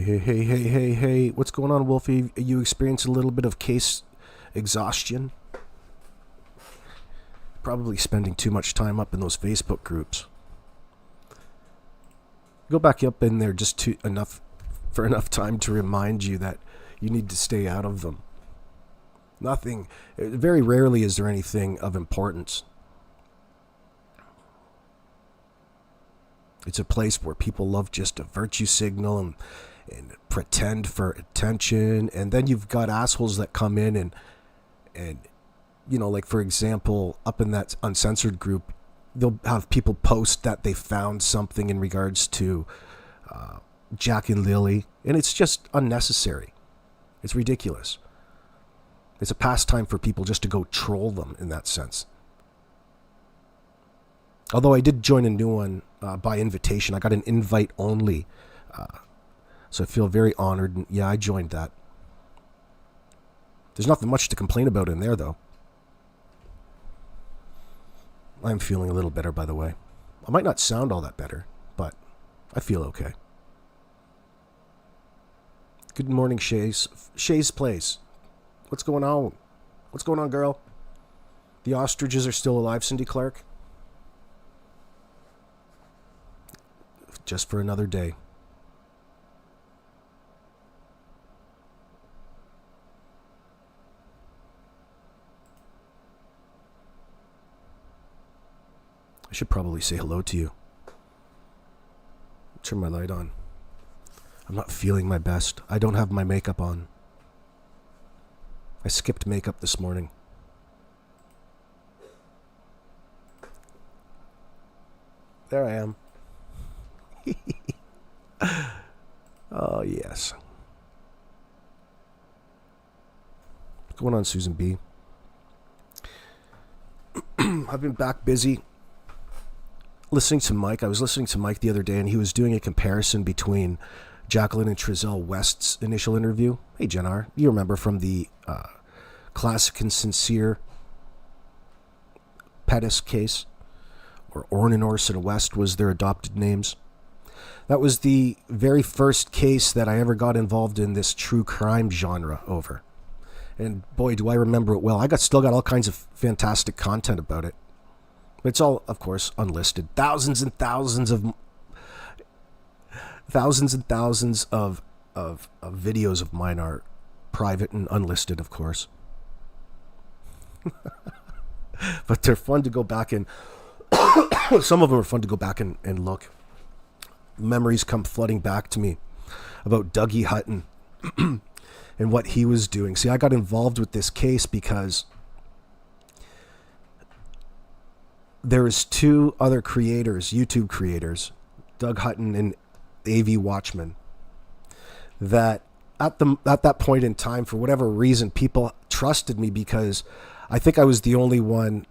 Hey. What's going on, Wolfie? You experience a little bit of case exhaustion? Probably spending too much time up in those Facebook groups. Go back up in there just for enough time to remind you that you need to stay out of them. Very rarely is there anything of importance. It's a place where people love just a virtue signal and pretend for attention. And then you've got assholes that come in and like, for example, up in that uncensored group, they'll have people post that they found something in regards to Jack and Lily, and it's just unnecessary. It's ridiculous. It's a pastime for people just to go troll them in that sense. Although I did join a new one by invitation. I got an invite only. So I feel very honored. And yeah, I joined that. There's nothing much to complain about in there, though. I'm feeling a little better, by the way. I might not sound all that better, but I feel okay. Good morning, Shay's Place. What's going on? What's going on, girl? The ostriches are still alive, Cindy Clark? Just for another day. I should probably say hello to you. Turn my light on. I'm not feeling my best. I don't have my makeup on. I skipped makeup this morning. There I am. Oh, yes. What's going on, Susan B? I've been back busy listening to Mike. I was listening to Mike the other day, and he was doing a comparison between Jacqueline and Trezell West's initial interview. Hey, Jen R., you remember from the Classic and Sincere Pettis case, or Orin and Orson West was their adopted names. That was the very first case that I ever got involved in this true crime genre over. And boy, do I remember it well. I still got all kinds of fantastic content about it. It's all, of course, unlisted. Thousands and thousands of videos of mine are private and unlisted, of course. But they're fun to go back and some of them are fun to go back and look. Memories come flooding back to me about Dougie Hutton and what he was doing. See, I got involved with this case because there's two other creators, YouTube creators, Doug Hutton and AV Watchman, that at that point in time, for whatever reason, people trusted me because I think I was the only one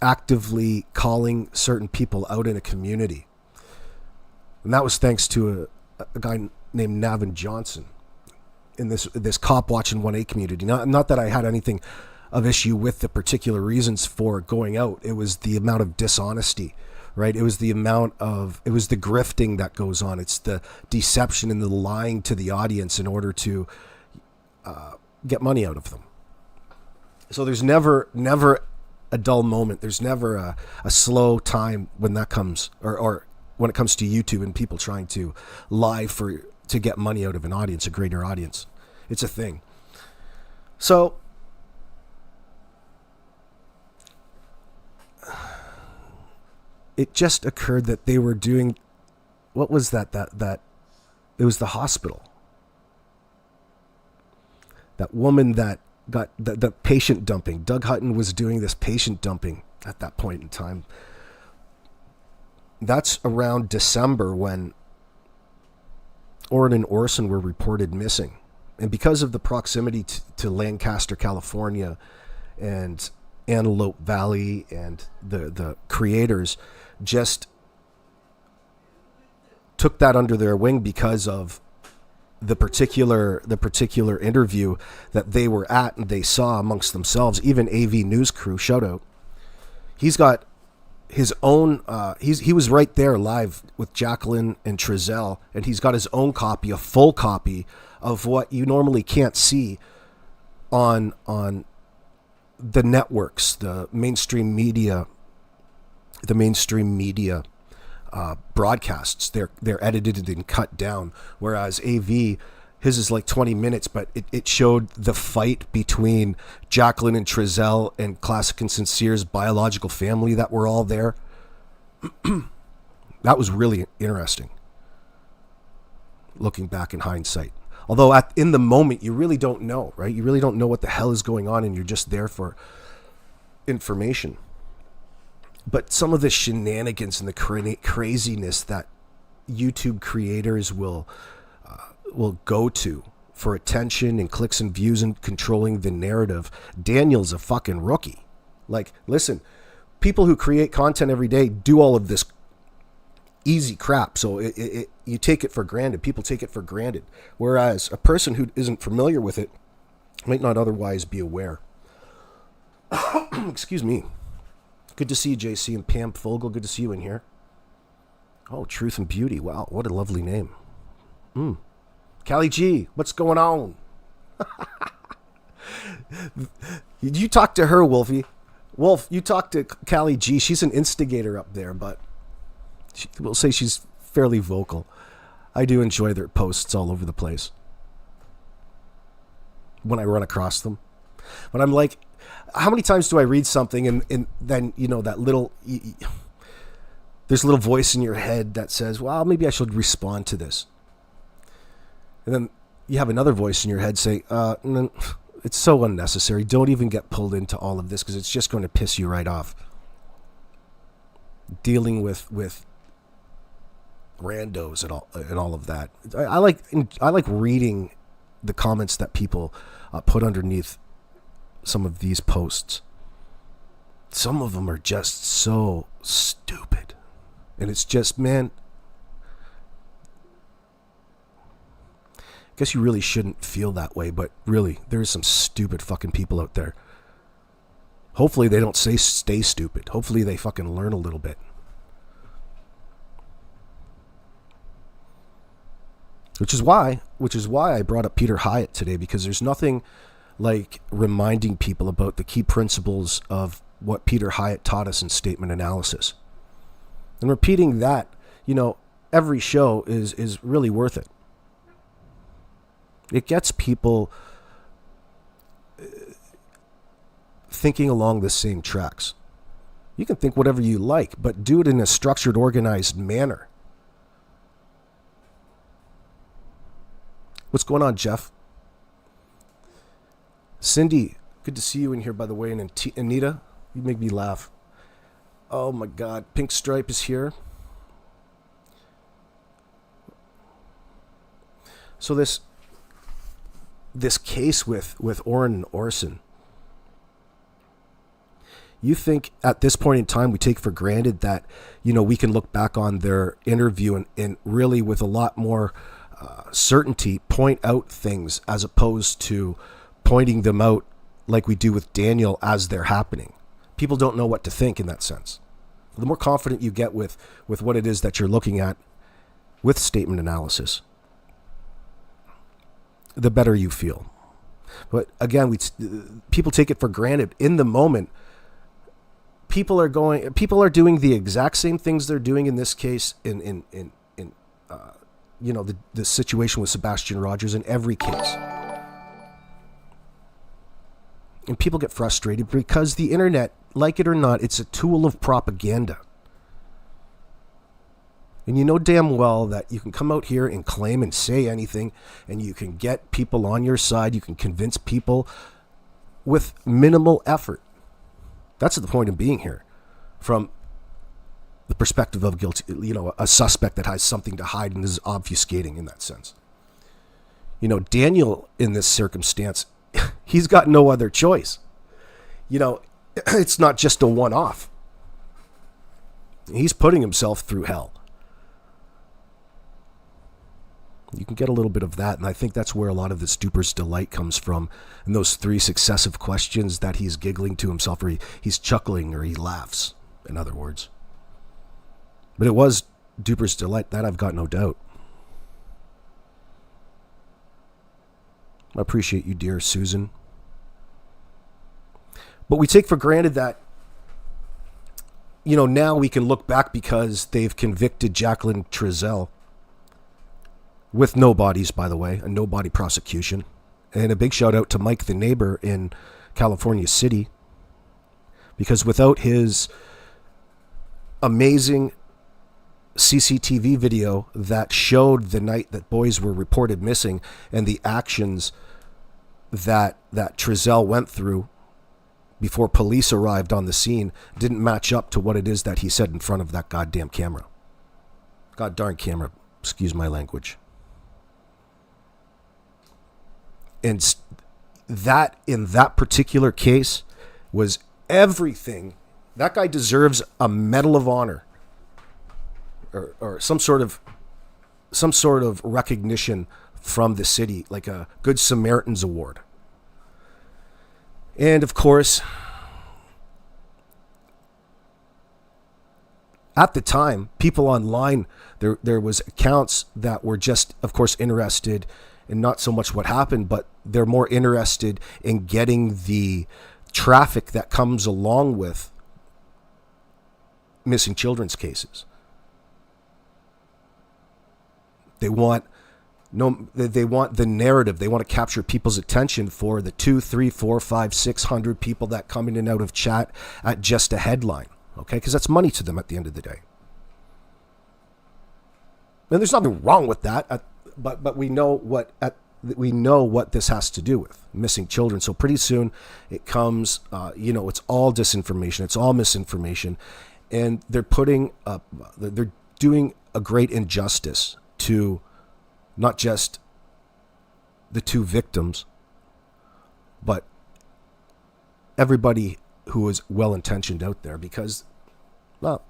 actively calling certain people out in a community. And that was thanks to a guy named Navin Johnson in this cop watching 1A community. Not that I had anything of issue with the particular reasons for going out. It was the amount of dishonesty, right? It was the grifting that goes on. It's the deception and the lying to the audience in order to get money out of them. So there's never a dull moment. There's never a slow time when that comes, or when it comes to YouTube and people trying to lie to get money out of an audience, a greater audience. It's a thing. So it just occurred that they were doing, what was that it was the hospital. That woman that got the patient dumping. Doug Hutton was doing this patient dumping at that point in time. That's around December when Orin and Orson were reported missing. And because of the proximity to Lancaster, California, and Antelope Valley, and the creators just took that under their wing because of the particular interview that they were at and they saw amongst themselves. Even AV News Crew, shout out. He's got his own. He was right there live with Jacqueline and Trezell, and he's got his own copy, a full copy of what you normally can't see on the networks, the mainstream media broadcasts. They're edited and cut down, whereas AV, his is like 20 minutes, but it showed the fight between Jacqueline and Trezell and Classic and Sincere's biological family that were all there. That was really interesting, looking back in hindsight. Although in the moment, you really don't know, right? You really don't know what the hell is going on, and you're just there for information. But some of the shenanigans and the craziness that YouTube creators will go to for attention and clicks and views and controlling the narrative. Daniel's a fucking rookie. Like, listen, people who create content every day do all of this easy crap. So you take it for granted. People take it for granted. Whereas a person who isn't familiar with it might not otherwise be aware. Excuse me. Good to see you, JC and Pam Fogel. Good to see you in here. Oh, Truth and Beauty. Wow, what a lovely name. Callie G, what's going on? You talk to her, Wolfie. Wolf, you talk to Callie G. She's an instigator up there, but we'll say she's fairly vocal. I do enjoy their posts all over the place when I run across them. But I'm like, how many times do I read something and then, that little... there's a little voice in your head that says, well, maybe I should respond to this. And then you have another voice in your head say, no, it's so unnecessary. Don't even get pulled into all of this because it's just going to piss you right off. Dealing with randos and all of that. I like reading the comments that people put underneath some of these posts. Some of them are just so stupid. And it's just, man, I guess you really shouldn't feel that way, but really, there's some stupid fucking people out there. Hopefully they don't stay stupid. Hopefully they fucking learn a little bit. Which is why I brought up Peter Hyatt today, because there's nothing like reminding people about the key principles of what Peter Hyatt taught us in statement analysis. And repeating that, every show is really worth it. It gets people thinking along the same tracks. You can think whatever you like, but do it in a structured, organized manner. What's going on, Jeff? Cindy, good to see you in here, by the way. And Anita, you make me laugh. Oh my God, Pink Stripe is here. So this case with Orin and Orson, you think at this point in time we take for granted that, we can look back on their interview and really with a lot more certainty point out things as opposed to pointing them out like we do with Daniel as they're happening. People don't know what to think in that sense. The more confident you get with what it is that you're looking at with statement analysis, the better you feel. But again, people take it for granted. In the moment, people are doing the exact same things they're doing in this case in the situation with Sebastian Rogers in every case. And people get frustrated because the internet, like it or not, it's a tool of propaganda. And you know damn well that you can come out here and claim and say anything, and you can get people on your side. You can convince people with minimal effort. That's the point of being here, from the perspective of guilty, a suspect that has something to hide and is obfuscating in that sense. Daniel in this circumstance, he's got no other choice. It's not just a one-off. He's putting himself through hell. You can get a little bit of that, and I think that's where a lot of the Stuper's delight comes from, and those 3 successive questions that he's giggling to himself, or he's chuckling, or he laughs, in other words. But it was Duper's delight, that I've got no doubt. I appreciate you, dear Susan. But we take for granted that, now we can look back because they've convicted Jacqueline Trezell with no bodies, by the way, a no-body prosecution. And a big shout out to Mike, the neighbor in California City, because without his amazing CCTV video that showed the night that boys were reported missing and the actions that Trezell went through before police arrived on the scene, didn't match up to what it is that he said in front of that goddamn camera. God darn camera, excuse my language. And that, in that particular case, was everything. That guy deserves a Medal of Honor or some sort of recognition from the city, like a Good Samaritan's Award. And of course, at the time, people online, there was accounts that were just, of course, interested in not so much what happened, but they're more interested in getting the traffic that comes along with missing children's cases. They want the narrative. They want to capture people's attention for the 200, 300, 400, 500, 600 people that come in and out of chat at just a headline. Okay, because that's money to them at the end of the day. And there's nothing wrong with that, but we know what this has to do with missing children. So pretty soon it comes, it's all disinformation, it's all misinformation, and they're doing a great injustice to not just the two victims, but everybody who is well-intentioned out there, because, well,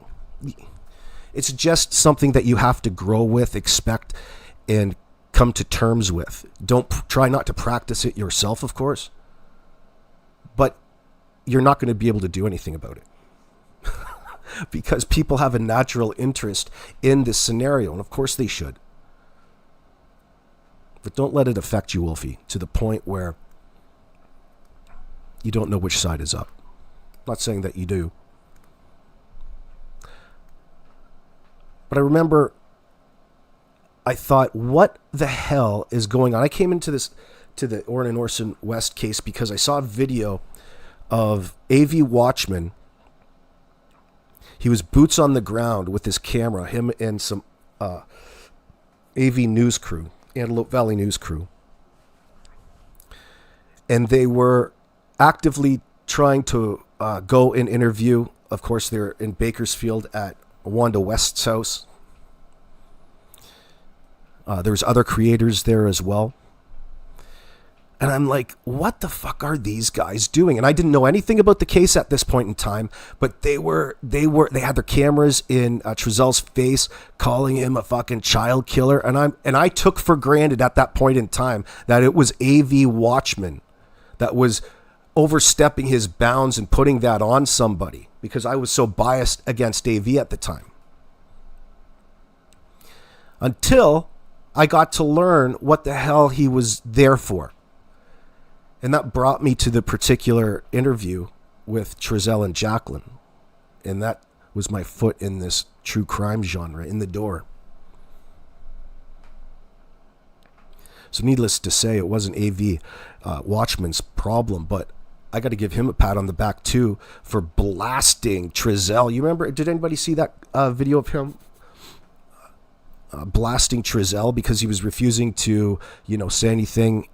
it's just something that you have to grow with, expect, and come to terms with. Try not to practice it yourself, of course, but you're not going to be able to do anything about it because people have a natural interest in this scenario, and of course they should. But don't let it affect you, Wolfie, to the point where you don't know which side is up. I'm not saying that you do. But I remember I thought, what the hell is going on? I came into the Orin and Orson West case because I saw a video of A.V. Watchman. He was boots on the ground with his camera, him and some A.V. news crew, Antelope Valley news crew. And they were actively trying to go and interview. Of course, they're in Bakersfield at Wanda West's house. There's other creators there as well. And I'm like, what the fuck are these guys doing? And I didn't know anything about the case at this point in time, but they had their cameras in Trezell's face, calling him a fucking child killer. And I took for granted at that point in time that it was A.V. Watchman that was overstepping his bounds and putting that on somebody, because I was so biased against A.V. at the time. Until I got to learn what the hell he was there for. And that brought me to the particular interview with Trezell and Jacqueline. And that was my foot in this true crime genre, in the door. So needless to say, it wasn't A.V. Watchman's problem, but I got to give him a pat on the back too for blasting Trezell. You remember, did anybody see that video of him blasting Trezell because he was refusing to, say anything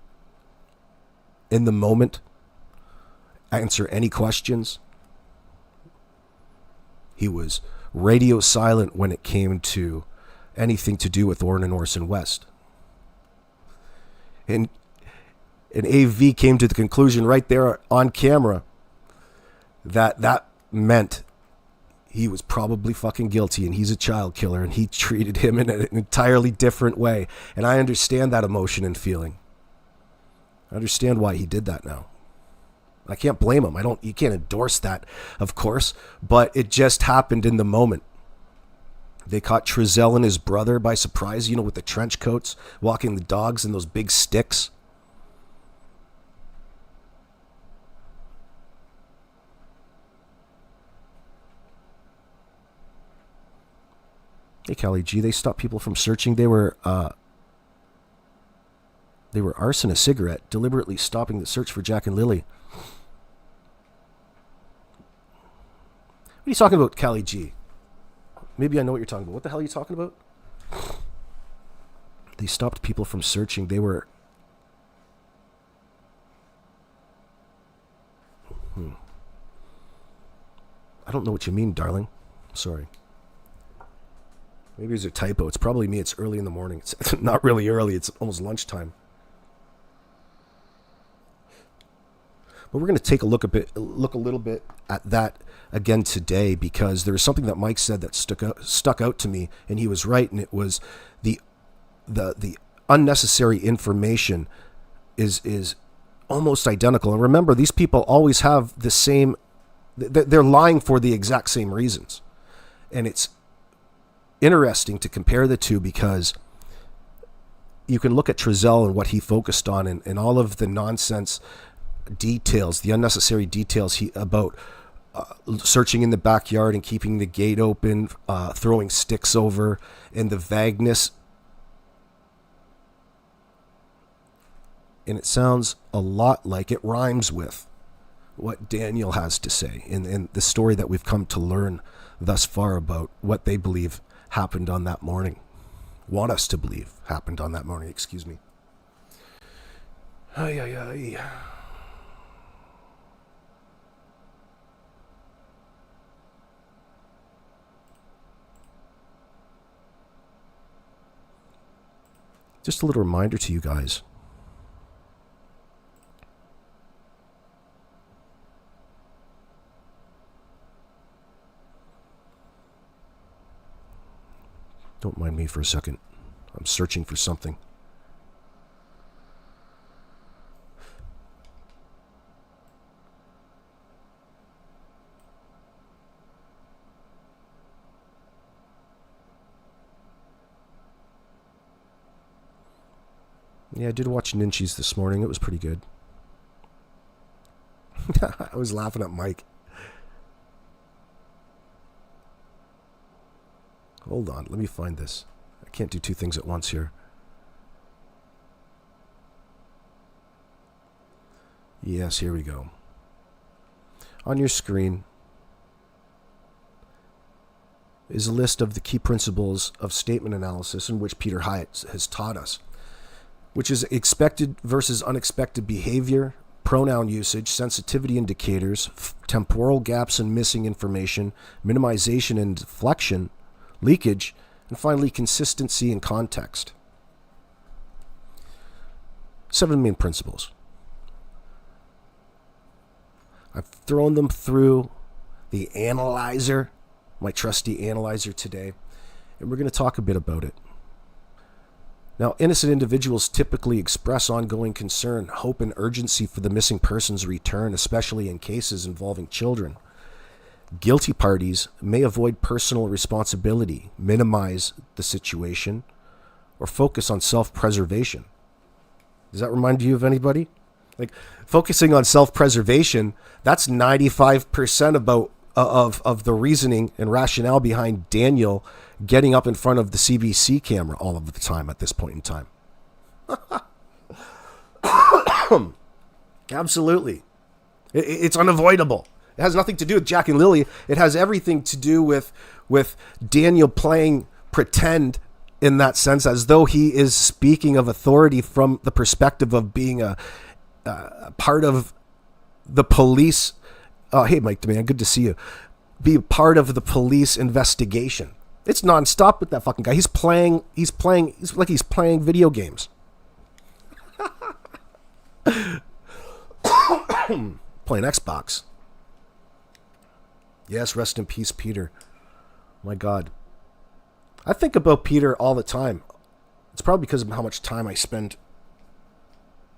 in the moment, answer any questions? He was radio silent when it came to anything to do with Orin and Orson West. And AV came to the conclusion right there on camera that meant he was probably fucking guilty and he's a child killer, and he treated him in an entirely different way. And I understand that emotion and feeling. I understand why he did that now. I can't blame him. You can't endorse that, of course, but it just happened in the moment. They caught Trezell and his brother by surprise, with the trench coats, walking the dogs and those big sticks. Hey, Callie G, they stopped people from searching. They were arson a cigarette, deliberately stopping the search for Jack and Lily. What are you talking about, Callie G? Maybe I know what you're talking about. What the hell are you talking about? They stopped people from searching. They were... I don't know what you mean, darling. Sorry. Maybe it's a typo. It's probably me. It's early in the morning. It's not really early. It's almost lunchtime. But we're going to take a look a little bit at that again today, because there was something that Mike said that stuck out to me, and he was right, and it was the unnecessary information is almost identical. And remember, these people always have the same. They're lying for the exact same reasons, and it's interesting to compare the two, because you can look at Trezell and what he focused on, and all of the nonsense details, the unnecessary details about searching in the backyard and keeping the gate open, throwing sticks over, and the vagueness. And it sounds a lot like it rhymes with what Daniel has to say in the story that we've come to learn thus far about what they believe happened on that morning. Want us to believe happened on that morning, excuse me. Ay, ay, ay. Just a little reminder to you guys. Don't mind me for a second. I'm searching for something. Yeah, I did watch Ninchies this morning. It was pretty good. I was laughing at Mike. Hold on, let me find this. I can't do two things at once here. Yes, here we go. On your screen is a list of the key principles of statement analysis in which Peter Hyatt has taught us, which is expected versus unexpected behavior, pronoun usage, sensitivity indicators, temporal gaps and missing information, minimization and deflection, leakage, and finally consistency and context. 7 main principles. I've thrown them through the analyzer, my trusty analyzer today, and we're going to talk a bit about it. Now, innocent individuals typically express ongoing concern, hope, and urgency for the missing person's return, especially in cases involving children. Guilty parties may avoid personal responsibility, minimize the situation, or focus on self-preservation. Does that remind you of anybody? Like, focusing on self-preservation, that's 95% about of the reasoning and rationale behind Daniel getting up in front of the CBC camera all of the time at this point in time. Absolutely. It's unavoidable. It has nothing to do with Jack and Lily. It has everything to do with Daniel playing pretend in that sense, as though he is speaking of authority from the perspective of being a part of the police. Hey, Mike DeMann, good to see you. Be a part of the police investigation. It's nonstop with that fucking guy. He's playing video games. Playing Xbox. Yes, rest in peace, Peter. My God. I think about Peter all the time. It's probably because of how much time I spend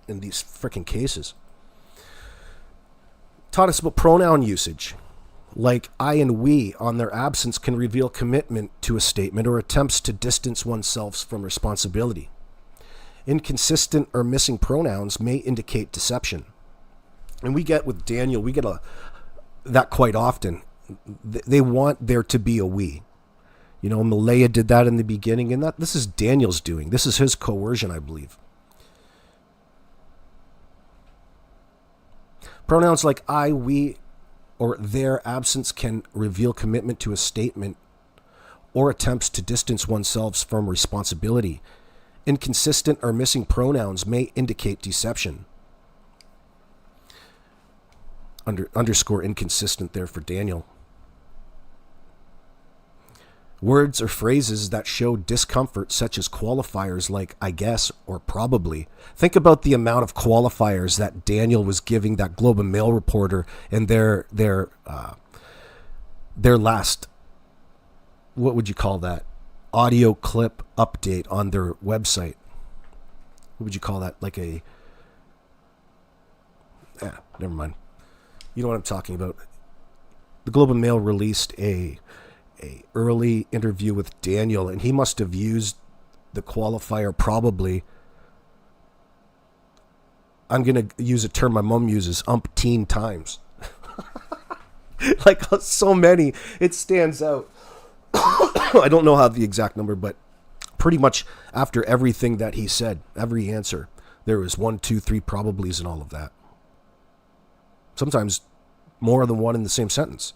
in these freaking cases. Taught us about pronoun usage. like I and we on their absence can reveal commitment to a statement or attempts to distance oneself from responsibility. Inconsistent or missing pronouns may indicate deception. And we get with Daniel, that quite often. They want there to be a we. You know, Malaya did that in the beginning, and this is Daniel's doing. This is his coercion, I believe. Pronouns like I, we, or their absence can reveal commitment to a statement or attempts to distance oneself from responsibility. Inconsistent or missing pronouns may indicate deception. Underscore inconsistent there for Daniel. Words or phrases that show discomfort, such as qualifiers like I guess or probably. Think about the amount of qualifiers that Daniel was giving that Globe and Mail reporter in their last, what would you call that, audio clip update on their website. What would you call that? Like never mind. You know what I'm talking about. The Globe and Mail released a early interview with Daniel, and he must have used the qualifier probably, I'm going to use a term my mom uses, umpteen times. Like so many, it stands out. I don't know how the exact number, but pretty much after everything that he said, every answer, there was 1, 2, 3 probablys and all of that. Sometimes more than one in the same sentence.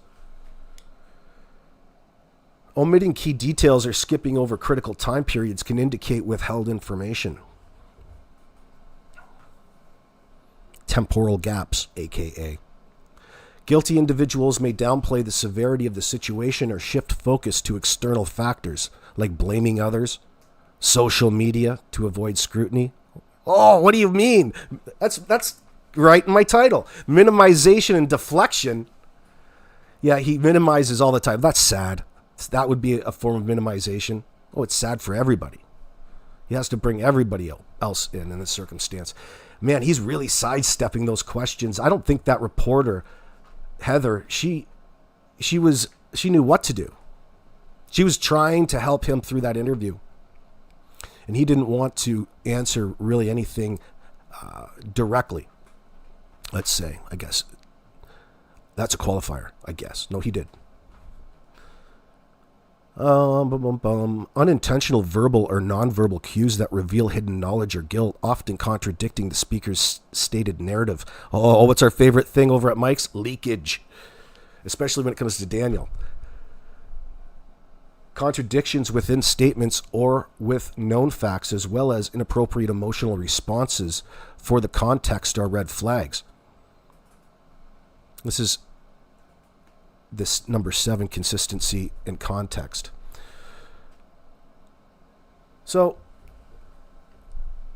Omitting key details or skipping over critical time periods can indicate withheld information. Temporal gaps, aka. Guilty individuals may downplay the severity of the situation or shift focus to external factors, like blaming others, social media to avoid scrutiny. Oh, what do you mean? That's right in my title. Minimization and deflection. Yeah, he minimizes all the time. That's sad. That would be a form of minimization. Oh, it's sad for everybody. He has to bring everybody else in this circumstance. Man, he's really sidestepping those questions. I don't think that reporter, Heather, she knew what to do. She was trying to help him through that interview. And he didn't want to answer really anything directly. Let's say, I guess. That's a qualifier, I guess. No, he did. Unintentional verbal or nonverbal cues that reveal hidden knowledge or guilt, often contradicting the speaker's stated narrative. Oh, what's our favorite thing over at Mike's? Leakage. Especially when it comes to Daniel. Contradictions within statements or with known facts, as well as inappropriate emotional responses for the context, are red flags. This is this number 7, consistency and context. So,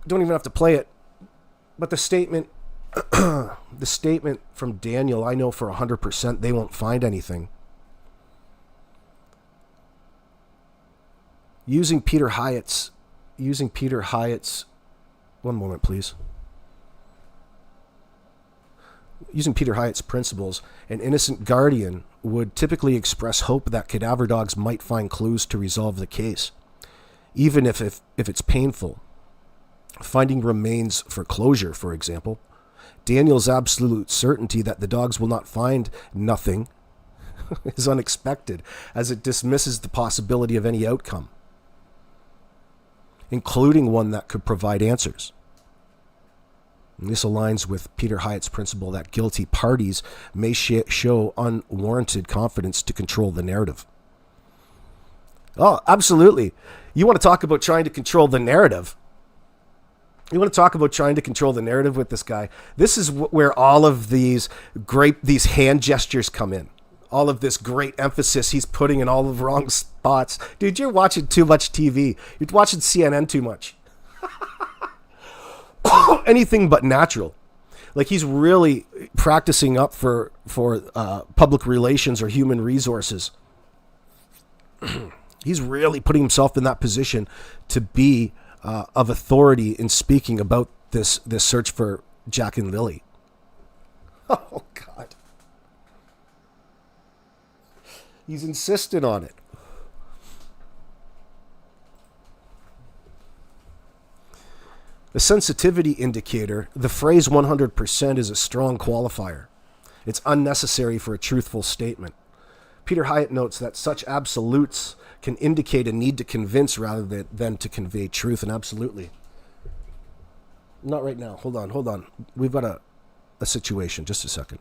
don't even have to play it, but the statement from Daniel, I know for 100% they won't find anything. Using Peter Hyatt's, one moment please. Using Peter Hyatt's principles, an innocent guardian would typically express hope that cadaver dogs might find clues to resolve the case, even if it's painful. Finding remains for closure, for example. Daniel's absolute certainty that the dogs will not find nothing is unexpected, as it dismisses the possibility of any outcome, including one that could provide answers. And this aligns with Peter Hyatt's principle that guilty parties may show unwarranted confidence to control the narrative. Oh, absolutely. You want to talk about trying to control the narrative? You want to talk about trying to control the narrative with this guy? This is where all of these hand gestures come in. All of this great emphasis he's putting in all of the wrong spots. Dude, you're watching too much TV. You're watching CNN too much. Anything but natural. Like he's really practicing up for public relations or human resources. He's really putting himself in that position to be of authority in speaking about this search for Jack and Lily. Oh, God. He's insistent on it. The sensitivity indicator, the phrase 100% is a strong qualifier. It's unnecessary for a truthful statement. Peter Hyatt notes that such absolutes can indicate a need to convince rather than to convey truth, and absolutely. Not right now. Hold on. We've got a situation. Just a second.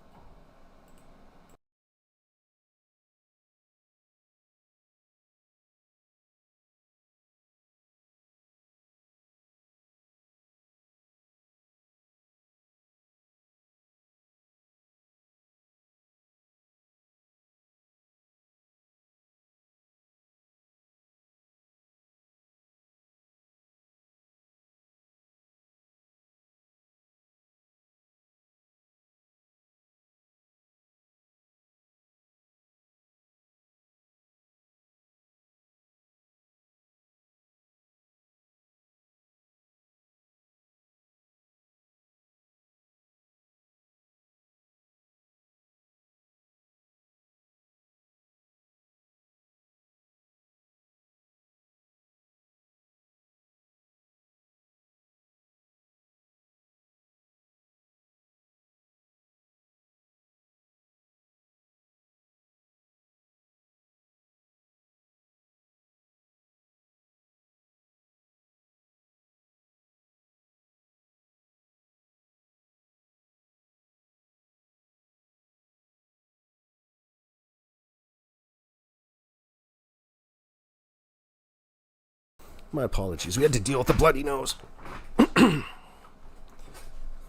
My apologies. We had to deal with the bloody nose.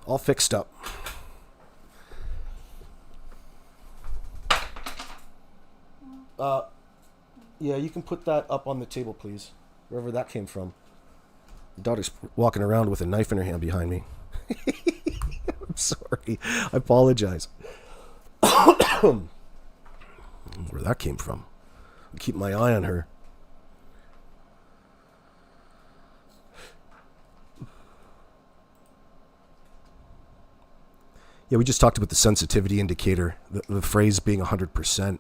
All fixed up. Yeah, you can put that up on the table, please. Wherever that came from. The daughter's walking around with a knife in her hand behind me. I'm sorry. I apologize. Where that came from. I'll keep my eye on her. Yeah, we just talked about the sensitivity indicator, the phrase being 100%.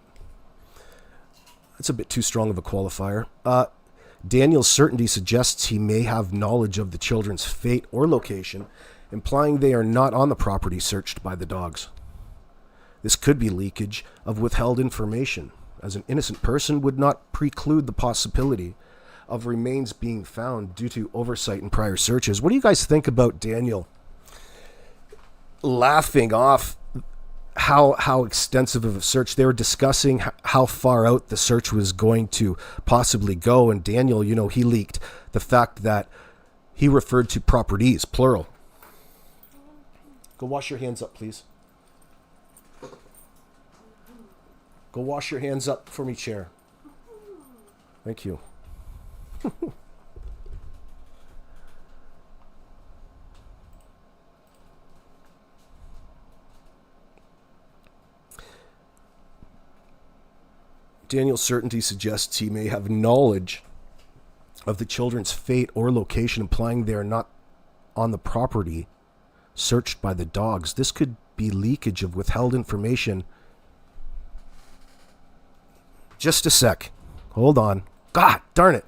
That's a bit too strong of a qualifier. Daniel's certainty suggests he may have knowledge of the children's fate or location, implying they are not on the property searched by the dogs. This could be leakage of withheld information, as an innocent person would not preclude the possibility of remains being found due to oversight in prior searches. What do you guys think about Daniel laughing off how extensive of a search? They were discussing how far out the search was going to possibly go, and Daniel, he leaked the fact that he referred to properties, plural. Go wash your hands up, please. Go wash your hands up for me, Chair. Thank you. Daniel's certainty suggests he may have knowledge of the children's fate or location, implying they are not on the property searched by the dogs. This could be leakage of withheld information. Just a sec. Hold on. God darn it.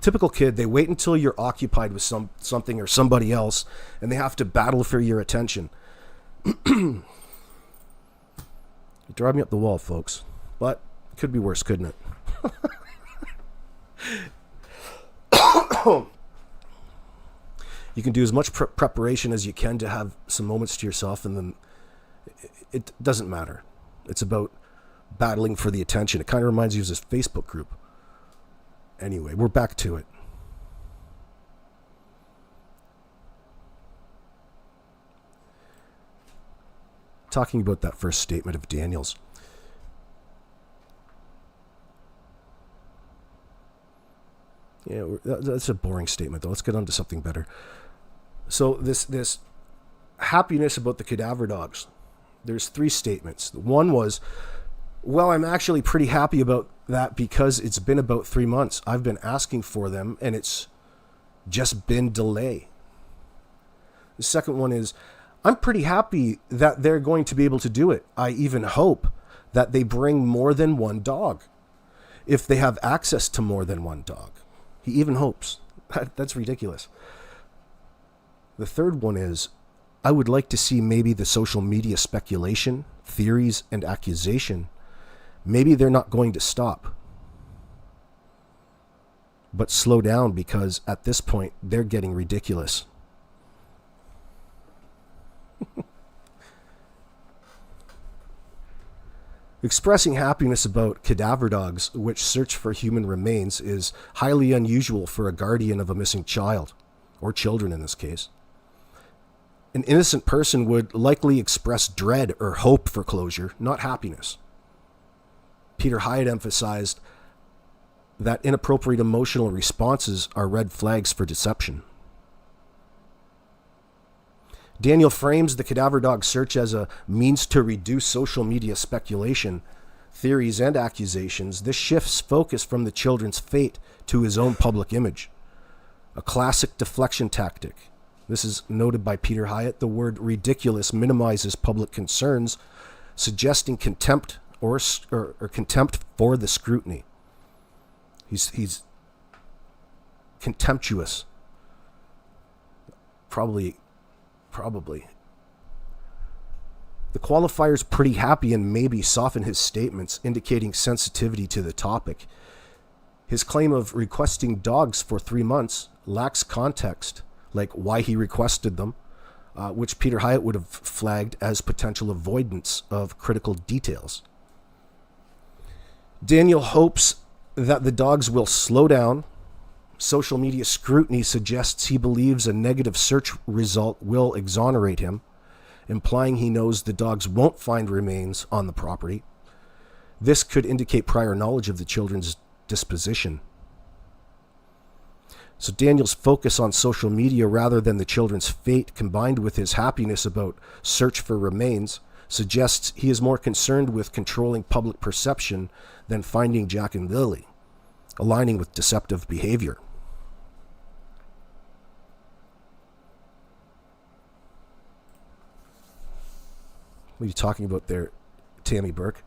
Typical kid, they wait until you're occupied with something or somebody else, and they have to battle for your attention. You drive me up the wall, folks. But it could be worse, couldn't it? You can do as much preparation as you can to have some moments to yourself, and then it doesn't matter. It's about battling for the attention. It kind of reminds you of this Facebook group. Anyway, we're back to it. Talking about that first statement of Daniel's. Yeah, that's a boring statement, though. Let's get on to something better. So this happiness about the cadaver dogs. There's 3 statements. One was, well, I'm actually pretty happy about that because it's been about 3 months. I've been asking for them, and it's just been delay. The second one is, I'm pretty happy that they're going to be able to do it. I even hope that they bring more than one dog, if they have access to more than one dog. He even hopes. That's ridiculous. The third one is, I would like to see maybe the social media speculation, theories, and accusation. Maybe they're not going to stop, but slow down, because at this point, they're getting ridiculous. Expressing happiness about cadaver dogs which search for human remains is highly unusual for a guardian of a missing child, or children in this case. An innocent person would likely express dread or hope for closure, not happiness. Peter Hyatt emphasized that inappropriate emotional responses are red flags for deception. Daniel frames the cadaver dog search as a means to reduce social media speculation, theories, and accusations. This shifts focus from the children's fate to his own public image. A classic deflection tactic. This is noted by Peter Hyatt. The word ridiculous minimizes public concerns, suggesting contempt or contempt for the scrutiny. He's contemptuous. Probably. The qualifier's pretty happy and maybe soften his statements, indicating sensitivity to the topic. His claim of requesting dogs for 3 months lacks context, like why he requested them, which Peter Hyatt would have flagged as potential avoidance of critical details. Daniel hopes that the dogs will slow down. Social media scrutiny suggests he believes a negative search result will exonerate him, implying he knows the dogs won't find remains on the property. This could indicate prior knowledge of the children's disposition. So Daniel's focus on social media rather than the children's fate, combined with his happiness about search for remains, suggests he is more concerned with controlling public perception than finding Jack and Lily, aligning with deceptive behavior. What are you talking about there, Tammy Burke?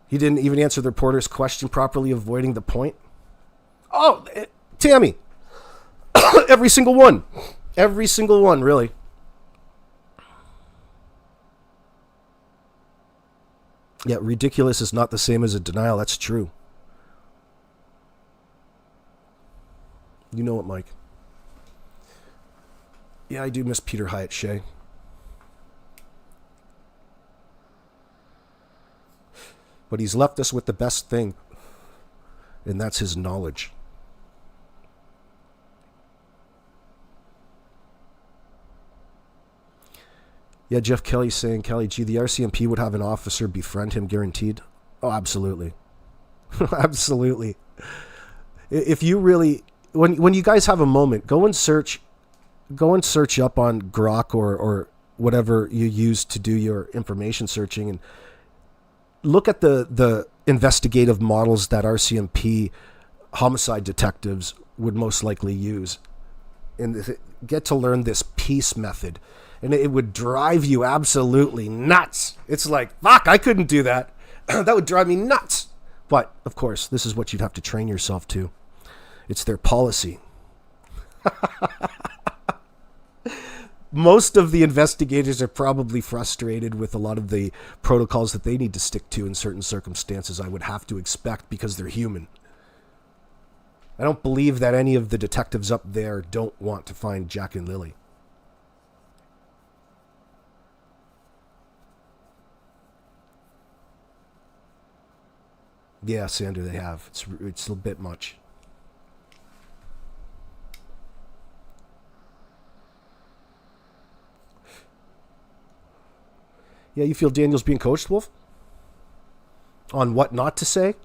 He didn't even answer the reporter's question properly, avoiding the point. Oh, Tammy. Every single one. Every single one, really. Yeah, ridiculous is not the same as a denial. That's true. You know it, Mike. Yeah, I do miss Peter Hyatt Shea. But he's left us with the best thing, and that's his knowledge. Yeah, Jeff Kelly's saying, Kelly G, the RCMP would have an officer befriend him guaranteed. Oh, absolutely. Absolutely. If you really, when you guys have a moment, go and search up on Grok or whatever you use to do your information searching, and look at the investigative models that RCMP homicide detectives would most likely use, and get to learn this PEACE method. And it would drive you absolutely nuts. It's like, fuck, I couldn't do that. That would drive me nuts. But, of course, this is what you'd have to train yourself to. It's their policy. Most of the investigators are probably frustrated with a lot of the protocols that they need to stick to in certain circumstances, I would have to expect, because they're human. I don't believe that any of the detectives up there don't want to find Jack and Lily. Yeah, Sandra, they have. It's a bit much. Yeah, you feel Daniel's being coached, Wolf? On what not to say?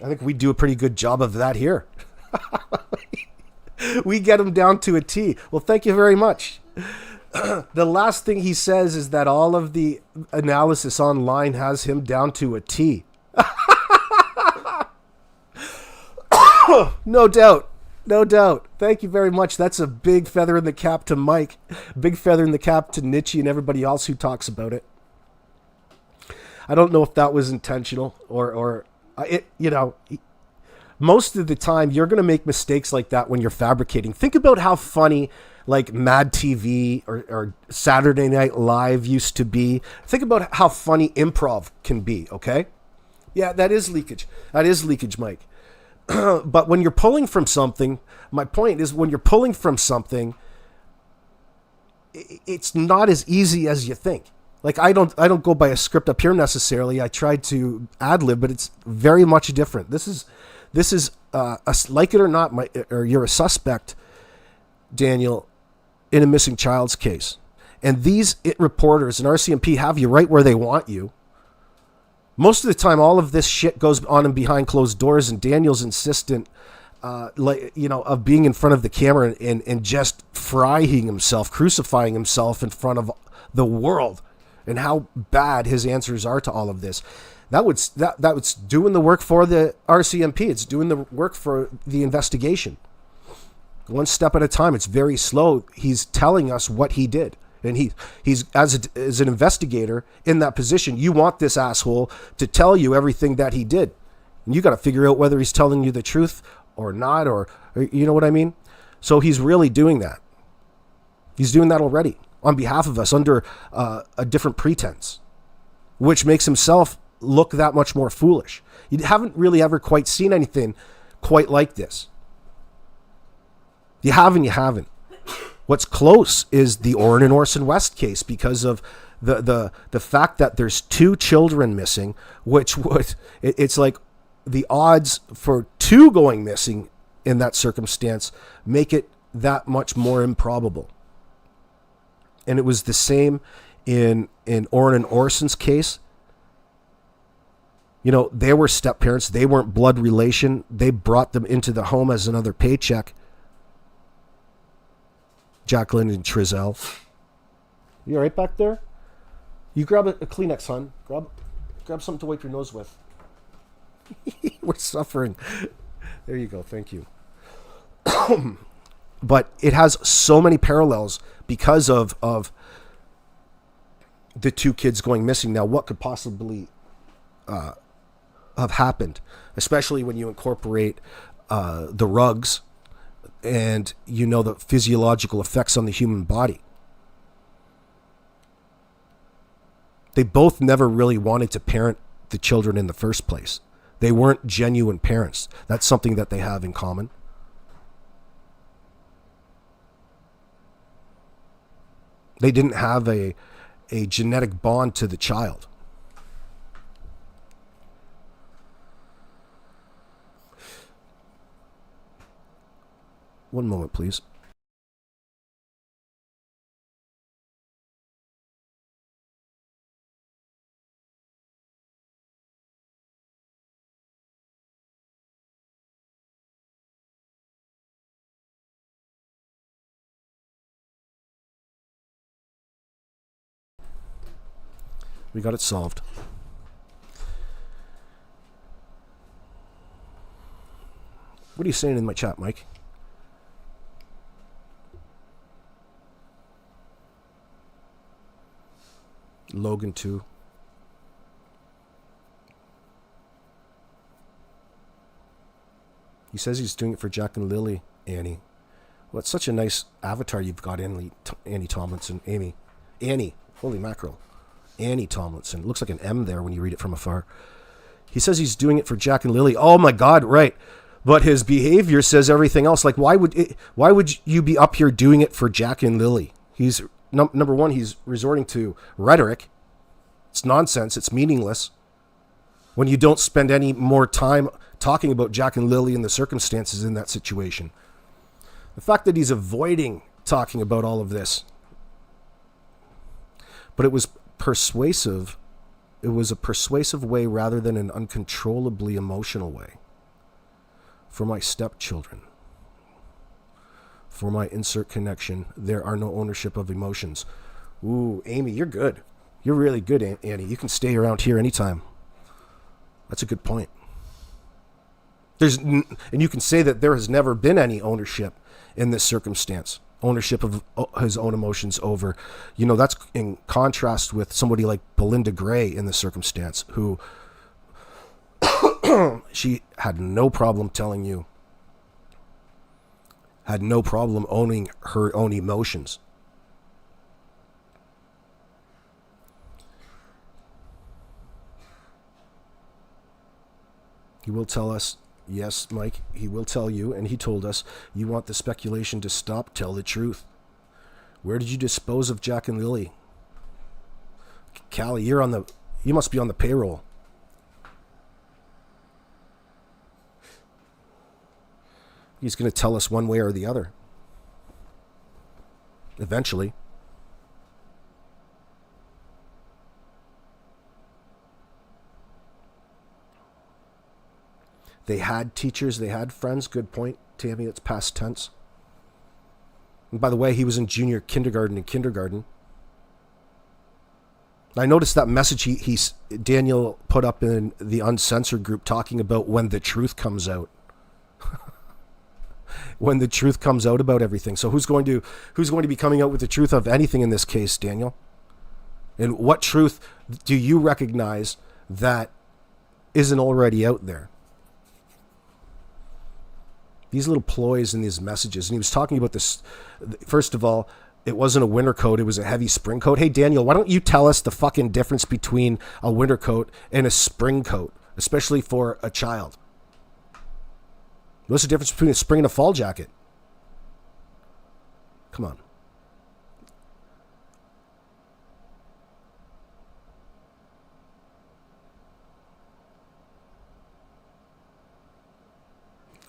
I think we do a pretty good job of that here. We get him down to a T. Well, thank you very much. The last thing he says is that all of the analysis online has him down to a T. No doubt. No doubt. Thank you very much. That's a big feather in the cap to Mike. Big feather in the cap to Nietzsche and everybody else who talks about it. I don't know if that was intentional or it, you know, most of the time you're going to make mistakes like that when you're fabricating. Think about how funny like Mad TV or Saturday Night Live used to be. Think about how funny improv can be, okay? Yeah, that is leakage. That is leakage, Mike. But when you're pulling from something, my point is when you're pulling from something, it's not as easy as you think. Like I don't go by a script up here necessarily. I tried to ad lib, but it's very much different. This is like it or not, or you're a suspect, Daniel, in a missing child's case, and these reporters and RCMP have you right where they want you. Most of the time, all of this shit goes on and behind closed doors, and Daniel's insistent, of being in front of the camera and just frying himself, crucifying himself in front of the world, and how bad his answers are to all of this. That's doing the work for the RCMP. It's doing the work for the investigation. One step at a time. It's very slow. He's telling us what he did. And he's as an investigator in that position, you want this asshole to tell you everything that he did. And you got to figure out whether he's telling you the truth or not, or you know what I mean? So he's really doing that. He's doing that already on behalf of us under a different pretense, which makes himself look that much more foolish. You haven't really ever quite seen anything quite like this. You have and you haven't. What's close is the Orin and Orson West case because of the fact that there's 2 children missing, which it's like the odds for 2 going missing in that circumstance make it that much more improbable. And it was the same in Orin and Orson's case. You know, they were step parents. They weren't blood relation. They brought them into the home as another paycheck. Jacqueline and Trizell. You all right back there? You grab a Kleenex, hon. Grab something to wipe your nose with. We're suffering. There you go. Thank you. But it has so many parallels because of the 2 kids going missing. Now, what could possibly have happened, especially when you incorporate the rugs and you know the physiological effects on the human body. They both never really wanted to parent the children in the first place. They weren't genuine parents. That's something that they have in common. They didn't have a genetic bond to the child. One moment, please. We got it solved. What are you saying in my chat, Mike? Logan too. He says he's doing it for Jack and Lily, Annie. Well, it's such a nice avatar you've got, Annie Tomlinson. Annie. Holy mackerel. Annie Tomlinson. It looks like an M there when you read it from afar. He says he's doing it for Jack and Lily. Oh my God, right. But his behavior says everything else. Like, why would you be up here doing it for Jack and Lily? He's number one. He's resorting to rhetoric. It's nonsense. It's meaningless. When you don't spend any more time talking about Jack and Lily and the circumstances in that situation. The fact that he's avoiding talking about all of this. But it was persuasive. It was a persuasive way rather than an uncontrollably emotional way. For my stepchildren, for my insert connection, there are no ownership of emotions. Ooh, Amy, you're good. You're really good, Annie. You can stay around here anytime. That's a good point. And you can say that there has never been any ownership in this circumstance. Ownership of his own emotions over. That's in contrast with somebody like Belinda Gray in this circumstance, who she had no problem telling you, had no problem owning her own emotions. He will tell us, yes, Mike, he will tell you, and he told us, you want the speculation to stop, tell the truth. Where did you dispose of Jack and Lily? Callie, you must be on the payroll. He's going to tell us one way or the other. Eventually. They had teachers, they had friends. Good point, Tammy. It's past tense. And by the way, he was in junior kindergarten and kindergarten. I noticed that message Daniel put up in the Uncensored group talking about when the truth comes out. When the truth comes out about everything. So who's going to be coming out with the truth of anything in this case, Daniel? And what truth do you recognize that isn't already out there? These little ploys in these messages. And he was talking about this. First of all, it wasn't a winter coat. It was a heavy spring coat. Hey, Daniel, why don't you tell us the fucking difference between a winter coat and a spring coat, especially for a child? What's the difference between a spring and a fall jacket? Come on.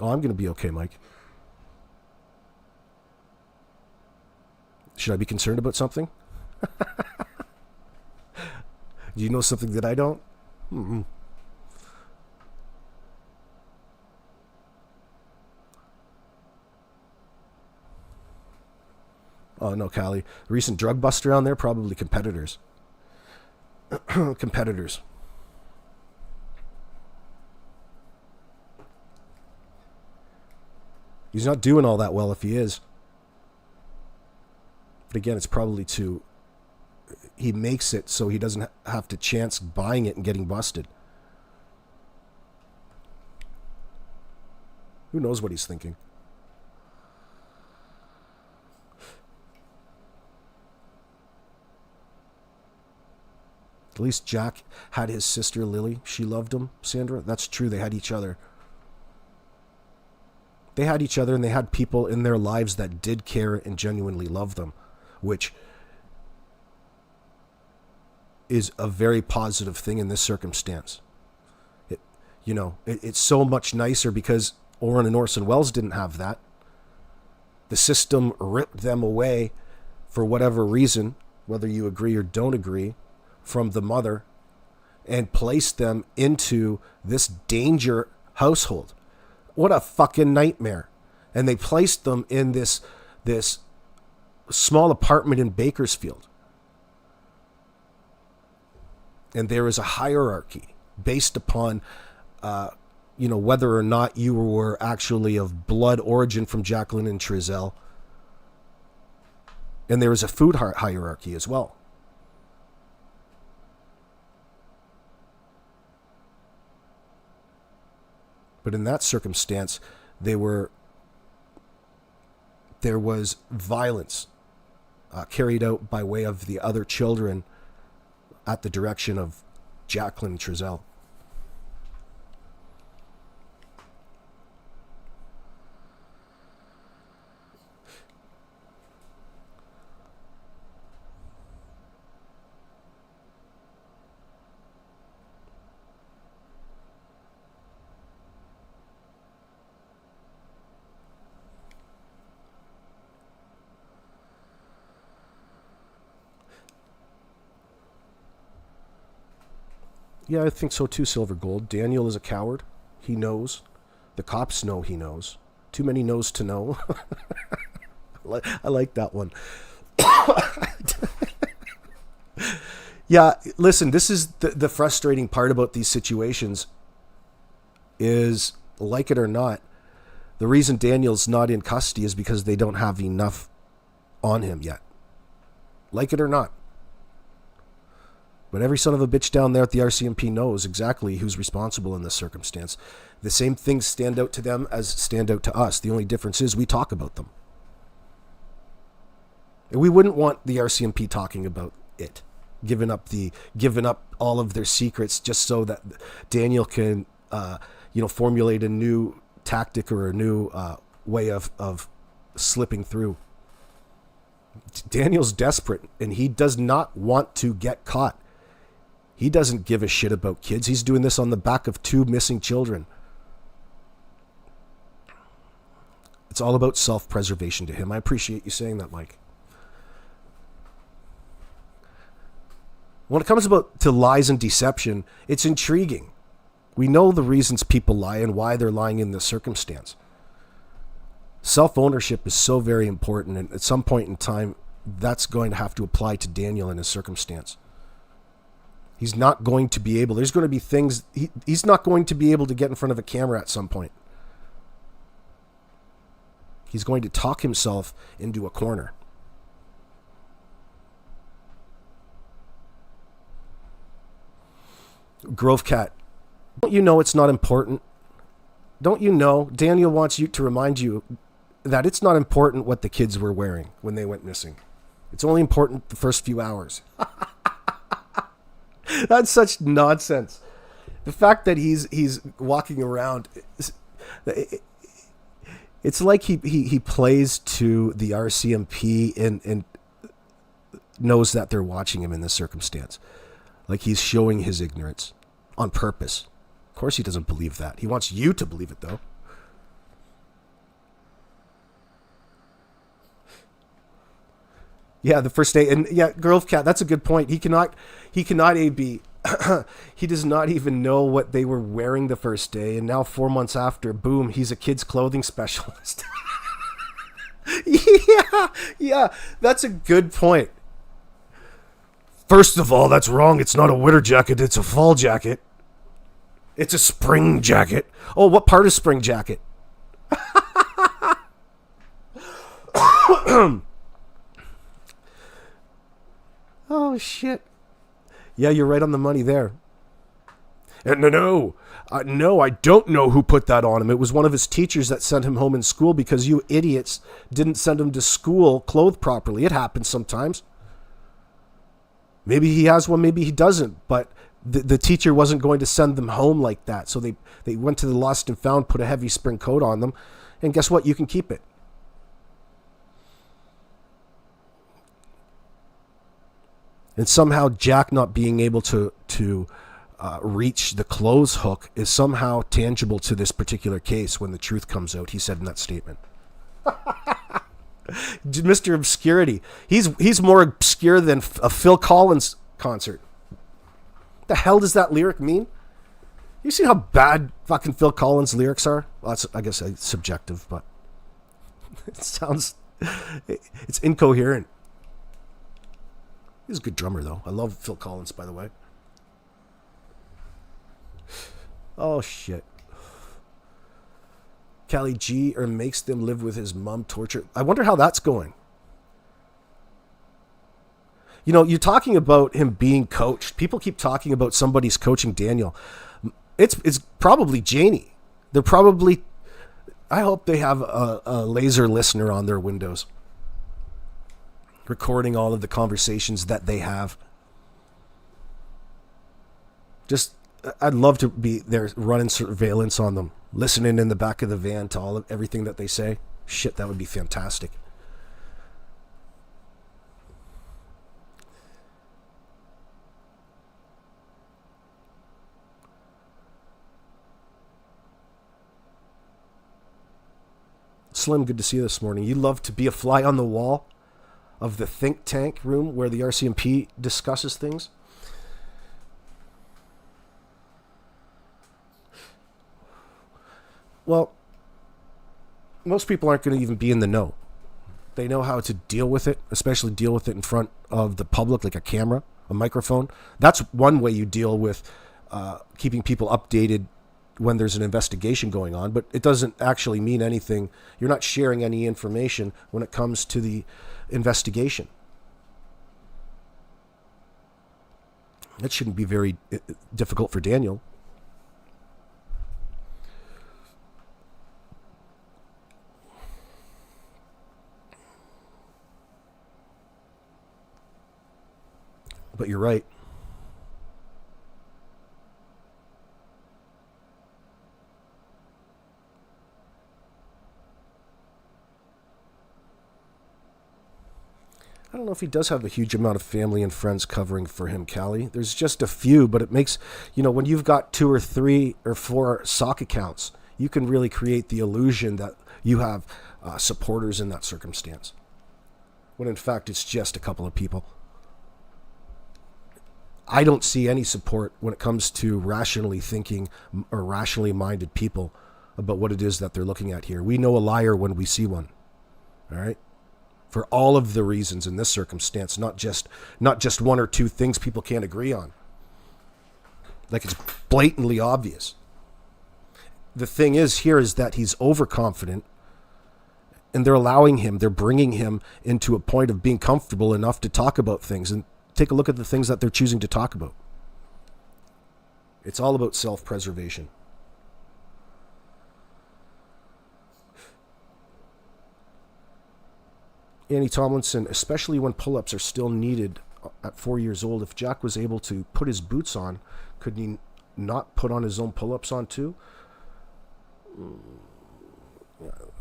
Oh, I'm going to be okay, Mike. Should I be concerned about something? Do you know something that I don't? Mm-mm. Oh, no, Callie. The recent drug bust around there, probably competitors. Competitors. He's not doing all that well if he is. But again, it's probably he makes it so he doesn't have to chance buying it and getting busted. Who knows what he's thinking? At least Jack had his sister Lily. She loved him, Sandra. That's true. They had each other. They had each other, and they had people in their lives that did care and genuinely love them, which is a very positive thing in this circumstance. It's so much nicer because Orin and Orson West didn't have that. The system ripped them away for whatever reason, whether you agree or don't agree, from the mother, and placed them into this danger household. What a fucking nightmare. And they placed them in this small apartment in Bakersfield. And there is a hierarchy based upon whether or not you were actually of blood origin from Jacqueline and Trezell. And there is a food hierarchy as well. But in that circumstance, there was violence carried out by way of the other children at the direction of Jacqueline Trezell. Yeah, I think so too, Silver Gold. Daniel is a coward. He knows. The cops know he knows. Too many knows to know. I like that one. Yeah, listen, this is the frustrating part about these situations is, like it or not, the reason Daniel's not in custody is because they don't have enough on him yet. Like it or not. But every son of a bitch down there at the RCMP knows exactly who's responsible in this circumstance. The same things stand out to them as stand out to us. The only difference is we talk about them. And we wouldn't want the RCMP talking about it, giving up all of their secrets just so that Daniel can, formulate a new tactic or a new way of slipping through. Daniel's desperate, and he does not want to get caught. He doesn't give a shit about kids. He's doing this on the back of 2 missing children. It's all about self-preservation to him. I appreciate you saying that, Mike. When it comes to lies and deception, it's intriguing. We know the reasons people lie and why they're lying in this circumstance. Self-ownership is so very important, and at some point in time, that's going to have to apply to Daniel in his circumstance. He's not going to be able, there's going to be things, he's not going to be able to get in front of a camera at some point. He's going to talk himself into a corner. Grove Cat, don't you know it's not important? Don't you know Daniel wants you to remind you that it's not important what the kids were wearing when they went missing. It's only important the first few hours. That's such nonsense. The fact that he's walking around, it's like he plays to the RCMP and knows that they're watching him in this circumstance. Like he's showing his ignorance on purpose. Of course he doesn't believe that. He wants you to believe it, though. Yeah, the first day, and yeah, Grove Cat, that's a good point. He cannot AB. He does not even know what they were wearing the first day, and now 4 months after, boom, he's a kids' clothing specialist. Yeah, that's a good point. First of all, that's wrong. It's not a winter jacket, it's a fall jacket. It's a spring jacket. Oh, what part of spring jacket? Oh, shit. Yeah, you're right on the money there. No, I don't know who put that on him. It was one of his teachers that sent him home in school because you idiots didn't send him to school clothed properly. It happens sometimes. Maybe he has one, maybe he doesn't, but the teacher wasn't going to send them home like that. So they went to the lost and found, put a heavy spring coat on them, and guess what? You can keep it. And somehow Jack not being able to reach the clothes hook is somehow tangible to this particular case when the truth comes out, he said in that statement. Mr. Obscurity. He's more obscure than a Phil Collins concert. What the hell does that lyric mean? You see how bad fucking Phil Collins lyrics are? Well, that's, I guess, subjective, but it's incoherent. He's a good drummer, though. I love Phil Collins, by the way. Oh, shit. Callie G makes them live with his mom torture. I wonder how that's going. You know, you're talking about him being coached. People keep talking about somebody's coaching Daniel. It's probably Janie. They're probably... I hope they have a laser listener on their windows, recording all of the conversations that they have. Just, I'd love to be there running surveillance on them, listening in the back of the van to everything that they say. Shit, that would be fantastic. Slim, good to see you this morning. You love to be a fly on the wall of the think tank room where the RCMP discusses things. Well, most people aren't going to even be in the know. They know how to deal with it, especially deal with it in front of the public, like a camera, a microphone. That's one way you deal with keeping people updated when there's an investigation going on, but it doesn't actually mean anything. You're not sharing any information when it comes to the investigation. That shouldn't be very difficult for Daniel. But you're right. I don't know if he does have a huge amount of family and friends covering for him, Callie. There's just a few, but it makes, when you've got 2 or 3 or 4 sock accounts, you can really create the illusion that you have supporters in that circumstance. When in fact, it's just a couple of people. I don't see any support when it comes to rationally thinking or rationally minded people about what it is that they're looking at here. We know a liar when we see one. All right? For all of the reasons in this circumstance, not just 1 or 2 things people can't agree on. Like it's blatantly obvious. The thing is here is that he's overconfident, and they're bringing him into a point of being comfortable enough to talk about things. And take a look at the things that they're choosing to talk about. It's all about self-preservation. Annie Tomlinson, especially when pull-ups are still needed at 4 years old, if Jack was able to put his boots on, could he not put on his own pull-ups on too?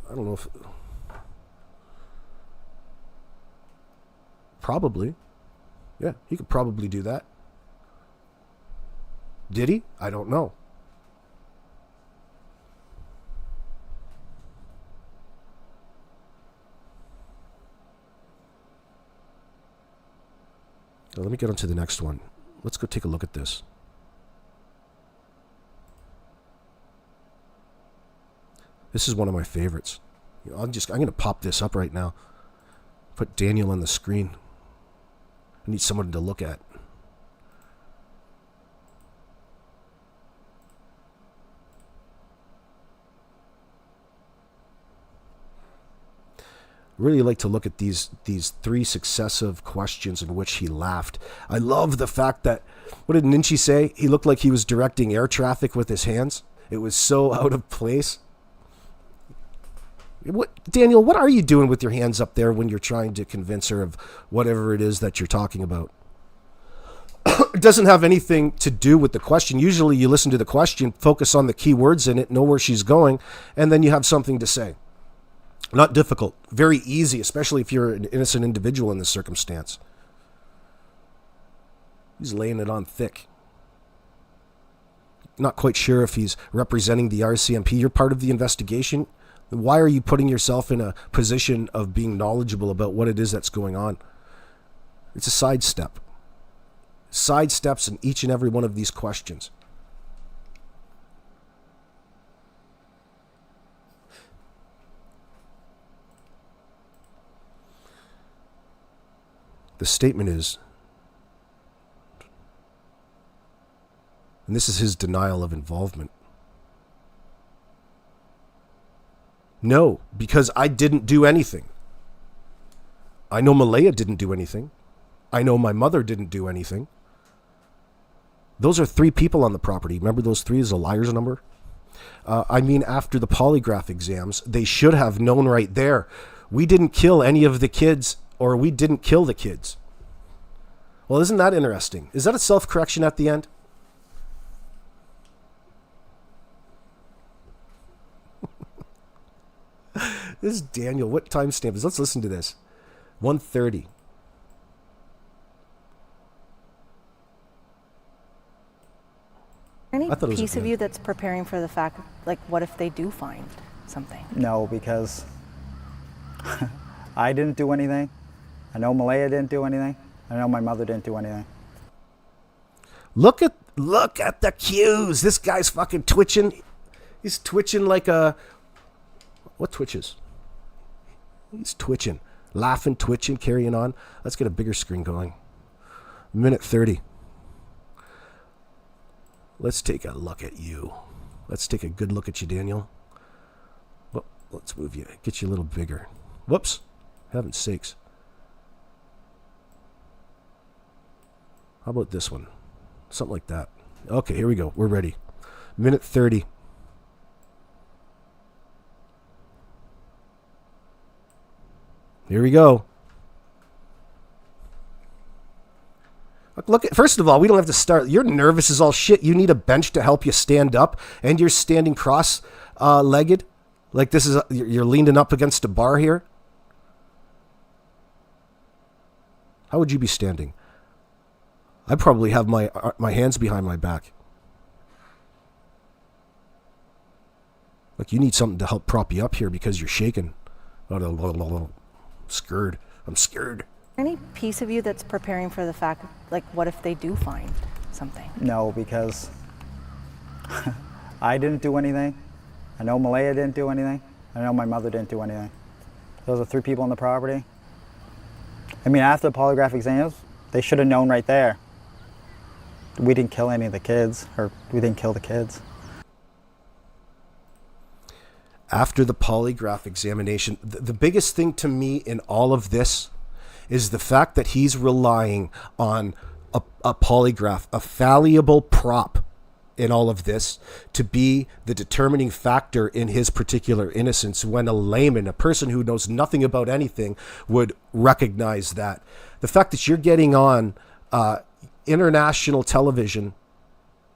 I don't know if... Probably. Yeah, he could probably do that. Did he? I don't know. Now, let me get on to the next one. Let's go take a look at this. This is one of my favorites. I'm going to pop this up right now. Put Daniel on the screen. I need someone to look at. Really like to look at these 3 successive questions in which he laughed. I love the fact that, what did Ninchi say? He looked like he was directing air traffic with his hands. It was so out of place. Daniel, what are you doing with your hands up there when you're trying to convince her of whatever it is that you're talking about? It doesn't have anything to do with the question. Usually you listen to the question, focus on the key words in it, know where she's going, and then you have something to say. Not difficult. Very easy, especially if you're an innocent individual in this circumstance. He's laying it on thick. Not quite sure if he's representing the RCMP. You're part of the investigation. Why are you putting yourself in a position of being knowledgeable about what it is that's going on? It's a sidestep. Sidesteps in each and every one of these questions. The statement is, and this is his denial of involvement. No, because I didn't do anything. I know Malaya didn't do anything. I know my mother didn't do anything. Those are 3 people on the property. Remember those 3 is a liar's number? After the polygraph exams, they should have known right there. We didn't kill any of the kids, or we didn't kill the kids. Well, isn't that interesting? Is that a self-correction at the end? This is Daniel. What timestamp is? Let's listen to this. 1:30. Any piece of you that's preparing for the fact, like, what if they do find something? No, because I didn't do anything. I know Malaya didn't do anything. I know my mother didn't do anything. Look at the cues. This guy's fucking twitching. He's twitching like a... What twitches? He's twitching. Laughing, twitching, carrying on. Let's get a bigger screen going. Minute 30. Let's take a look at you. Let's take a good look at you, Daniel. Well, let's move you. Get you a little bigger. Whoops. Heaven's sakes. How about this one? Something like that. Okay, here we go. We're ready. Minute 30. Here we go. Look, first of all, we don't have to start. You're nervous as all shit. You need a bench to help you stand up, and you're standing cross-legged. Like this is, you're leaning up against a bar here. How would you be standing? I'd probably have my hands behind my back. Like you need something to help prop you up here because you're shaking. Scared. I'm scared. Any piece of you that's preparing for the fact, like, what if they do find something? No, because I didn't do anything. I know Malaya didn't do anything. I know my mother didn't do anything. Those are 3 people on the property. I mean, after the polygraph exams, they should have known right there. We didn't kill any of the kids, or we didn't kill the kids. After the polygraph examination, the biggest thing to me in all of this is the fact that he's relying on a polygraph, a fallible prop in all of this to be the determining factor in his particular innocence, when a layman, a person who knows nothing about anything, would recognize that. The fact that you're getting on international television,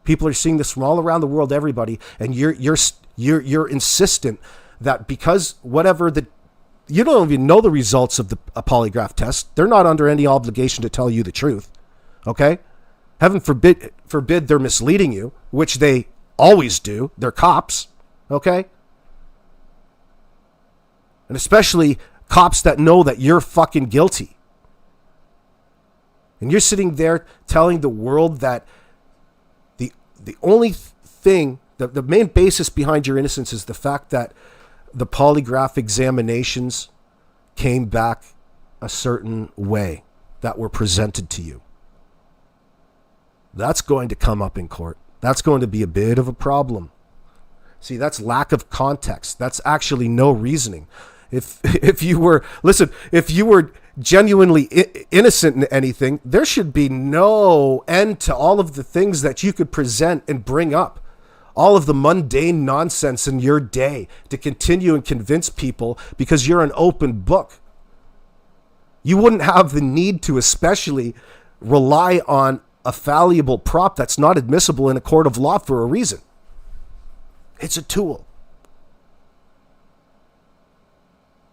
people are seeing this from all around the world, everybody, and you're insistent that because whatever you don't even know the results of a polygraph test. They're not under any obligation to tell you the truth. Okay? Heaven forbid they're misleading you, which they always do. They're cops. Okay? And especially cops that know that you're fucking guilty. And you're sitting there telling the world that the only thing, the main basis behind your innocence is the fact that the polygraph examinations came back a certain way that were presented to you. That's going to come up in court. That's going to be a bit of a problem. See, that's lack of context. That's actually no reasoning. If you were genuinely innocent in anything, there should be no end to all of the things that you could present and bring up. All of the mundane nonsense in your day to continue and convince people because you're an open book. You wouldn't have the need to especially rely on a fallible prop that's not admissible in a court of law for a reason. It's a tool.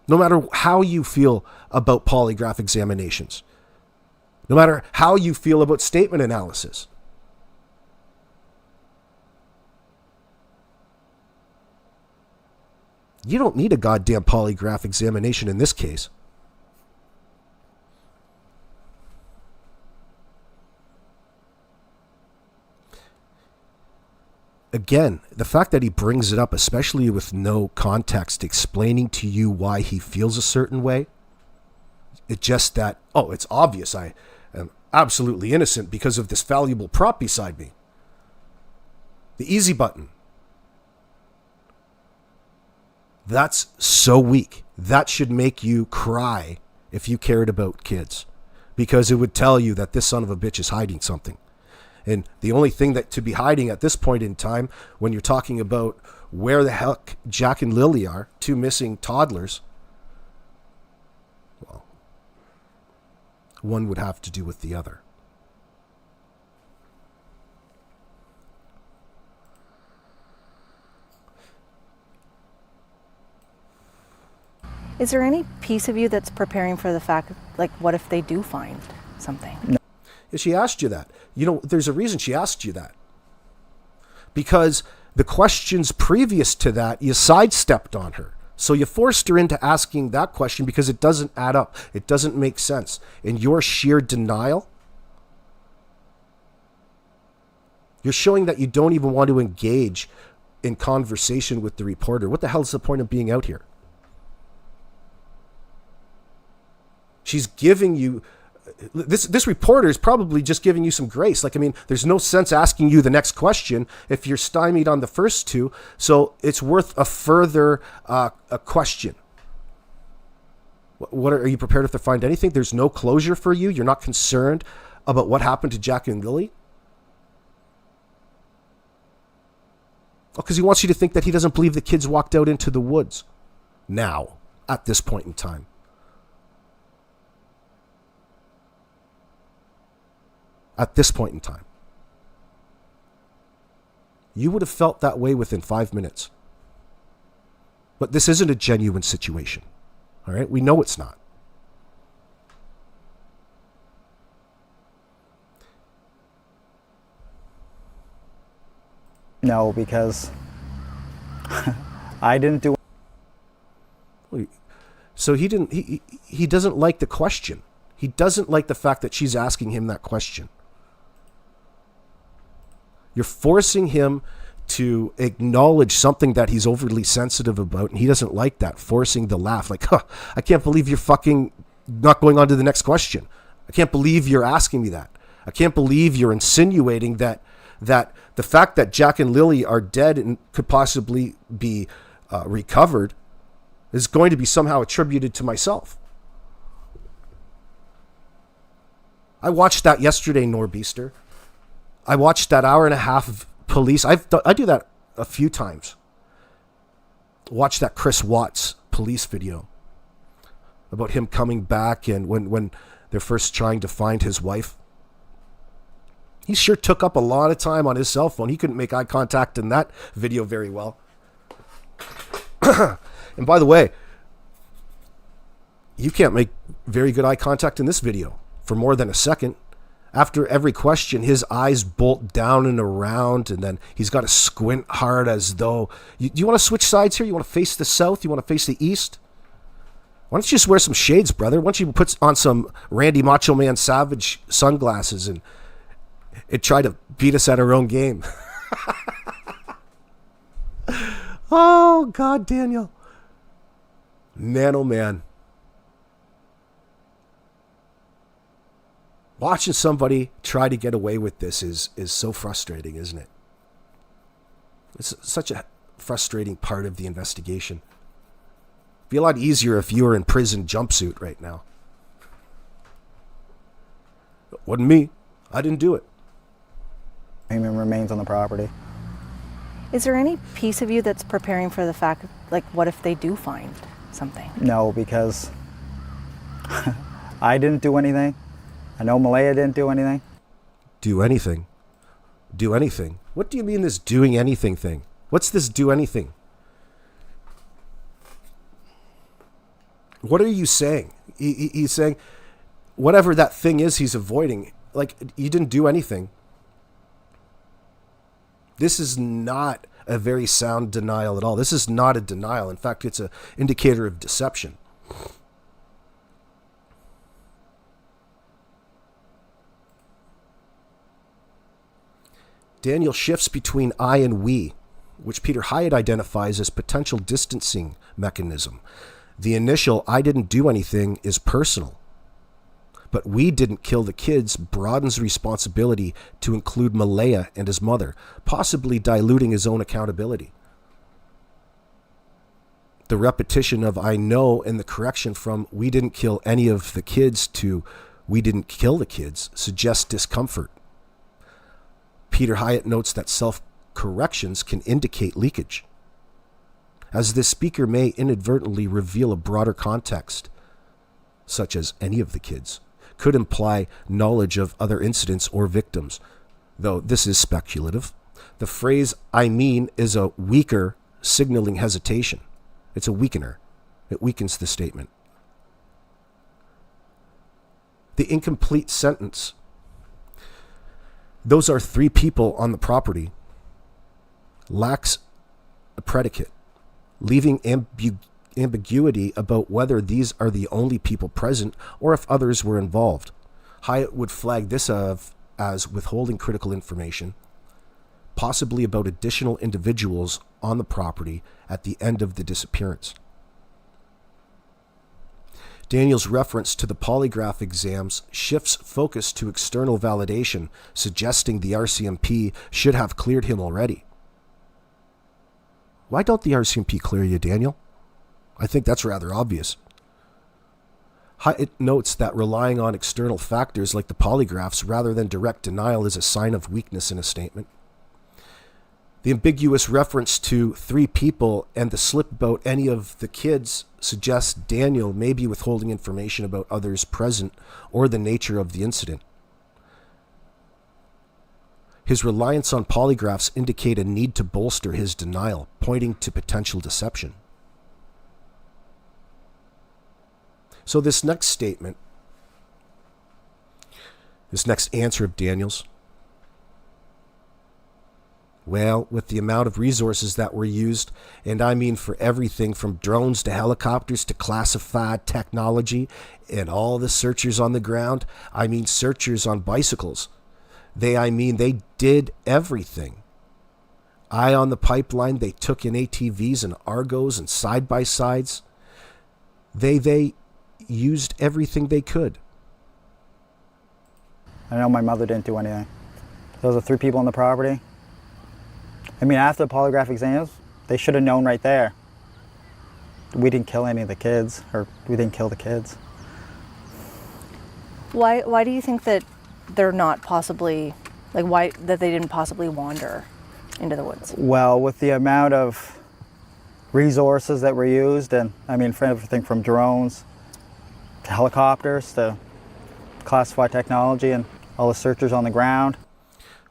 No matter how you feel about polygraph examinations, no matter how you feel about statement analysis, you don't need a goddamn polygraph examination in this case. Again, the fact that he brings it up, especially with no context, explaining to you why he feels a certain way, it's just that, oh, it's obvious I am absolutely innocent because of this valuable prop beside me. The easy button. That's so weak. That should make you cry if you cared about kids, because it would tell you that this son of a bitch is hiding something. And the only thing that to be hiding at this point in time, when you're talking about where the heck Jack and Lily are, 2 missing toddlers, well, one would have to do with the other. Is there any piece of you that's preparing for the fact, like, what if they do find something? No. She asked you that. You know, there's a reason she asked you that. Because the questions previous to that, you sidestepped on her. So you forced her into asking that question because it doesn't add up. It doesn't make sense. In your sheer denial, you're showing that you don't even want to engage in conversation with the reporter. What the hell is the point of being out here? She's giving you... This reporter is probably just giving you some grace. Like, I mean, there's no sense asking you the next question if you're stymied on the first two. So it's worth a further a question. What are you prepared to find anything? There's no closure for you. You're not concerned about what happened to Jack and Lily. Because he wants you to think that he doesn't believe the kids walked out into the woods now, at this point in time. At this point in time. You would have felt that way within 5 minutes. But this isn't a genuine situation. All right? We know it's not. No, because I didn't do... So he didn't. He doesn't like the question. He doesn't like the fact that she's asking him that question. You're forcing him to acknowledge something that he's overly sensitive about, and he doesn't like that. Forcing the laugh, like, huh, I can't believe you're fucking not going on to the next question. I can't believe you're asking me that. I can't believe you're insinuating that the fact that Jack and Lily are dead and could possibly be recovered is going to be somehow attributed to myself. I watched that yesterday, Norbeaster. I watched that hour and a half of police. I do that a few times. Watch that Chris Watts police video about him coming back and when they're first trying to find his wife. He sure took up a lot of time on his cell phone. He couldn't make eye contact in that video very well. And by the way, you can't make very good eye contact in this video for more than a second. After every question, his eyes bolt down and around, and then he's got to squint hard as though... Do you want to switch sides here? You want to face the south? You want to face the east? Why don't you just wear some shades, brother? Why don't you put on some Randy Macho Man Savage sunglasses and try to beat us at our own game? Oh, God, Daniel. Man, oh, man. Watching somebody try to get away with this is so frustrating, isn't it? It's such a frustrating part of the investigation. It'd be a lot easier if you were in prison jumpsuit right now. It wasn't me. I didn't do it. Human remains on the property. Is there any piece of you that's preparing for the fact, like, what if they do find something? No, because I didn't do anything. I know Malaya didn't do anything. Do anything? Do anything? What do you mean this doing anything thing? What's this do anything? What are you saying? He's saying whatever that thing is he's avoiding, like, you didn't do anything. This is not a very sound denial at all. This is not a denial. In fact, it's an indicator of deception. Daniel shifts between I and we, which Peter Hyatt identifies as potential distancing mechanism. The initial I didn't do anything is personal. But we didn't kill the kids broadens responsibility to include Malaya and his mother, possibly diluting his own accountability. The repetition of I know and the correction from we didn't kill any of the kids to we didn't kill the kids suggests discomfort. Peter Hyatt notes that self-corrections can indicate leakage, as this speaker may inadvertently reveal a broader context, such as any of the kids, could imply knowledge of other incidents or victims, though this is speculative. The phrase I mean is a weaker signaling hesitation. It's a weakener. It weakens the statement. The incomplete sentence, those are three people on the property, lacks a predicate, leaving ambiguity about whether these are the only people present or if others were involved. Hyatt would flag this as withholding critical information, possibly about additional individuals on the property at the end of the disappearance. Daniel's reference to the polygraph exams shifts focus to external validation, suggesting the RCMP should have cleared him already. Why don't the RCMP clear you, Daniel? I think that's rather obvious. It notes that relying on external factors like the polygraphs rather than direct denial is a sign of weakness in a statement. The ambiguous reference to 3 people and the slip about any of the kids suggests Daniel may be withholding information about others present or the nature of the incident. His reliance on polygraphs indicate a need to bolster his denial, pointing to potential deception. So this next statement, this next answer of Daniel's, well, with the amount of resources that were used, and I mean for everything from drones to helicopters to classified technology and all the searchers on the ground, I mean searchers on bicycles. They did everything. Eye on the pipeline, they took in ATVs and Argos and side-by-sides. They used everything they could. I know my mother didn't do anything. Those are 3 people on the property. I mean, after the polygraph exams, they should have known right there. We didn't kill any of the kids, or we didn't kill the kids. Why do you think that they're not possibly, like why that they didn't possibly wander into the woods? Well, with the amount of resources that were used, and I mean for everything from drones to helicopters to classified technology and all the searchers on the ground.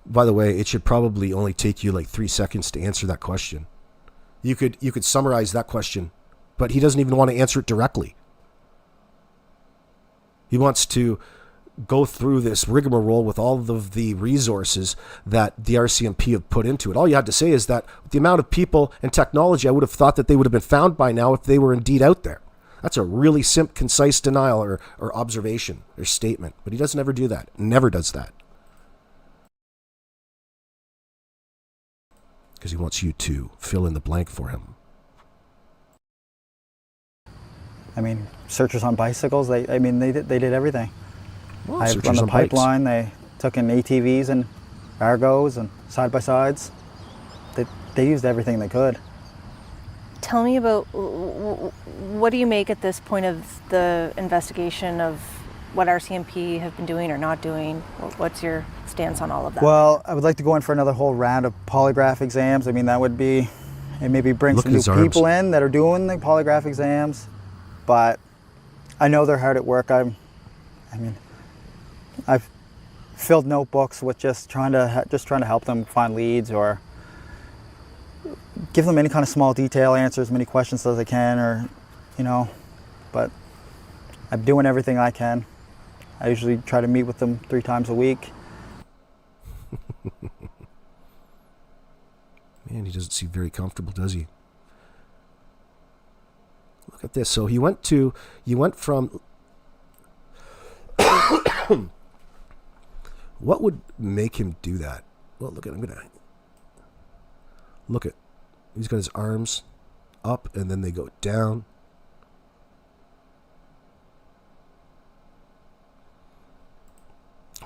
By the way, it should probably only take you like 3 seconds to answer that question. You could summarize that question, but he doesn't even want to answer it directly. He wants to go through this rigmarole with all of the resources that the RCMP have put into it. All you had to say is that with the amount of people and technology, I would have thought that they would have been found by now if they were indeed out there. That's a really concise denial or observation or statement. But he doesn't ever do that. Never does that. Because he wants you to fill in the blank for him. I mean, searchers on bicycles, they did everything. Well, I searchers run the on bikes. pipeline, they took in ATVs and Argos and side-by-sides. They used everything they could. Tell me about what do you make at this point of the investigation of what RCMP have been doing or not doing? What's your stance on all of that? Well, I would like to go in for another whole round of polygraph exams. I mean, that would be, and maybe bring some new people in that are doing the polygraph exams. But I know they're hard at work. I've filled notebooks with just trying to help them find leads or give them any kind of small detail, answer as many questions as I can, or but I'm doing everything I can. I usually try to meet with them 3 times a week. Man, he doesn't seem very comfortable, does he? Look at this. So you went from what would make him do that? Well, look at he's got his arms up and then they go down.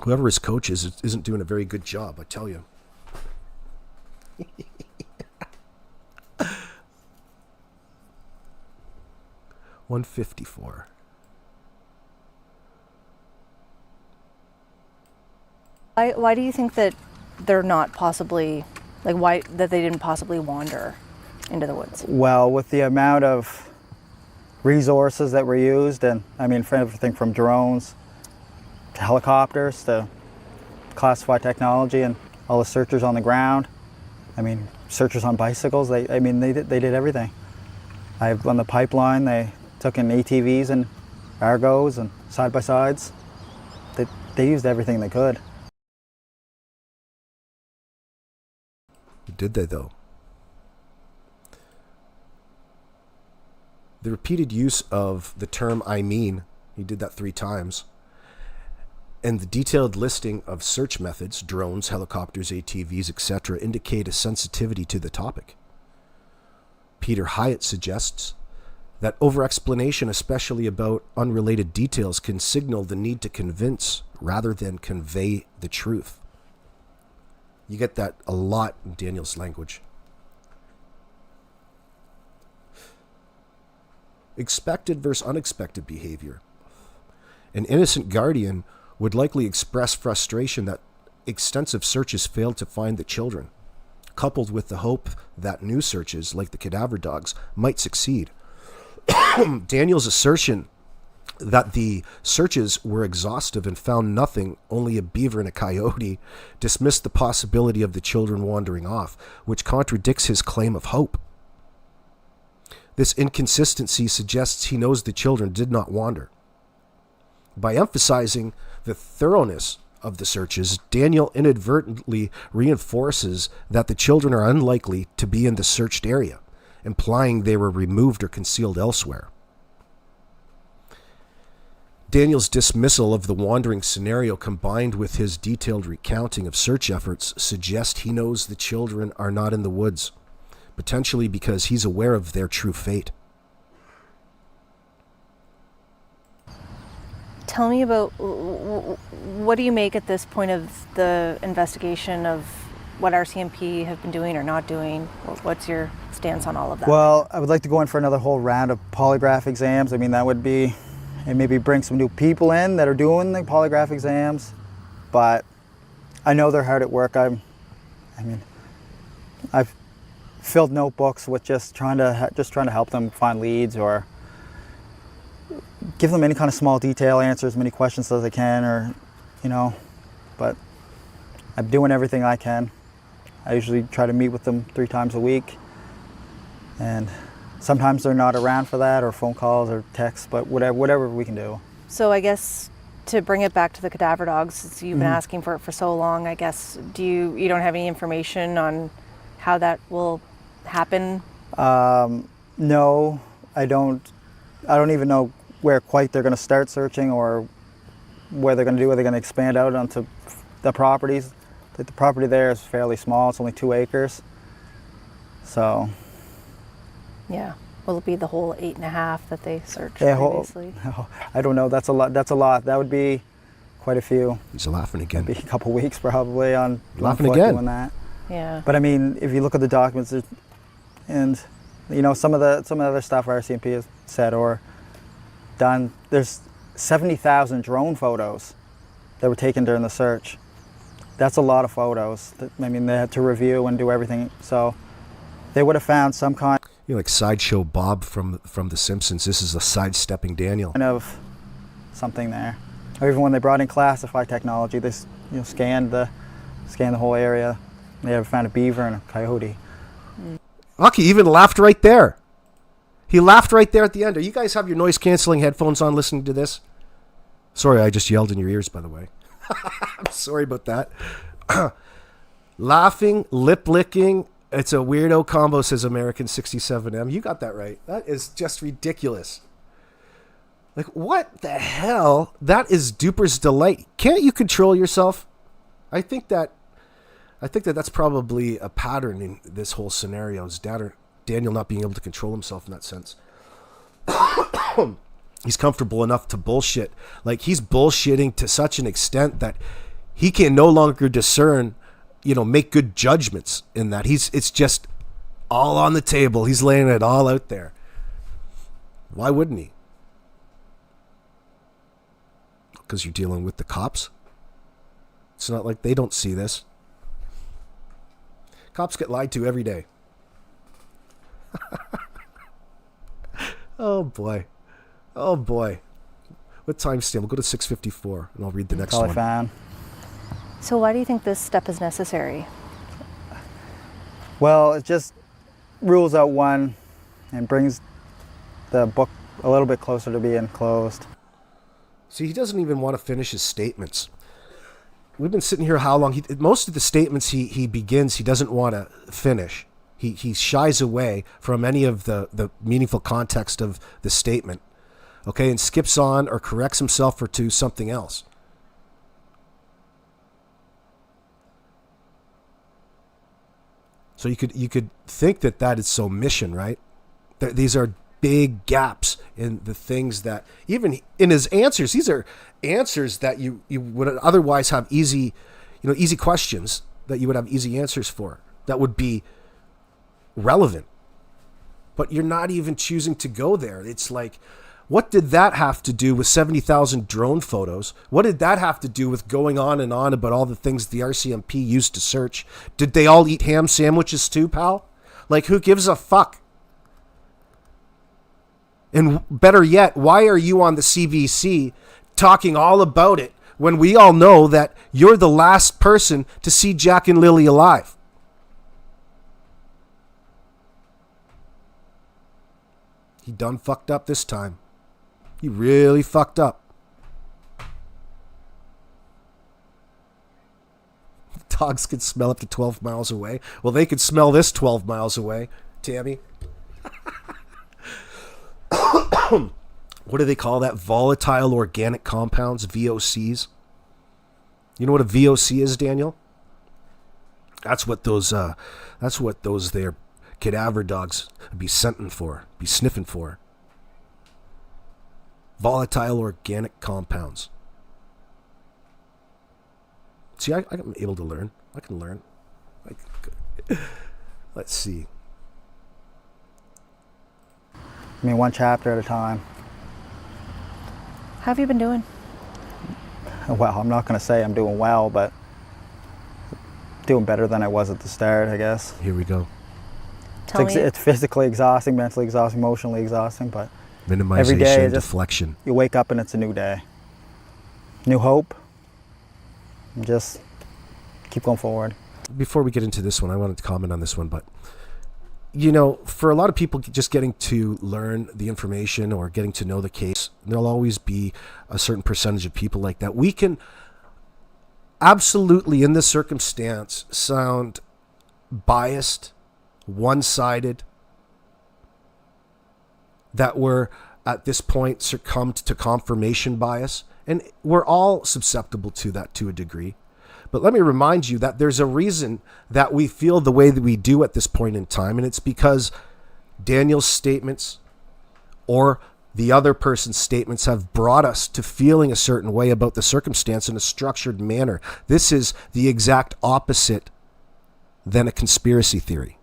Whoever his coach is isn't doing a very good job, I tell you. 154. Why do you think that they're not possibly, like why that they didn't possibly wander into the woods? Well, with the amount of resources that were used, and I mean for everything from drones to helicopters to classified technology and all the searchers on the ground. I mean, searchers on bicycles, they did everything. I run the pipeline, they took in ATVs and Argos and side-by-sides. They used everything they could. Did they, though? The repeated use of the term "I mean," he did that 3 times, And the detailed listing of search methods, drones, helicopters, ATVs, etc., indicate a sensitivity to the topic. Peter Hyatt suggests that over-explanation, especially about unrelated details, can signal the need to convince rather than convey the truth. You get that a lot in Daniel's language. Expected versus unexpected behavior. An innocent guardian would likely express frustration that extensive searches failed to find the children, coupled with the hope that new searches, like the cadaver dogs, might succeed. Daniel's assertion that the searches were exhaustive and found nothing, only a beaver and a coyote, dismissed the possibility of the children wandering off, which contradicts his claim of hope. This inconsistency suggests he knows the children did not wander. By emphasizing the thoroughness of the searches, Daniel inadvertently reinforces that the children are unlikely to be in the searched area, implying they were removed or concealed elsewhere. Daniel's dismissal of the wandering scenario, combined with his detailed recounting of search efforts, suggest he knows the children are not in the woods, potentially because he's aware of their true fate. Tell me about what do you make at this point of the investigation of what RCMP have been doing or not doing? What's your stance on all of that? Well, I would like to go in for another whole round of polygraph exams. I mean, that would be, and maybe bring some new people in that are doing the polygraph exams. But I know they're hard at work. I've filled notebooks with just trying to help them find leads or give them any kind of small detail, answer as many questions as I can, or, but I'm doing everything I can. I usually try to meet with them 3 times a week, and sometimes they're not around for that, or phone calls or texts, but whatever we can do. So I guess to bring it back to the cadaver dogs, since you've been asking for it for so long, I guess, you don't have any information on how that will happen? No, I don't even know where quite they're going to start searching, or where they're going to do. Are they going to expand out onto the properties? The property there is fairly small. It's only 2 acres. So. Yeah. Will it be the whole 8.5 that they searched previously? I don't know. That's a lot. That would be quite a few. He's laughing again. It'd be a couple weeks probably on laughing again doing that. Yeah. But I mean, if you look at the documents, and some of the other stuff RCMP has said or done, there's 70,000 drone photos that were taken during the search. That's a lot of photos. They had to review and do everything. So they would have found some kind. You're like Sideshow Bob from The Simpsons. This is a sidestepping Daniel. Kind of something there. Or even when they brought in classified technology, they scanned the whole area. They ever found a beaver and a coyote. Lucky even laughed right there. He laughed right there at the end. Do you guys have your noise-canceling headphones on listening to this? Sorry, I just yelled in your ears, by the way. I'm sorry about that. Laughing, lip-licking. It's a weirdo combo, says American 67M. You got that right. That is just ridiculous. Like, what the hell? That is Duper's delight. Can't you control yourself? I think that's probably a pattern in this whole scenario. Is Daniel not being able to control himself in that sense. He's comfortable enough to bullshit. Like, he's bullshitting to such an extent that he can no longer discern, make good judgments in that. It's just all on the table. He's laying it all out there. Why wouldn't he? Because you're dealing with the cops. It's not like they don't see this. Cops get lied to every day. Oh boy. What timestamp? We'll go to 6:54 and I'll read the next one. Fan. So why do you think this step is necessary? Well, it just rules out one and brings the book a little bit closer to being closed. See, he doesn't even want to finish his statements. We've been sitting here how long? Most of the statements he begins, he doesn't want to finish. He shies away from any of the meaningful context of the statement, okay, and skips on or corrects himself or to something else. So you could think that is omission, right? These are big gaps in the things that, even in his answers, these are answers that you would otherwise have easy questions that you would have easy answers for, that would be relevant. But you're not even choosing to go there. It's like, what did that have to do with 70,000 drone photos? What did that have to do with going on and on about all the things the RCMP used to search? Did they all eat ham sandwiches too, pal? Like, who gives a fuck? And better yet, why are you on the CBC talking all about it when we all know that you're the last person to see Jack and Lily alive? He done fucked up this time. He really fucked up. Dogs can smell up to 12 miles away. Well, they could smell this 12 miles away, Tammy. What do they call that? Volatile organic compounds, VOCs. You know what a VOC is, Daniel? That's what those there cadaver dogs be scenting for, be sniffing for. Volatile organic compounds. See, I'm able to learn. I can learn. Let's see. I mean, one chapter at a time. How have you been doing? Well, I'm not going to say I'm doing well, but doing better than I was at the start, I guess. Here we go. It's physically exhausting, mentally exhausting, emotionally exhausting, but Minimization, every day, deflection. You wake up and it's a new day. New hope. And just keep going forward. Before we get into this one, I wanted to comment on this one, but for a lot of people just getting to learn the information or getting to know the case, there'll always be a certain percentage of people like that. We can absolutely, in this circumstance, sound biased, one-sided, that we're at this point succumbed to confirmation bias, and we're all susceptible to that to a degree. But let me remind you that there's a reason that we feel the way that we do at this point in time, and it's because Daniel's statements or the other person's statements have brought us to feeling a certain way about the circumstance in a structured manner. This is the exact opposite than a conspiracy theory.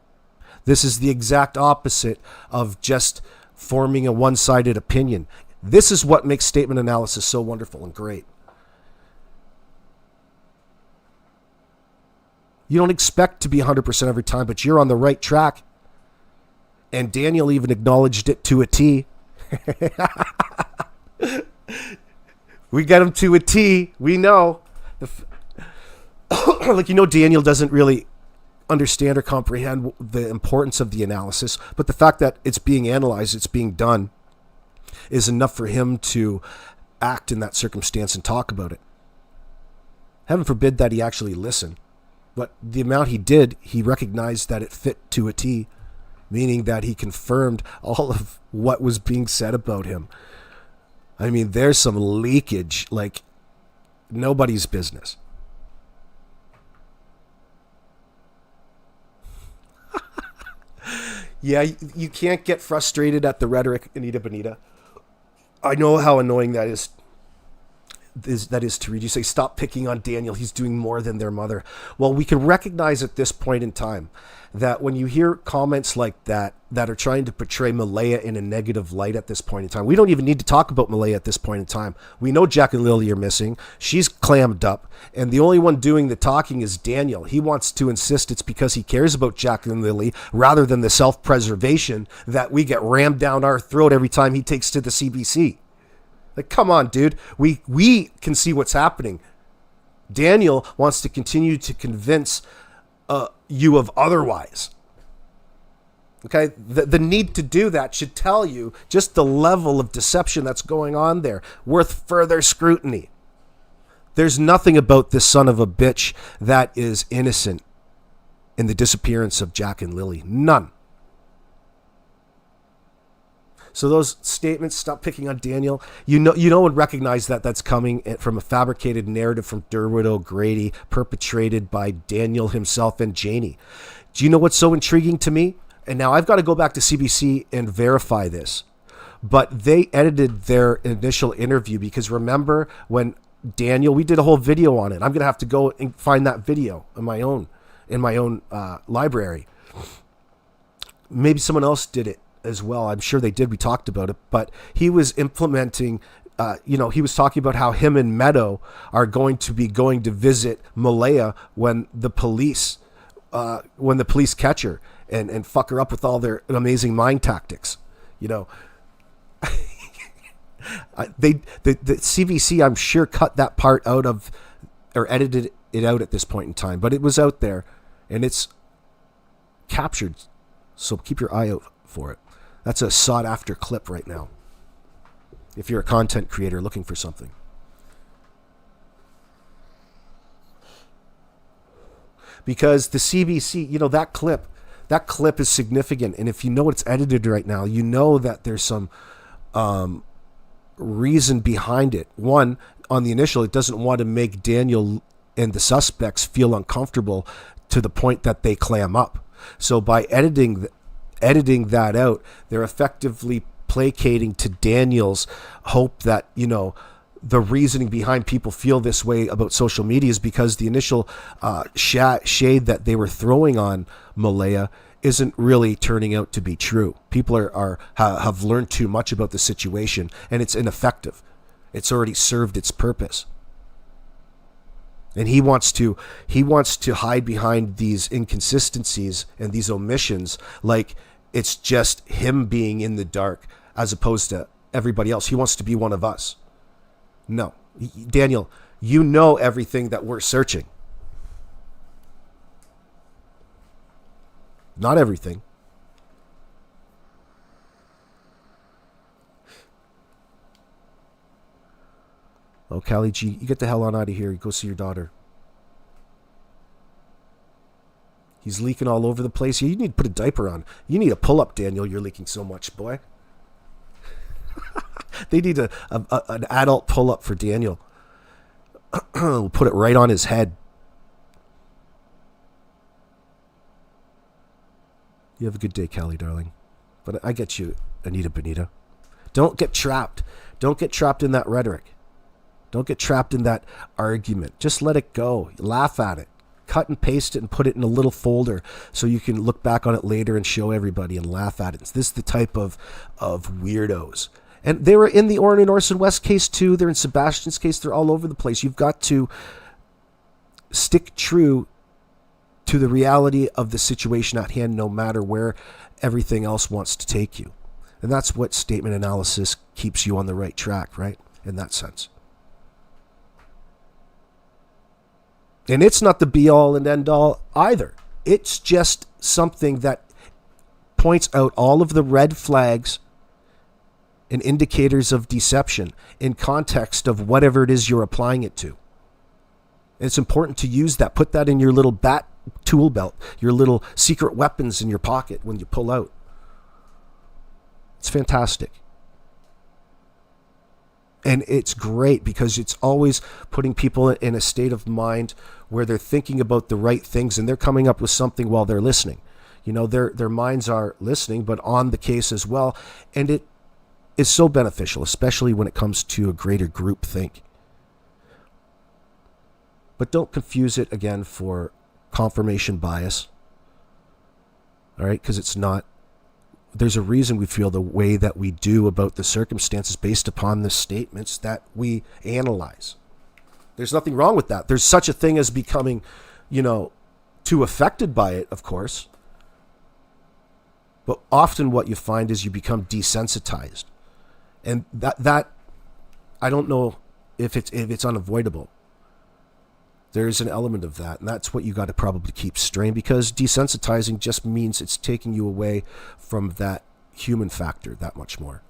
This is the exact opposite of just forming a one-sided opinion. This is what makes statement analysis so wonderful and great. You don't expect to be 100% every time, but you're on the right track. And Daniel even acknowledged it to a T. We got him to a T. We know. Daniel doesn't really understand or comprehend the importance of the analysis, but the fact that it's being analyzed, it's being done, is enough for him to act in that circumstance and talk about it. Heaven forbid that he actually listened. But the amount he did, he recognized that it fit to a T, meaning that he confirmed all of what was being said about him. I mean, there's some leakage like nobody's business. Yeah, you can't get frustrated at the rhetoric, Anita Bonita. I know how annoying that is to read. You say, stop picking on Daniel. He's doing more than their mother. Well, we can recognize at this point in time that when you hear comments like that are trying to portray Malaya in a negative light at this point in time, we don't even need to talk about Malaya at this point in time. We know Jack and Lily are missing. She's clammed up. And the only one doing the talking is Daniel. He wants to insist it's because he cares about Jack and Lily rather than the self-preservation that we get rammed down our throat every time he takes to the CBC. Like, come on, dude. We can see what's happening. Daniel wants to continue to convince you of otherwise. Okay? The need to do that should tell you just the level of deception that's going on there, worth further scrutiny. There's nothing about this son of a bitch that is innocent in the disappearance of Jack and Lily. None. So those statements, stop picking on Daniel, you know and recognize that that's coming from a fabricated narrative from Derwood O'Grady, perpetrated by Daniel himself and Janie. Do you know what's so intriguing to me? And now I've got to go back to CBC and verify this. But they edited their initial interview because remember when Daniel, we did a whole video on it. I'm going to have to go and find that video in my own library. Maybe someone else did it as well. I'm sure they did. We talked about it. But he was implementing, he was talking about how him and Meadow are going to visit Malaya when the police catch her and fuck her up with all their amazing mind tactics. The CVC, I'm sure, cut that part out of, or edited it out at this point in time, but it was out there and it's captured. So keep your eye out for it. That's a sought after clip right now, if you're a content creator looking for something. Because the CBC, that clip is significant. And if you know it's edited right now, you know that there's some reason behind it. One, on the initial, it doesn't want to make Daniel and the suspects feel uncomfortable to the point that they clam up. So by editing that out, they're effectively placating to Daniel's hope that, the reasoning behind people feel this way about social media is because the initial shade that they were throwing on Malaya isn't really turning out to be true. People have learned too much about the situation, and it's ineffective. It's already served its purpose. And he wants to hide behind these inconsistencies and these omissions like it's just him being in the dark as opposed to everybody else. He wants to be one of us. No. Daniel, you know everything that we're searching. Not everything. Oh, Callie G, you get the hell on out of here. You go see your daughter. He's leaking all over the place. You need to put a diaper on. You need a pull-up, Daniel. You're leaking so much, boy. They need an adult pull-up for Daniel. We'll put it right on his head. You have a good day, Callie, darling. But I get you, Anita Benita. Don't get trapped. Don't get trapped in that rhetoric. Don't get trapped in that argument. Just let it go. Laugh at it. Cut and paste it and put it in a little folder so you can look back on it later and show everybody and laugh at it. This is the type of weirdos. And they were in the Orin and Orson West case too. They're in Sebastian's case. They're all over the place. You've got to stick true to the reality of the situation at hand, no matter where everything else wants to take you. And that's what statement analysis keeps you on the right track, right? In that sense. And it's not the be-all and end-all either. It's just something that points out all of the red flags and indicators of deception in context of whatever it is you're applying it to. And it's important to use that. Put that in your little bat tool belt, your little secret weapons in your pocket when you pull out. It's fantastic. And it's great because it's always putting people in a state of mind where they're thinking about the right things and they're coming up with something while they're listening. Their minds are listening, but on the case as well. And it is so beneficial, especially when it comes to a greater group think. But don't confuse it again for confirmation bias. All right? Because it's not. There's a reason we feel the way that we do about the circumstances based upon the statements that we analyze. There's nothing wrong with that. There's such a thing as becoming, too affected by it, of course. But often what you find is you become desensitized. And that I don't know if it's unavoidable. There's an element of that, and that's what you got to probably keep straight, because desensitizing just means it's taking you away from that human factor that much more,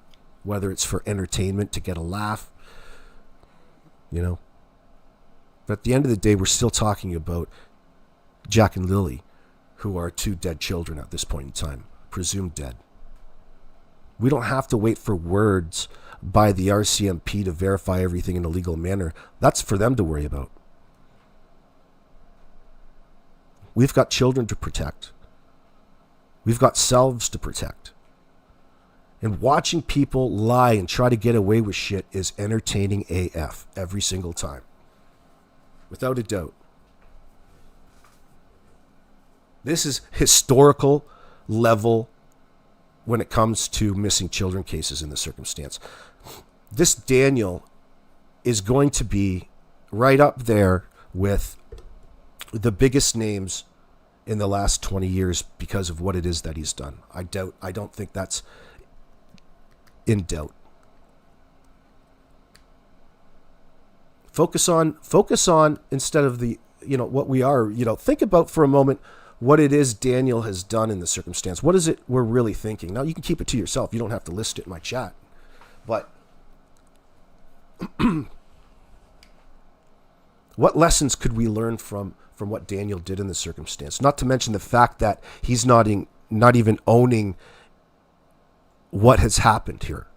whether it's for entertainment, to get a laugh, But at the end of the day, we're still talking about Jack and Lily, who are two dead children at this point in time, presumed dead. We don't have to wait for words by the RCMP to verify everything in a legal manner. That's for them to worry about. We've got children to protect. We've got selves to protect. And watching people lie and try to get away with shit is entertaining AF every single time. Without a doubt. This is historical level when it comes to missing children cases in the circumstance. This Daniel is going to be right up there with the biggest names in the last 20 years because of what it is that he's done. I don't think that's in doubt. Focus on instead of the, what we are, think about for a moment what it is Daniel has done in the circumstance. What is it we're really thinking? Now, you can keep it to yourself. You don't have to list it in my chat. But what lessons could we learn from what Daniel did in the circumstance? Not to mention the fact that he's not even owning what has happened here.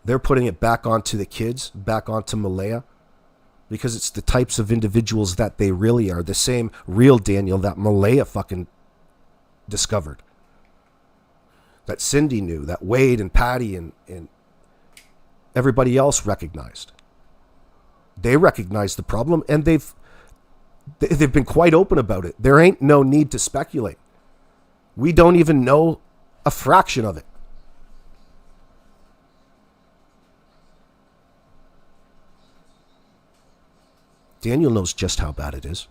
They're putting it back onto the kids, back onto Malaya, because it's the types of individuals that they really are. The same real Daniel that Malaya fucking discovered. That Cindy knew, that Wade and Patty and everybody else recognized. They recognized the problem, and they've been quite open about it. There ain't no need to speculate. We don't even know a fraction of it. Daniel knows just how bad it is,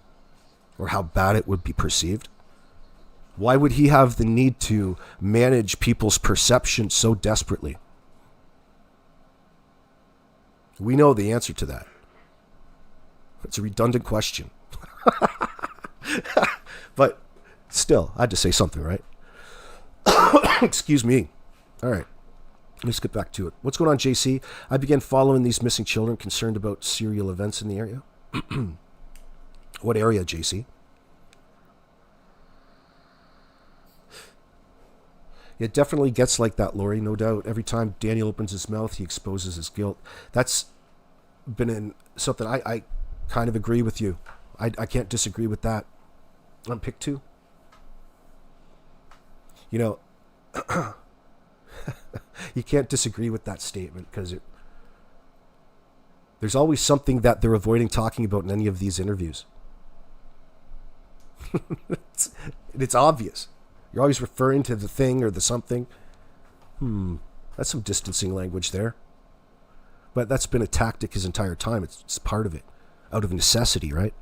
or how bad it would be perceived. Why would he have the need to manage people's perception so desperately? We know the answer to that. It's a redundant question. But still, I had to say something, right? Excuse me. All right. Let's get back to it. What's going on, JC? I began following these missing children, concerned about serial events in the area. What area, JC? It definitely gets like that, Lori, no doubt. Every time Daniel opens his mouth, he exposes his guilt. That's been in something I kind of agree with you. I can't disagree with that. On pick 2. You can't disagree with that statement because there's always something that they're avoiding talking about in any of these interviews. It's obvious. You're always referring to the thing or the something. That's some distancing language there. But that's been a tactic his entire time. It's part of it. Out of necessity, right?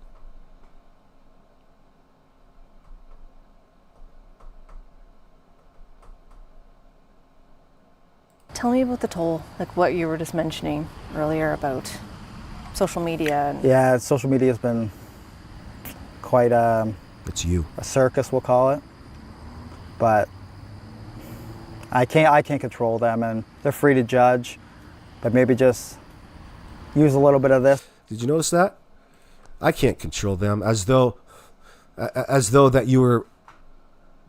Tell me about the toll, like what you were just mentioning earlier about social media. Yeah, social media has been quite it's you. A circus, we'll call it. But I can't control them, and they're free to judge. But maybe just use a little bit of this. Did you notice that? I can't control them, as though that you were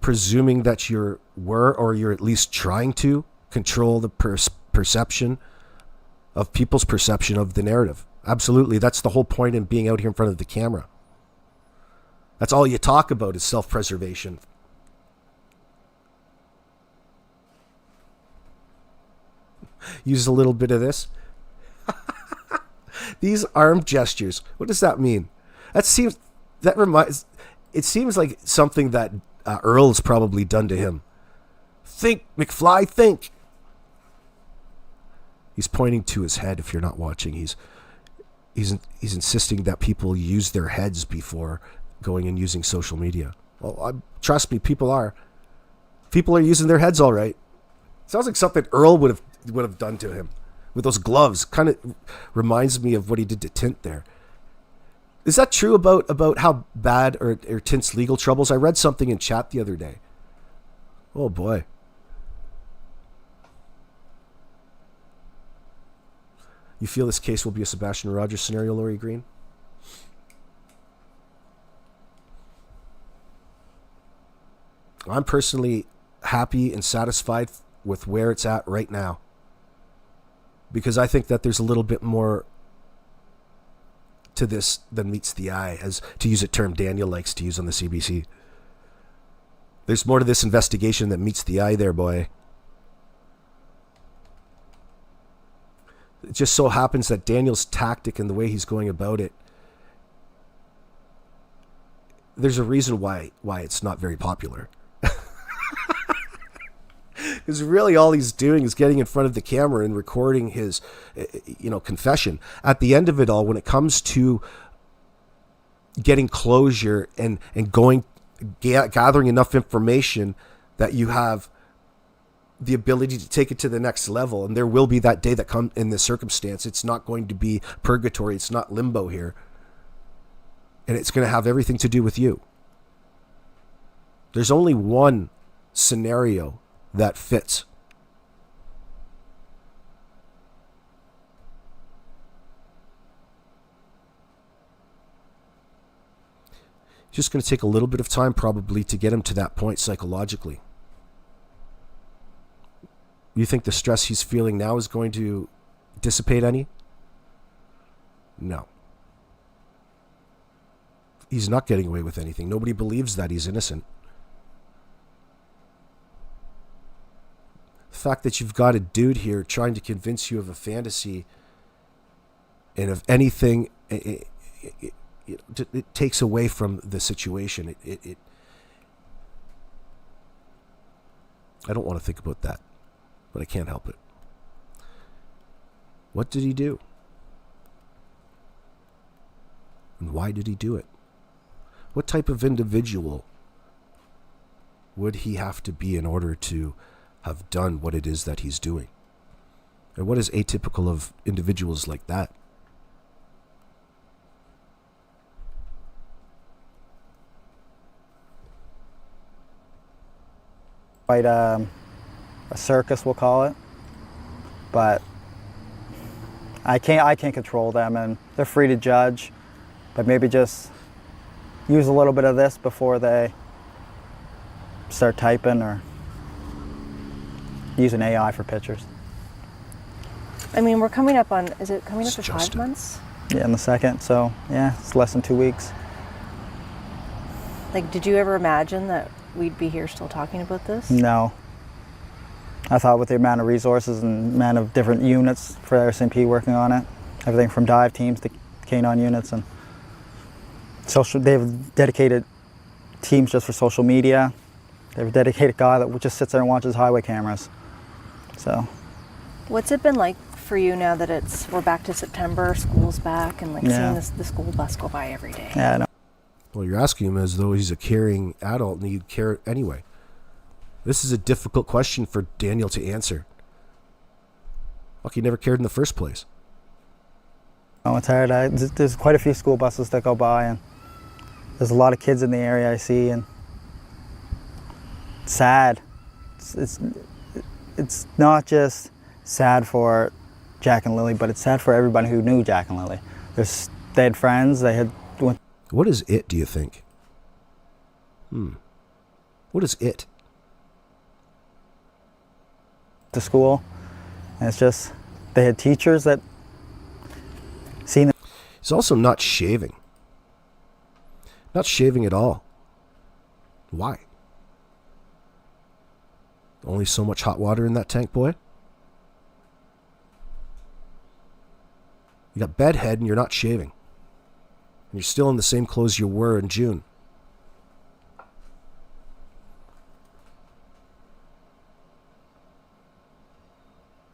presuming that you were, or you're at least trying to control the perception of people's perception of the narrative. Absolutely. That's the whole point in being out here in front of the camera. That's all you talk about is self-preservation. Use a little bit of this. These arm gestures. What does that mean? It seems like something that Earl's probably done to him. Think, McFly, think. He's pointing to his head. If you're not watching, he's insisting that people use their heads before going and using social media. Well, trust me, people are using their heads all right. Sounds like something Earl would have done to him with those gloves. Kind of reminds me of what he did to Tint there. Is that true about how bad are Tint's legal troubles? I read something in chat the other day. Oh boy. You feel this case will be a Sebastian Rogers scenario, Laurie Green? I'm personally happy and satisfied with where it's at right now, because I think that there's a little bit more to this than meets the eye, as to use a term Daniel likes to use on the CBC. There's more to this investigation than meets the eye there, boy. It just so happens that Daniel's tactic and the way he's going about it, there's a reason why it's not very popular. Because really all he's doing is getting in front of the camera and recording his, confession. At the end of it all, when it comes to getting closure and gathering enough information that you have the ability to take it to the next level, and there will be that day that comes in this circumstance. It's not going to be purgatory. It's not limbo here. And it's going to have everything to do with you. There's only one scenario that fits. It's just going to take a little bit of time probably to get him to that point psychologically. You think the stress he's feeling now is going to dissipate any? No. He's not getting away with anything. Nobody believes that he's innocent. The fact that you've got a dude here trying to convince you of a fantasy and of anything, it takes away from the situation. I don't want to think about that, but I can't help it. What did he do? And why did he do it? What type of individual would he have to be in order to have done what it is that he's doing? And what is atypical of individuals like that? Quite a circus, we'll call it, but I can't control them, and they're free to judge, but maybe just use a little bit of this before they start typing or using AI for pictures. I mean, we're coming up on, is it coming up to Justin. 5 months? Yeah, in the second, so yeah, it's less than 2 weeks. Like, did you ever imagine that we'd be here still talking about this? No. I thought with the amount of resources and amount of different units for RCMP working on it, everything from dive teams to canine units, and they have dedicated teams just for social media. They have a dedicated guy that just sits there and watches highway cameras. So. What's it been like for you now that we're back to September, school's back, and seeing the school bus go by every day? Yeah, I know. Well, you're asking him as though he's a caring adult and you'd care anyway. This is a difficult question for Daniel to answer. Fuck, he never cared in the first place. Oh, it's hard. There's quite a few school buses that go by, and there's a lot of kids in the area I see, and it's sad. It's not just sad for Jack and Lily, but it's sad for everybody who knew Jack and Lily. They had friends. What is it, do you think? What is it? To school, and it's just they had teachers that seen them. He's also not shaving. Not shaving at all. Why? Only so much hot water in that tank, boy? You got bedhead and you're not shaving. And you're still in the same clothes you were in June.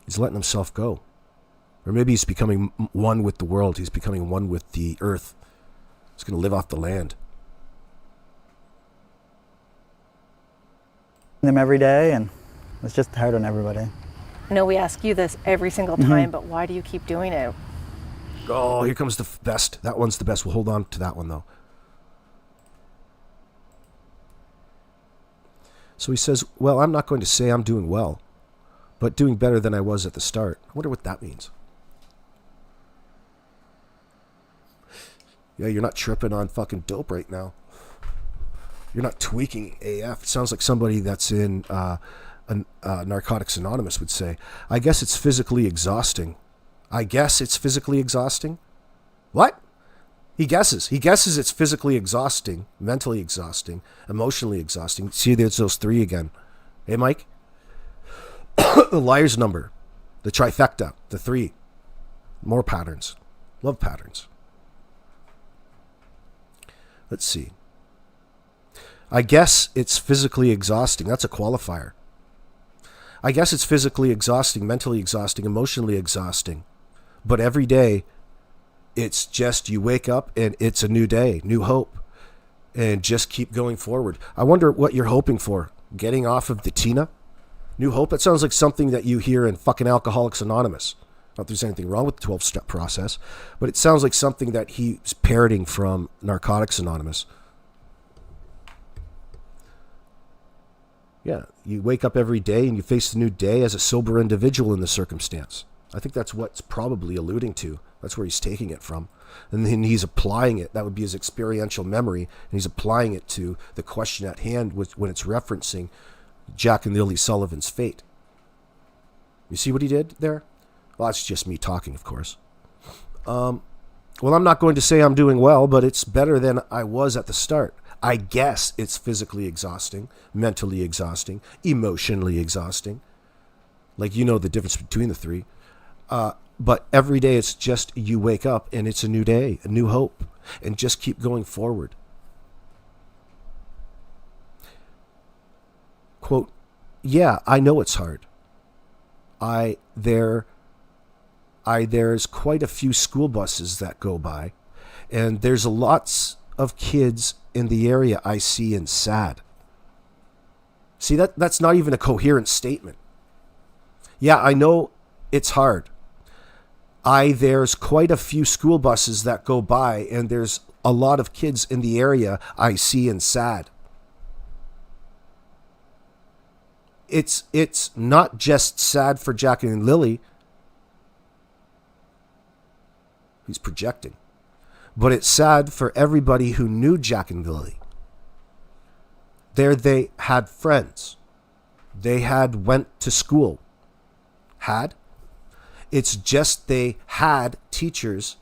He's letting himself go. Or maybe he's becoming one with the world. He's becoming one with the earth. He's going to live off the land. Them every day, and it's just hard on everybody. I know we ask you this every single time, but why do you keep doing it? Oh, here comes the best. That one's the best. We'll hold on to that one, though. So he says, well, I'm not going to say I'm doing well, but doing better than I was at the start. I wonder what that means. Yeah, you're not tripping on fucking dope right now. You're not tweaking AF. It sounds like somebody that's in Narcotics Anonymous would say. I guess it's physically exhausting. I guess it's physically exhausting? What? He guesses. He guesses it's physically exhausting, mentally exhausting, emotionally exhausting. See, there's those three again. Hey, Mike? The liar's number, the trifecta, the three. More patterns. Love patterns. Let's see. I guess it's physically exhausting. That's a qualifier. I guess it's physically exhausting, mentally exhausting, emotionally exhausting. But every day, it's just you wake up and it's a new day, new hope, and just keep going forward. I wonder what you're hoping for. Getting off of the Tina? New hope? That sounds like something that you hear in fucking Alcoholics Anonymous. Not that there's anything wrong with the 12-step process, but it sounds like something that he's parroting from Narcotics Anonymous. Yeah, you wake up every day and you face the new day as a sober individual in the circumstance. I think that's what's probably alluding to. That's where he's taking it from. And then he's applying it. That would be his experiential memory. And he's applying it to the question at hand when it's referencing Jack and Lily Sullivan's fate. You see what he did there? Well, that's just me talking, of course. Well, I'm not going to say I'm doing well, but it's better than I was at the start. I guess it's physically exhausting, mentally exhausting, emotionally exhausting. Like, you know the difference between the three. But every day it's just you wake up and it's a new day, a new hope, and just keep going forward. Quote, yeah, I know it's hard. There's quite a few school buses that go by, and there's lots of kids in the area I see and sad. See, that's not even a coherent statement. Yeah, I know it's hard. There's quite a few school buses that go by, and there's a lot of kids in the area I see and sad. It's not just sad for Jack and Lily. He's projecting. But it's sad for everybody who knew Jack and Lily. There they had friends. They had went to school. Had? It's just they had teachers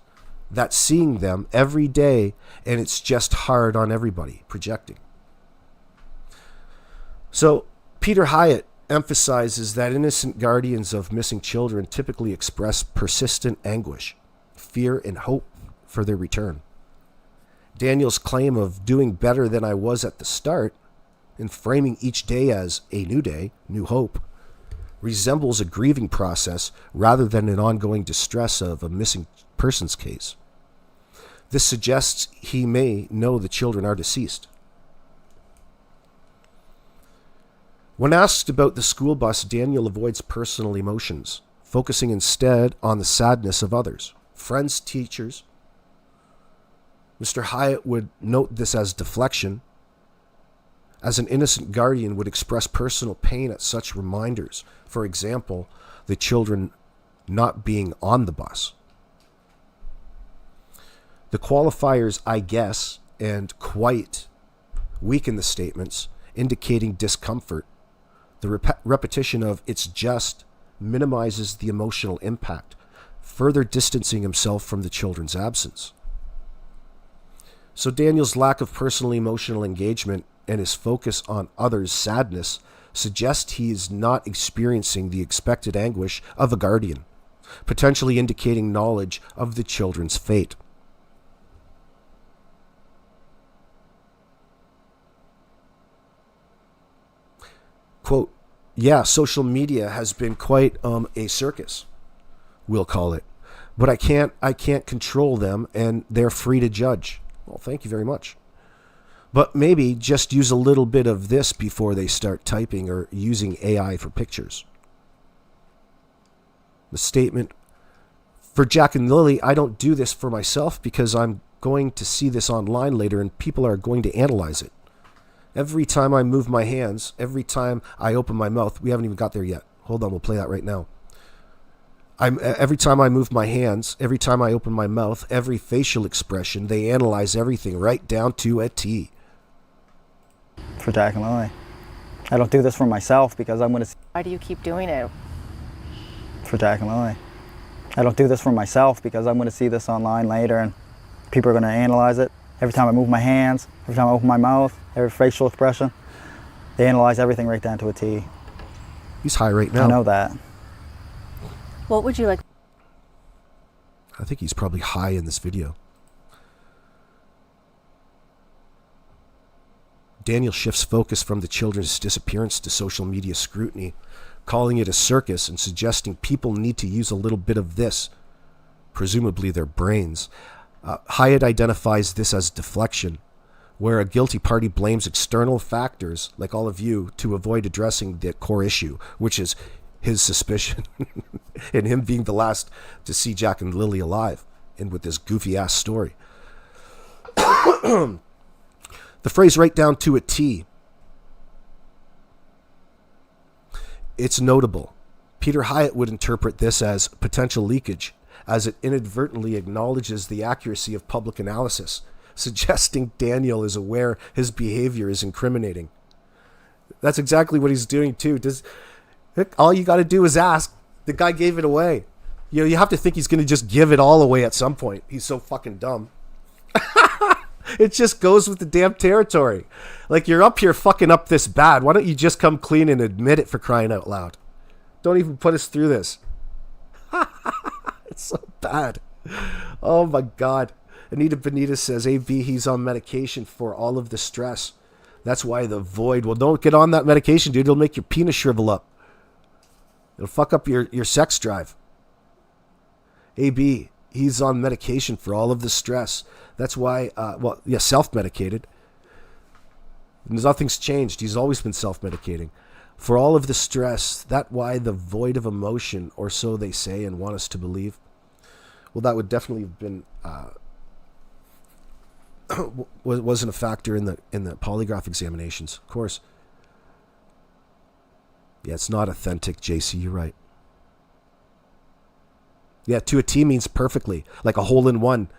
that seeing them every day, and it's just hard on everybody, projecting. So Peter Hyatt emphasizes that innocent guardians of missing children typically express persistent anguish, fear, and hope for their return. Daniel's claim of doing better than I was at the start and framing each day as a new day, new hope, resembles a grieving process rather than an ongoing distress of a missing persons case. This suggests he may know the children are deceased. When asked about the school bus, Daniel avoids personal emotions, focusing instead on the sadness of others, friends, teachers. Mr. Hyatt would note this as deflection, as an innocent guardian would express personal pain at such reminders. For example, the children not being on the bus. The qualifiers I guess and quite weaken the statements, indicating discomfort. The repetition of it's just minimizes the emotional impact, further distancing himself from the children's absence. So Daniel's lack of personal emotional engagement and his focus on others' sadness suggest he is not experiencing the expected anguish of a guardian, potentially indicating knowledge of the children's fate. Quote, yeah, social media has been quite a circus, we'll call it. But I can't control them, and they're free to judge. Well, thank you very much. But maybe just use a little bit of this before they start typing or using AI for pictures. The statement, for Jack and Lily, I don't do this for myself because I'm going to see this online later and people are going to analyze it. Every time I move my hands, every time I open my mouth, we haven't even got there yet. Hold on, we'll play that right now. Every time I move my hands, every time I open my mouth, every facial expression, they analyze everything right down to a T. For Jack and Lily. I don't do this for myself because I'm going to... Why do you keep doing it? For Jack and Lily. I don't do this for myself because I'm going to see this online later and People are going to analyze it. Every time I move my hands, every time I open my mouth, every facial expression, they analyze everything right down to a T. He's high right now. I know that. What would you like? I think he's probably high in this video. Daniel shifts focus from the children's disappearance to social media scrutiny, calling it a circus and suggesting people need to use a little bit of this, presumably their brains. Hyatt identifies this as deflection, where a guilty party blames external factors, like all of you, to avoid addressing the core issue, which is his suspicion and him being the last to see Jack and Lily alive, and with this goofy-ass story. The phrase right down to a T. It's notable. Peter Hyatt would interpret this as potential leakage, as it inadvertently acknowledges the accuracy of public analysis, suggesting Daniel is aware his behavior is incriminating. That's exactly what he's doing too. All you got to do is ask. The guy gave it away. You have to think he's going to just give it all away at some point. He's so fucking dumb. It just goes with the damn territory. Like, you're up here fucking up this bad. Why don't you just come clean and admit it, for crying out loud? Don't even put us through this. It's so bad. Oh my God. Anita Benitez says, AB, he's on medication for all of the stress. That's why the void. Well, don't get on that medication, dude. It'll make your penis shrivel up. It'll fuck up your sex drive. AB, he's on medication for all of the stress. That's why, self-medicated. Nothing's changed. He's always been self-medicating. For all of the stress, that's why the void of emotion, or so they say and want us to believe. Well, that would definitely have been, wasn't a factor in the polygraph examinations, of course. Yeah, it's not authentic, JC, you're right. Yeah, to a T means perfectly, like a hole in one.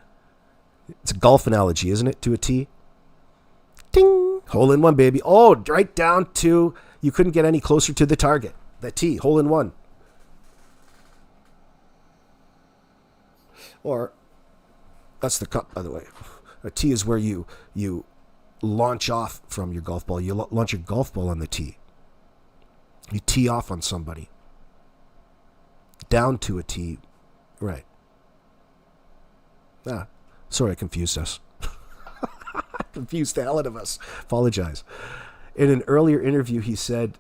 It's a golf analogy, isn't it? To a T. Ding! Hole in one, baby. Oh, right down to, you couldn't get any closer to the target. The T, hole in one. Or, that's the cup, by the way. A T is where you launch off from your golf ball. You launch your golf ball on the tee. You tee off on somebody. Down to a T. Right. Sorry I confused us. Confused the hell out of us. Apologize. In an earlier interview, he said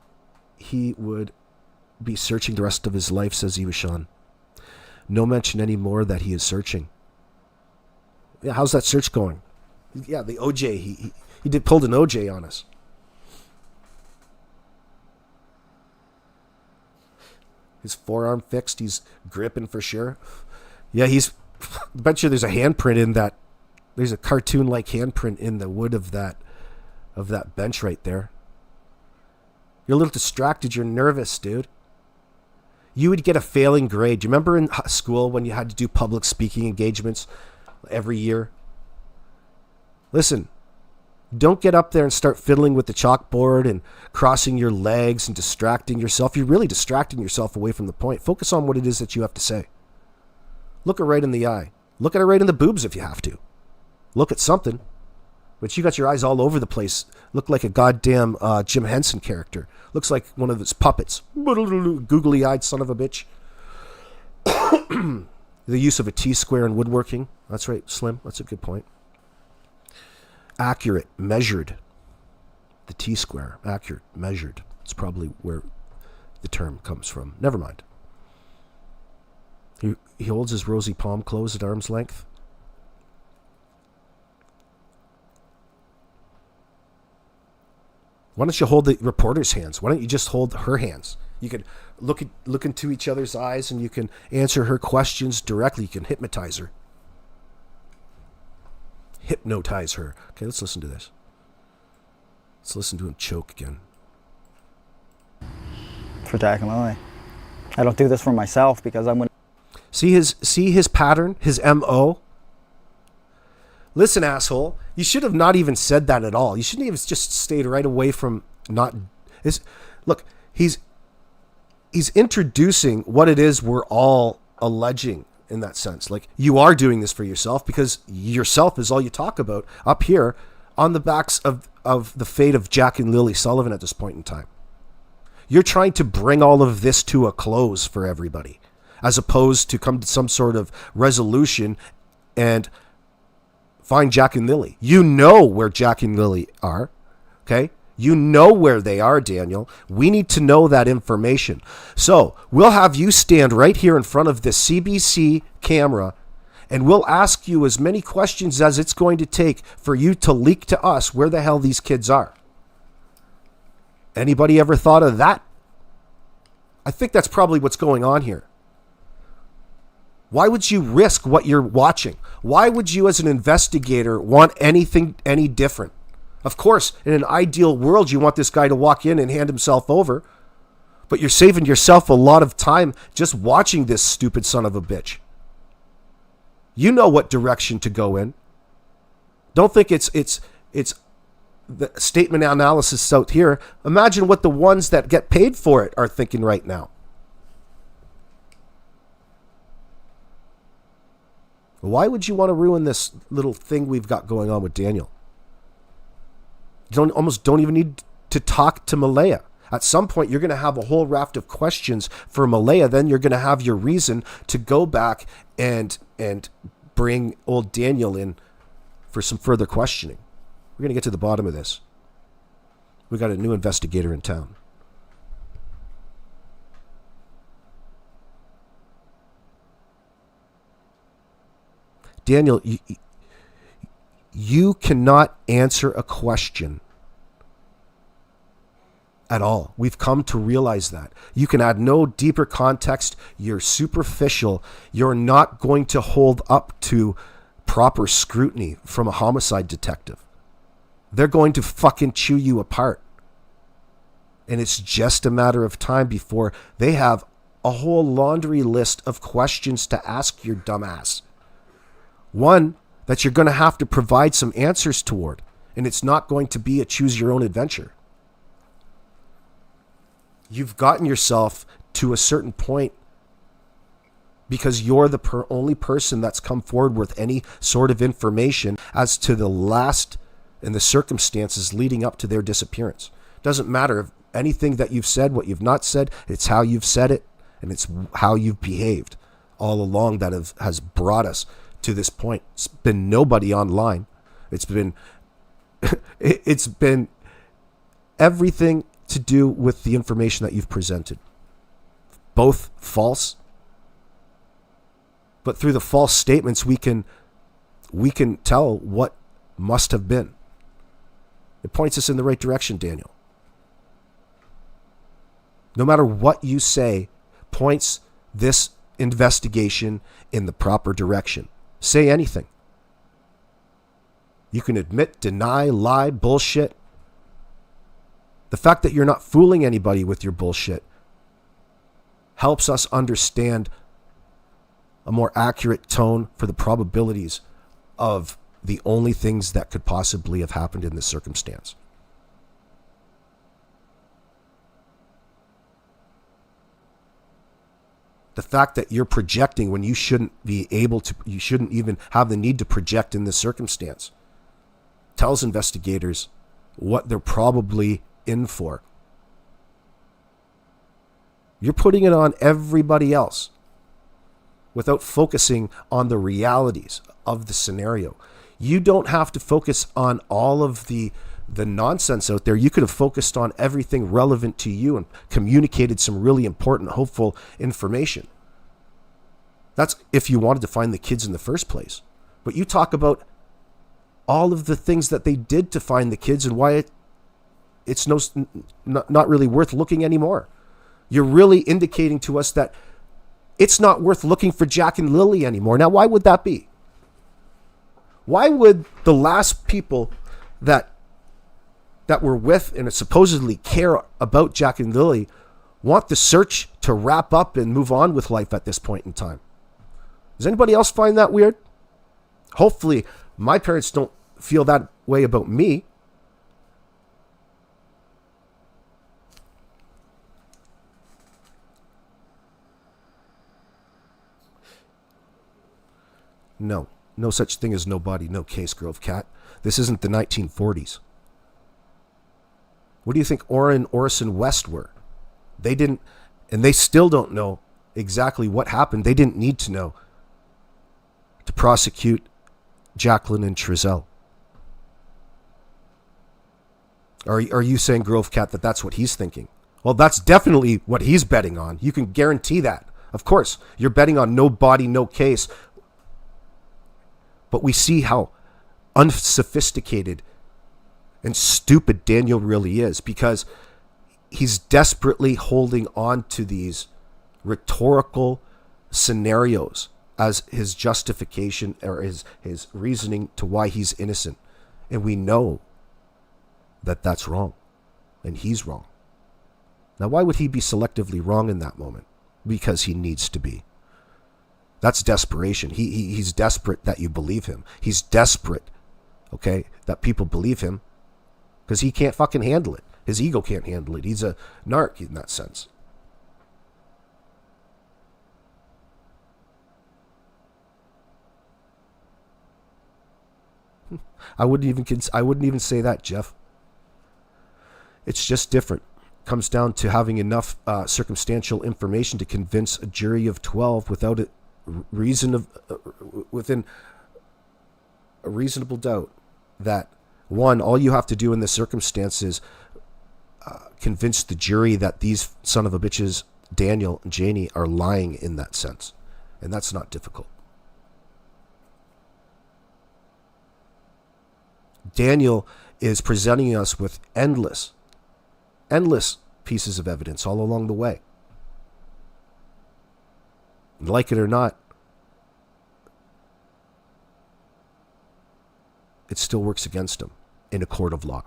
he would be searching the rest of his life, says Ivashan. No mention anymore that he is searching. Yeah, how's that search going? Yeah, the OJ. He pulled an OJ on us. His forearm fixed. He's gripping for sure. Yeah, I bet you there's a handprint in that. There's a cartoon-like handprint in the wood of that bench right there. You're a little distracted. You're nervous, dude. You would get a failing grade. Do you remember in school when you had to do public speaking engagements every year? Listen, don't get up there and start fiddling with the chalkboard and crossing your legs and distracting yourself. You're really distracting yourself away from the point. Focus on what it is that you have to say. Look her right in the eye. Look at her right in the boobs if you have to. Look at something. But you got your eyes all over the place. Look like a goddamn Jim Henson character. Looks like one of his puppets. Googly-eyed son of a bitch. The use of a T-square in woodworking. That's right, Slim. That's a good point. Accurate, measured. The T-square, accurate, measured. It's probably where the term comes from. Never mind. He holds his rosy palm closed at arm's length. Why don't you hold the reporter's hands? Why don't you just hold her hands? You can look into each other's eyes and you can answer her questions directly. You can hypnotize her. Hypnotize her. Okay, let's listen to this. Let's listen to him choke again. For Jack and Lily. I don't do this for myself because I'm going to... See his pattern, his MO? Listen, asshole, you should have not even said that at all. You shouldn't have just stayed right away from not... Look, he's introducing what it is we're all alleging in that sense. Like, you are doing this for yourself because yourself is all you talk about up here on the backs of the fate of Jack and Lily Sullivan at this point in time. You're trying to bring all of this to a close for everybody, as opposed to come to some sort of resolution and find Jack and Lily. You know where Jack and Lily are, okay? You know where they are, Daniel. We need to know that information. So we'll have you stand right here in front of the CBC camera, and we'll ask you as many questions as it's going to take for you to leak to us where the hell these kids are. Anybody ever thought of that? I think that's probably what's going on here. Why would you risk what you're watching? Why would you, as an investigator, want anything any different? Of course, in an ideal world, you want this guy to walk in and hand himself over, but you're saving yourself a lot of time just watching this stupid son of a bitch. You know what direction to go in. Don't think it's the statement analysis out here. Imagine what the ones that get paid for it are thinking right now. Why would you want to ruin this little thing we've got going on with Daniel? You almost don't even need to talk to Malaya. At some point, you're going to have a whole raft of questions for Malaya. Then you're going to have your reason to go back and bring old Daniel in for some further questioning. We're going to get to the bottom of this. We got a new investigator in town. Daniel, you cannot answer a question at all. We've come to realize that. You can add no deeper context. You're superficial. You're not going to hold up to proper scrutiny from a homicide detective. They're going to fucking chew you apart. And it's just a matter of time before they have a whole laundry list of questions to ask your dumbass. One that you're going to have to provide some answers toward. And it's not going to be a choose your own adventure. You've gotten yourself to a certain point because you're the only person that's come forward with any sort of information as to the last and the circumstances leading up to their disappearance. Doesn't matter if anything that you've said, what you've not said, it's how you've said it and it's how you've behaved all along that has brought us to this point. It's been nobody online. It's been everything to do with the information that you've presented. Both false, but through the false statements we can tell what must have been. It points us in the right direction, Daniel. No matter what you say, points this investigation in the proper direction. Say anything. You can admit, deny, lie, bullshit. The fact that you're not fooling anybody with your bullshit helps us understand a more accurate tone for the probabilities of the only things that could possibly have happened in this circumstance. The fact that you're projecting when you shouldn't be able to, you shouldn't even have the need to project in this circumstance, tells investigators what they're probably in for. You're putting it on everybody else without focusing on the realities of the scenario. You don't have to focus on all of the nonsense out there. You could have focused on everything relevant to you and communicated some really important, hopeful information. That's if you wanted to find the kids in the first place. But you talk about all of the things that they did to find the kids and why it's not really worth looking anymore. You're really indicating to us that it's not worth looking for Jack and Lily anymore. Now, why would that be? Why would the last people that were with and supposedly care about Jack and Lily want the search to wrap up and move on with life at this point in time? Does anybody else find that weird? Hopefully, my parents don't feel that way about me. No. No such thing as no body, no case, Grove Cat. This isn't the 1940s. What do you think Orin and Orson West were? They didn't, and they still don't know exactly what happened. They didn't need to know to prosecute Jacqueline and Trezell. Are you saying, Grove Cat, that that's what he's thinking? Well, that's definitely what he's betting on. You can guarantee that. Of course, you're betting on no body, no case. But we see how unsophisticated and stupid Daniel really is, because he's desperately holding on to these rhetorical scenarios as his justification or his reasoning to why he's innocent. And we know that that's wrong, and he's wrong. Now, why would he be selectively wrong in that moment? Because he needs to be. That's desperation. He's desperate that you believe him. He's desperate, okay, that people believe him, because he can't fucking handle it. His ego can't handle it. He's a narc in that sense. I wouldn't even say that, Jeff. It's just different. It comes down to having enough circumstantial information to convince a jury of 12 without a within a reasonable doubt that, one, all you have to do in this circumstance is convince the jury that these son of a bitches, Daniel and Janie, are lying in that sense. And that's not difficult. Daniel is presenting us with endless pieces of evidence all along the way. Like it or not, it still works against him in a court of law.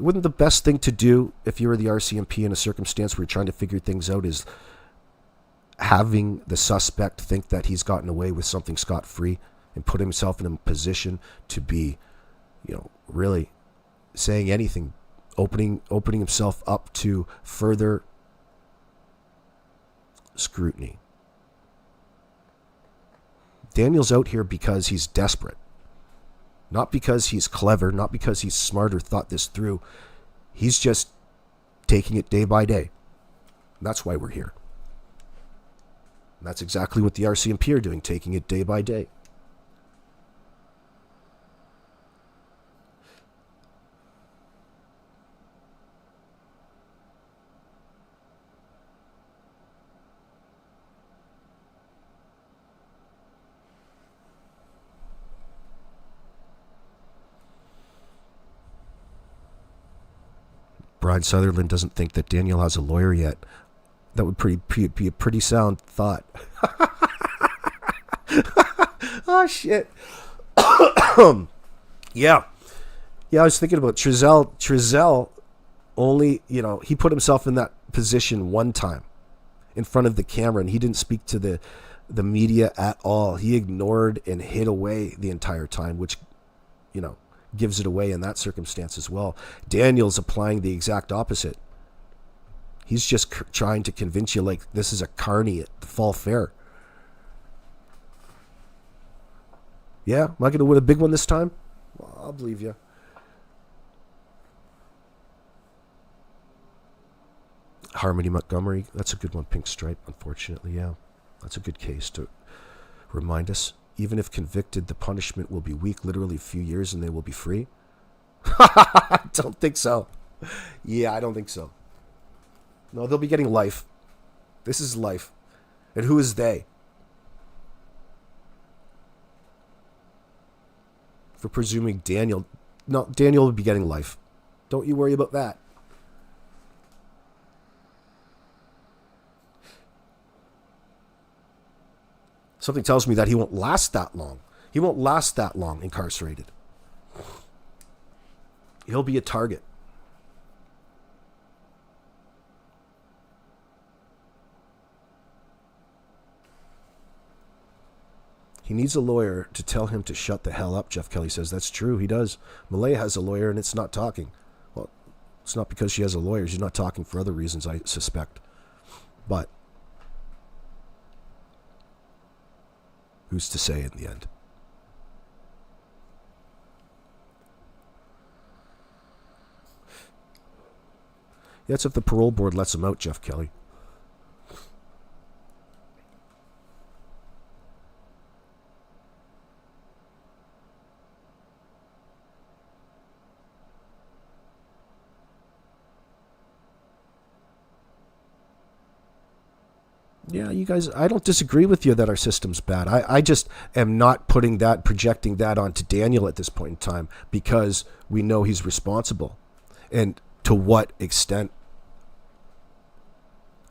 Wouldn't the best thing to do if you were the RCMP in a circumstance where you're trying to figure things out is having the suspect think that he's gotten away with something scot-free and put himself in a position to be, really saying anything, opening himself up to further scrutiny. Daniel's out here because he's desperate. Not because he's clever, not because he's smart or thought this through. He's just taking it day by day. That's why we're here. And that's exactly what the RCMP are doing, taking it day by day. Brian Sutherland doesn't think that Daniel has a lawyer yet. That would be a pretty sound thought. Oh, shit. Yeah. Yeah, I was thinking about Trezell. Trezell only, he put himself in that position one time in front of the camera, and he didn't speak to the media at all. He ignored and hid away the entire time, which, gives it away in that circumstance as well. Daniel's applying the exact opposite. He's just trying to convince you like this is a carny at the fall fair. Yeah, am I going to win a big one this time? Well, I'll believe you. Harmony Montgomery, that's a good one. Pink Stripe, unfortunately, yeah. That's a good case to remind us. Even if convicted, the punishment will be weak, literally a few years, and they will be free. I don't think so. Yeah, I don't think so. No, they'll be getting life. This is life. And who is they? For presuming Daniel. No, Daniel will be getting life. Don't you worry about that. Something tells me that he won't last that long. He won't last that long incarcerated. He'll be a target. He needs a lawyer to tell him to shut the hell up, Jeff Kelly says. That's true, he does. Malaya has a lawyer and it's not talking. Well, it's not because she has a lawyer. She's not talking for other reasons, I suspect. But Who's to say in the end? That's if the parole board lets him out, Jeff Kelly. Yeah, you guys, I don't disagree with you that our system's bad. I just am not projecting that onto Daniel at this point in time because we know he's responsible. And to what extent?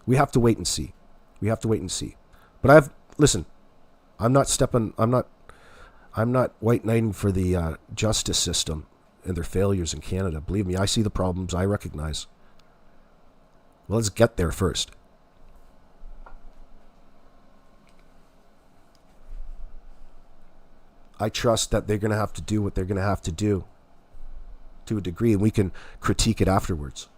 We have to wait and see. But listen, I'm not white knighting for the justice system and their failures in Canada. Believe me, I see the problems, I recognize. Well, let's get there first. I trust that they're going to have to do what they're going to have to do to a degree, and we can critique it afterwards.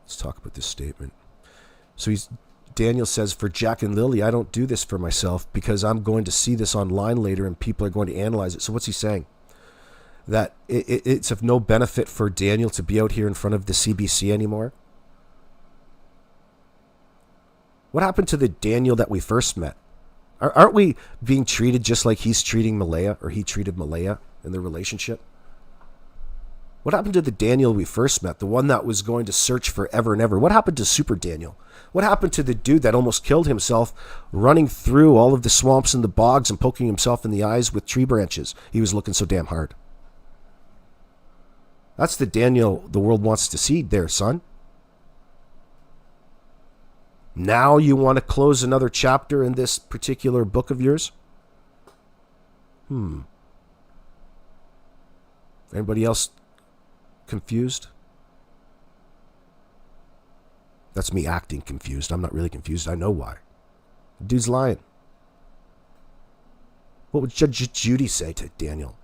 Let's talk about this statement. So Daniel says, for Jack and Lily, I don't do this for myself because I'm going to see this online later and people are going to analyze it. So what's he saying? That it's of no benefit for Daniel to be out here in front of the CBC anymore? What happened to the Daniel that we first met? Aren't we being treated just like he's treating Malaya, or he treated Malaya in their relationship? What happened to the Daniel we first met, the one that was going to search forever and ever? What happened to Super Daniel? What happened to the dude that almost killed himself running through all of the swamps and the bogs and poking himself in the eyes with tree branches? He was looking so damn hard. That's the Daniel the world wants to see there, son. Now you want to close another chapter in this particular book of yours? Anybody else confused? That's me acting confused. I'm not really confused. I know why. The dude's lying. What would Judge Judy say to Daniel?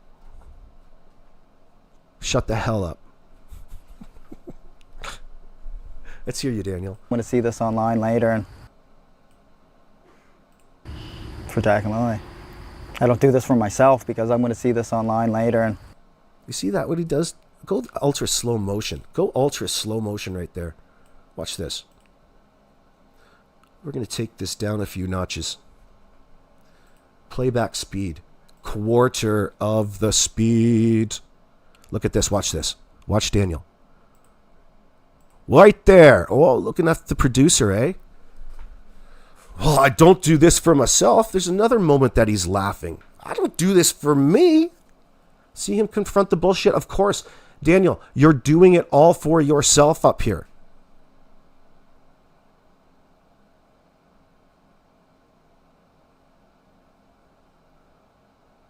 Shut the hell up. Let's hear you, Daniel. I'm going to see this online later and for Jack and Lily. I don't do this for myself because I'm going to see this online later. And you see that, what he does? Go ultra slow motion. Go ultra slow motion right there. Watch this. We're going to take this down a few notches. Playback speed. Quarter of the speed. Look at this. Watch this. Watch Daniel. Right there. Oh, looking at the producer, eh? Well, I don't do this for myself. There's another moment that he's laughing. I don't do this for me. See him confront the bullshit? Of course. Daniel, you're doing it all for yourself up here.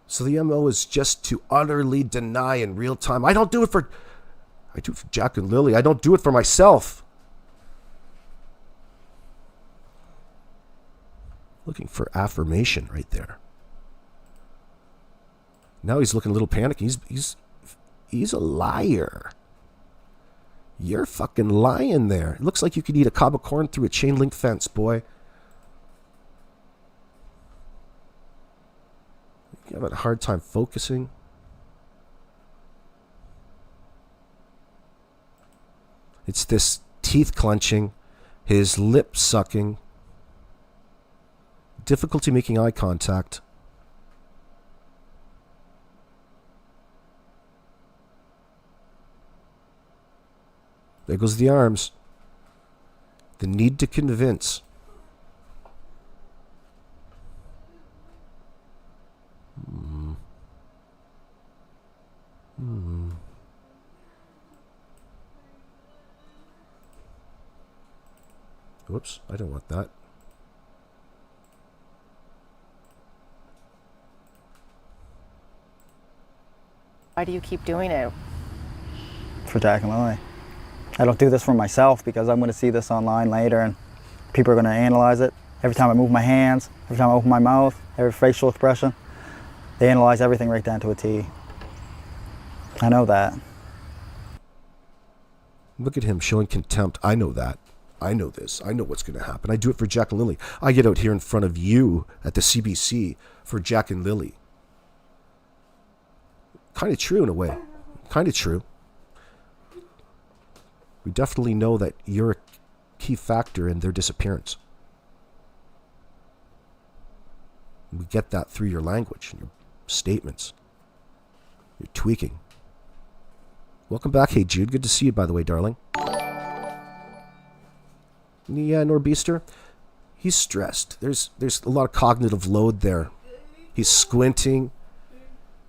So the MO is just to utterly deny in real time. I do it for Jack and Lily. I don't do it for myself. Looking for affirmation right there. Now he's looking a little panicky. He's a liar. You're fucking lying there. It looks like you could eat a cob of corn through a chain link fence, boy. You have a hard time focusing. It's this teeth clenching, his lip sucking, difficulty making eye contact. There goes the arms. The need to convince. Whoops, I don't want that. Why do you keep doing it? for Jack and Lily. I don't do this for myself because I'm going to see this online later and people are going to analyze it. Every time I move my hands, every time I open my mouth, every facial expression, they analyze everything right down to a T. I know that. Look at him showing contempt. I know that. I know this. I know what's going to happen. I do it for Jack and Lily. I get out here in front of you at the CBC for Jack and Lily. Kind of true in a way. Kind of true. We definitely know that you're a key factor in their disappearance. We get that through your language and your statements. You're tweaking. Welcome back. Hey, Jude. Good to see you, by the way, darling. Yeah, Norbeaster. He's stressed. There's a lot of cognitive load there. He's squinting.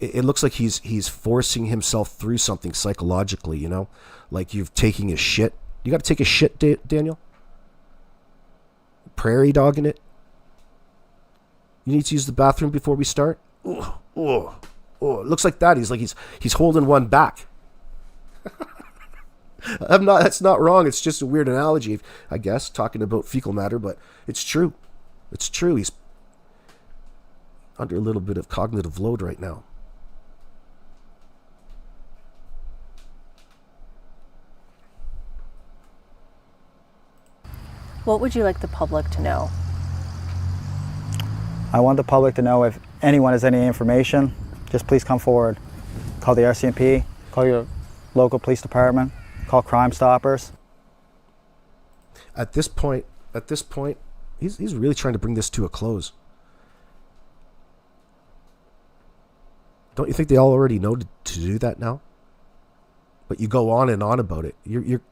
It looks like he's forcing himself through something psychologically, you know? Like you're taking a shit. You got to take a shit, Daniel? Prairie dogging it? You need to use the bathroom before we start? Oh, it looks like that. He's holding one back. That's not wrong. It's just a weird analogy, I guess, talking about fecal matter, but it's true. It's true. He's under a little bit of cognitive load right now. What would you like the public to know? I want the public to know if anyone has any information, just please come forward. Call the RCMP, call your local police department, call Crime Stoppers. At this point, he's really trying to bring this to a close. Don't you think they all already know to do that now? But you go on and on about it. You're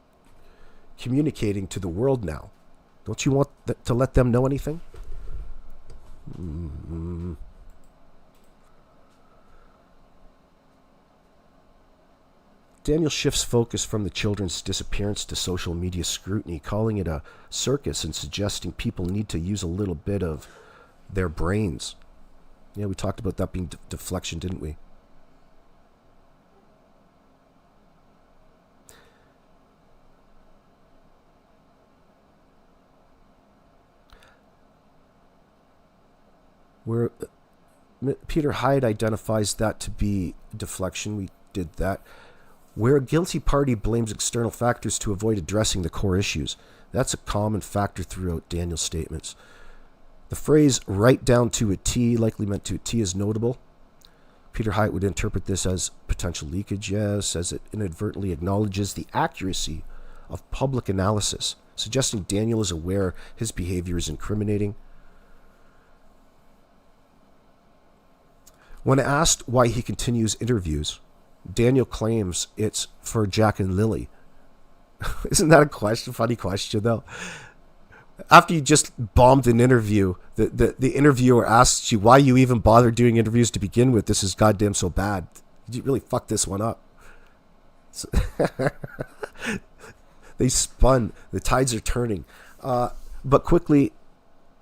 communicating to the world now. Don't you want to let them know anything? Mm-hmm. Daniel shifts focus from the children's disappearance to social media scrutiny, calling it a circus and suggesting people need to use a little bit of their brains. Yeah, we talked about that being deflection, didn't we? Where Peter Hyde identifies that to be deflection. We did that. Where a guilty party blames external factors to avoid addressing the core issues. That's a common factor throughout Daniel's statements. The phrase right down to a T, likely meant to a T, is notable. Peter Hyde would interpret this as potential leakage, yes, as it inadvertently acknowledges the accuracy of public analysis, suggesting Daniel is aware his behavior is incriminating. When asked why he continues interviews, Daniel claims it's for Jack and Lily. Isn't that a funny question, though? After you just bombed an interview, the interviewer asks you why you even bother doing interviews to begin with. This is goddamn so bad. You really fucked this one up. So they spun. The tides are turning. But quickly...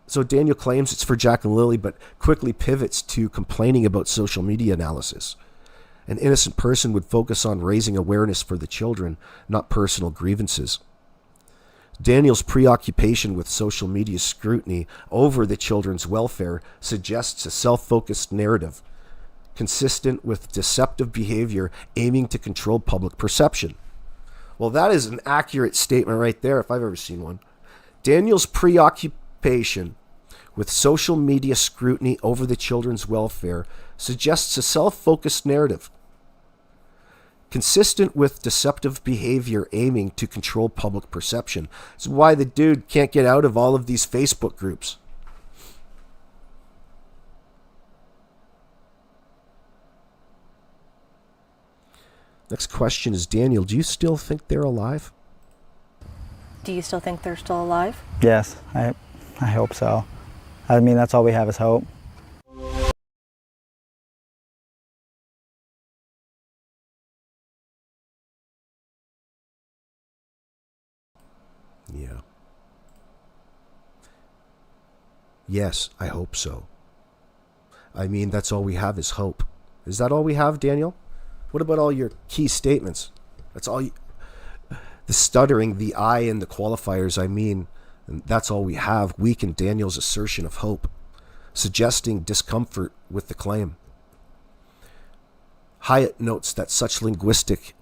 So Daniel claims it's for Jack and Lily, but quickly pivots to complaining about social media analysis. An innocent person would focus on raising awareness for the children, not personal grievances. Daniel's preoccupation with social media scrutiny over the children's welfare suggests a self-focused narrative, consistent with deceptive behavior aiming to control public perception. Well, that is an accurate statement right there, if I've ever seen one. Daniel's preoccupation with social media scrutiny over the children's welfare suggests a self-focused narrative, consistent with deceptive behavior aiming to control public perception. This is why the dude can't get out of all of these Facebook groups. Next question is, Daniel, do you still think they're alive? Do you still think they're still alive? Yes, I hope so. I mean, that's all we have is hope. Yeah. Yes, I hope so. I mean, that's all we have is hope. Is that all we have, Daniel? What about all your key statements? That's all you... The stuttering, the I, and the qualifiers, I mean, and that's all we have, weaken Daniel's assertion of hope, suggesting discomfort with the claim. Hyatt notes that such linguistic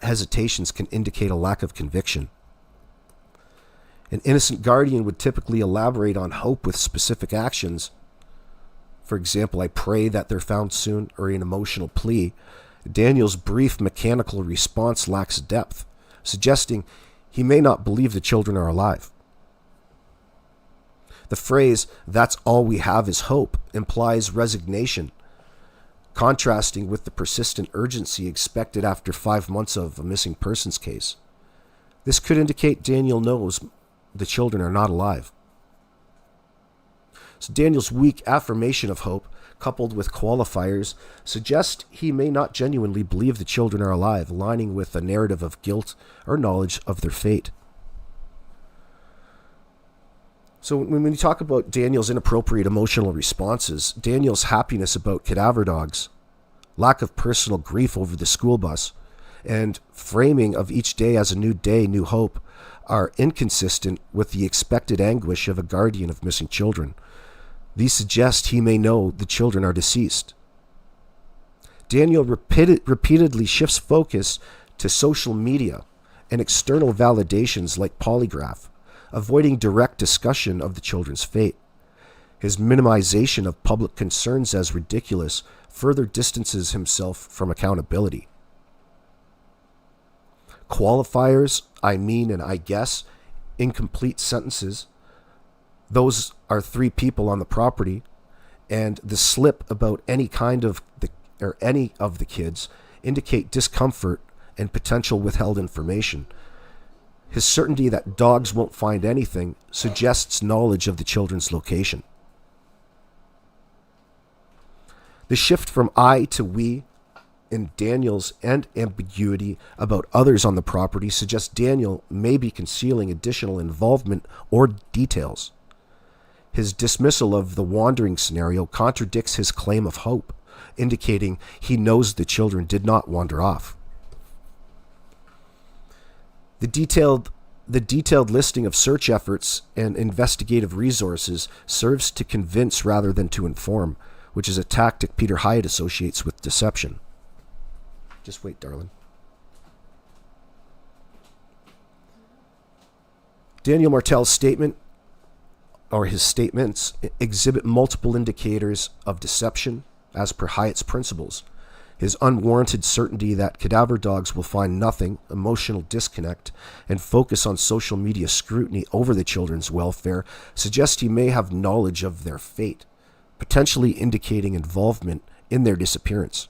hesitations can indicate a lack of conviction. An innocent guardian would typically elaborate on hope with specific actions. For example, I pray that they're found soon, or an emotional plea. Daniel's brief mechanical response lacks depth, suggesting he may not believe the children are alive. The phrase, "that's all we have is hope," implies resignation, contrasting with the persistent urgency expected after 5 months of a missing persons case. This could indicate Daniel knows the children are not alive. So Daniel's weak affirmation of hope, coupled with qualifiers, suggest he may not genuinely believe the children are alive, aligning with a narrative of guilt or knowledge of their fate. So when we talk about Daniel's inappropriate emotional responses, Daniel's happiness about cadaver dogs, lack of personal grief over the school bus, and framing of each day as a new day, new hope, are inconsistent with the expected anguish of a guardian of missing children. These suggest he may know the children are deceased. Daniel repeatedly shifts focus to social media and external validations like polygraph, avoiding direct discussion of the children's fate. His minimization of public concerns as ridiculous further distances himself from accountability. Qualifiers, I mean and I guess, incomplete sentences, those are 3 people on the property, and the slip about any of the kids indicate discomfort and potential withheld information. His certainty that dogs won't find anything suggests knowledge of the children's location. The shift from I to we in Daniel's and ambiguity about others on the property suggests Daniel may be concealing additional involvement or details. His dismissal of the wandering scenario contradicts his claim of hope, indicating he knows the children did not wander off. The detailed listing of search efforts and investigative resources serves to convince rather than to inform, which is a tactic Peter Hyatt associates with deception. Just wait, darling. Daniel Martel's statement, or his statements, exhibit multiple indicators of deception as per Hyatt's principles. His unwarranted certainty that cadaver dogs will find nothing, emotional disconnect, and focus on social media scrutiny over the children's welfare suggests he may have knowledge of their fate, potentially indicating involvement in their disappearance.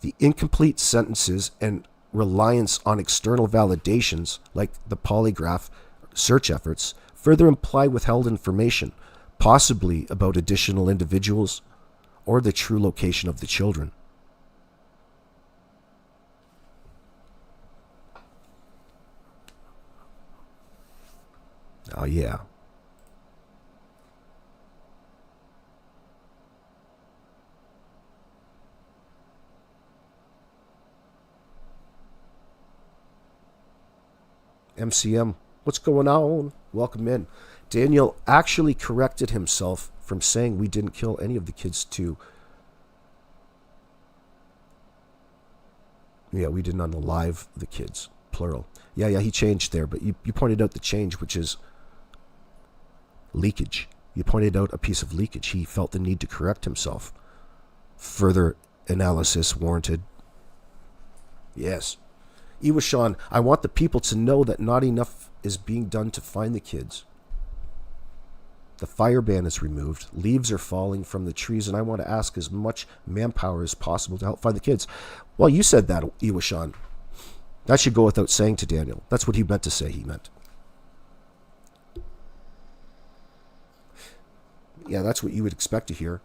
The incomplete sentences and reliance on external validations, like the polygraph search efforts, further imply withheld information, possibly about additional individuals or the true location of the children. Oh, yeah. MCM, what's going on? Welcome in. Daniel actually corrected himself from saying we didn't kill any of the kids to, yeah, we didn't unalive the kids, plural. Yeah, he changed there, but you pointed out the change, which is leakage. You pointed out a piece of leakage. He felt the need to correct himself. Further analysis warranted. Yes. Iwashan, I want the people to know that not enough is being done to find the kids. The fire ban is removed. Leaves are falling from the trees, and I want to ask as much manpower as possible to help find the kids. Well, you said that, Iwashan. That should go without saying to Daniel. That's what he meant to say he meant. Yeah, that's what you would expect to hear.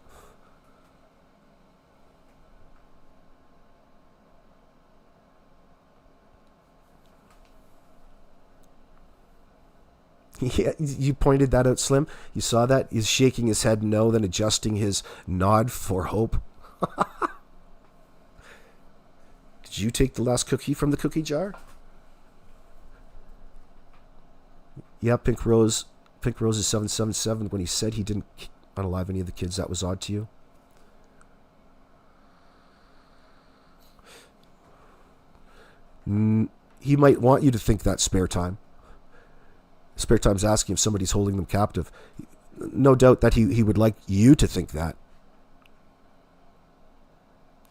Yeah, you pointed that out, Slim. You saw that? He's shaking his head no, then adjusting his nod for hope. Did you take the last cookie from the cookie jar? Yeah, Pink Rose is 777. When he said he didn't unalive any of the kids, that was odd to you? He might want you to think that spare time. Spare time's asking if somebody's holding them captive. No doubt that he would like you to think that.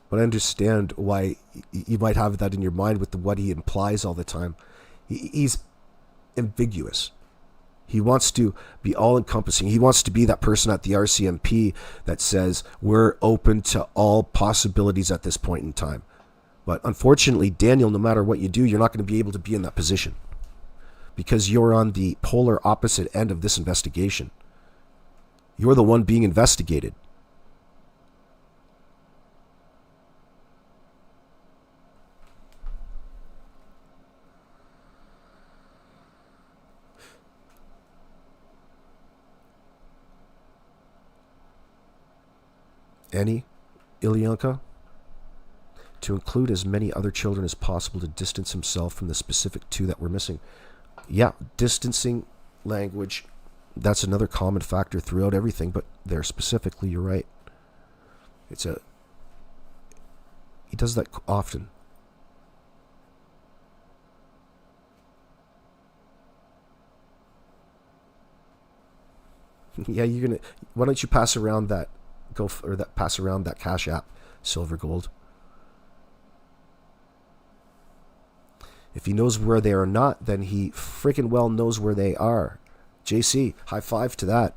But I understand why you might have that in your mind with what he implies all the time. He's ambiguous. He wants to be all-encompassing. He wants to be that person at the RCMP that says, we're open to all possibilities at this point in time. But unfortunately, Daniel, no matter what you do, you're not going to be able to be in that position. Because you're on the polar opposite end of this investigation. You're the one being investigated. Annie, Ilyanka, to include as many other children as possible to distance himself from the specific two that were missing. Yeah, distancing language, that's another common factor throughout everything, but there specifically, you're right. He does that often. Yeah, why don't you pass around that pass around that Cash App, Silver Gold. If he knows where they are not, then he freaking well knows where they are. JC, high five to that.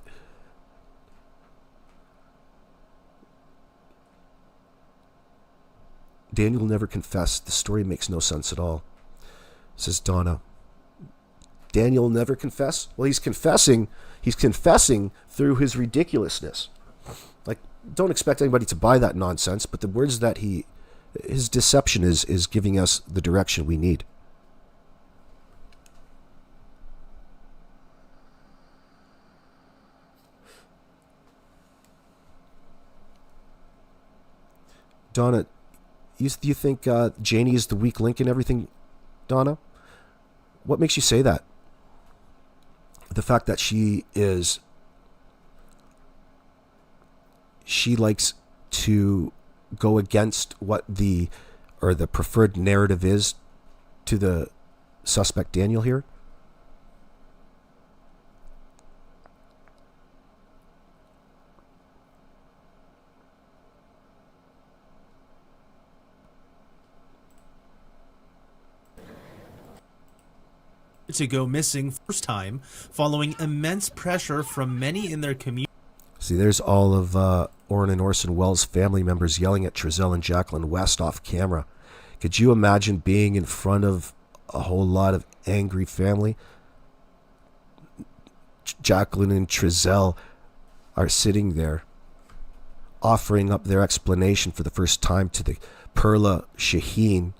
Daniel never confessed. The story makes no sense at all, says Donna. Daniel never confessed? Well, he's confessing. He's confessing through his ridiculousness. Like, don't expect anybody to buy that nonsense, but the words that his deception is giving us the direction we need. Donna, you think Janie is the weak link in everything, Donna? What makes you say that? The fact that she likes to go against what the preferred narrative is to the suspect Daniel here? To go missing first time following immense pressure from many in their community. See, there's all of Orin and Orson Welles' family members yelling at Trezell and Jacqueline West off camera. Could you imagine being in front of a whole lot of angry family? Jacqueline and Trezell are sitting there offering up their explanation for the first time to the Perla Shaheen,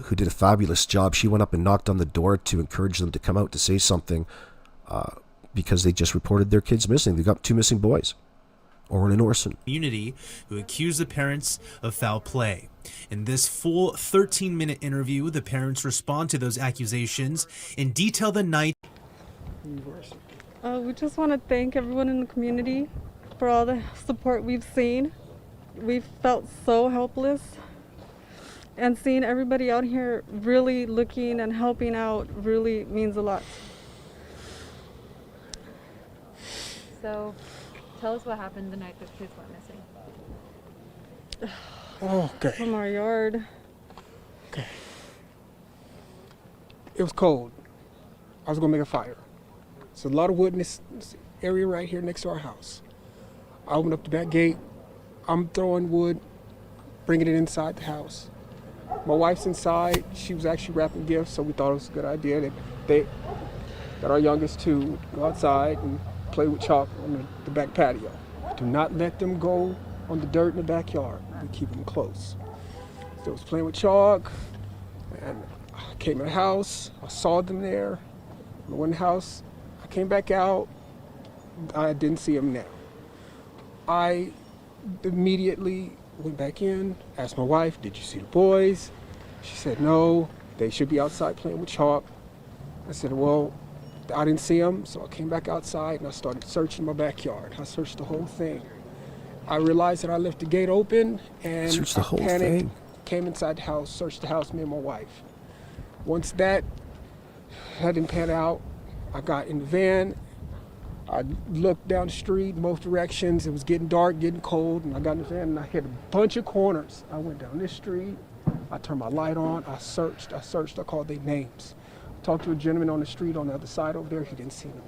who did a fabulous job. She went up and knocked on the door to encourage them to come out to say something because they just reported their kids missing. They got 2 missing boys, Orin and Orson. Community who accused the parents of foul play. In this full 13-minute interview, the parents respond to those accusations and detail the night. We just want to thank everyone in the community for all the support we've seen. We've felt so helpless. And seeing everybody out here really looking and helping out really means a lot. So, tell us what happened the night the kids went missing. Okay. From our yard. Okay. It was cold. I was gonna make a fire. There's a lot of wood in this area right here next to our house. I opened up the back gate. I'm throwing wood, bringing it inside the house. My wife's inside. She was actually wrapping gifts, so we thought it was a good idea that they got our youngest to go outside and play with chalk on the back patio. Do not let them go on the dirt in the backyard. We keep them close. So I was playing with chalk, and I came in the house. I saw them there. I went in the house. I came back out. I didn't see them now. I immediately went back in, asked my wife, did you see the boys? She said no, they should be outside playing with chalk. I said, well, I didn't see them, so I came back outside and I started searching my backyard. I searched the whole thing. I realized that I left the gate open and Searched the I whole panicked, thing. came inside the house, searched the house, me and my wife. Once that didn't pan out, I got in the van. I looked down the street in both directions. It was getting dark, getting cold, and I got in the van and I hit a bunch of corners. I went down this street. I turned my light on. I searched. I called their names. Talked to a gentleman on the street on the other side over there. He didn't see me.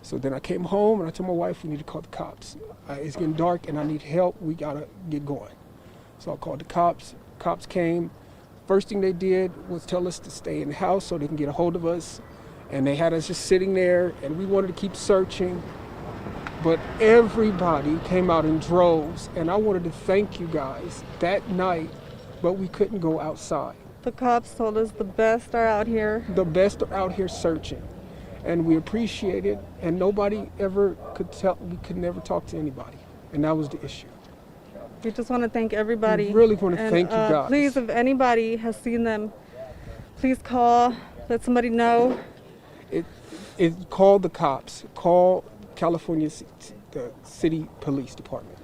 So then I came home and I told my wife we need to call the cops. It's getting dark and I need help. We gotta get going. So I called the cops. Cops came. First thing they did was tell us to stay in the house so they can get a hold of us. And they had us just sitting there and we wanted to keep searching. But everybody came out in droves and I wanted to thank you guys that night, but we couldn't go outside. The cops told us the best are out here. The best are out here searching, and we appreciate it. And nobody ever could tell. We could never talk to anybody, and that was the issue. We just want to thank everybody. We really want to And, thank you guys. Please, if anybody has seen them, please call. Let somebody know. It call the cops. Call California, the city police department.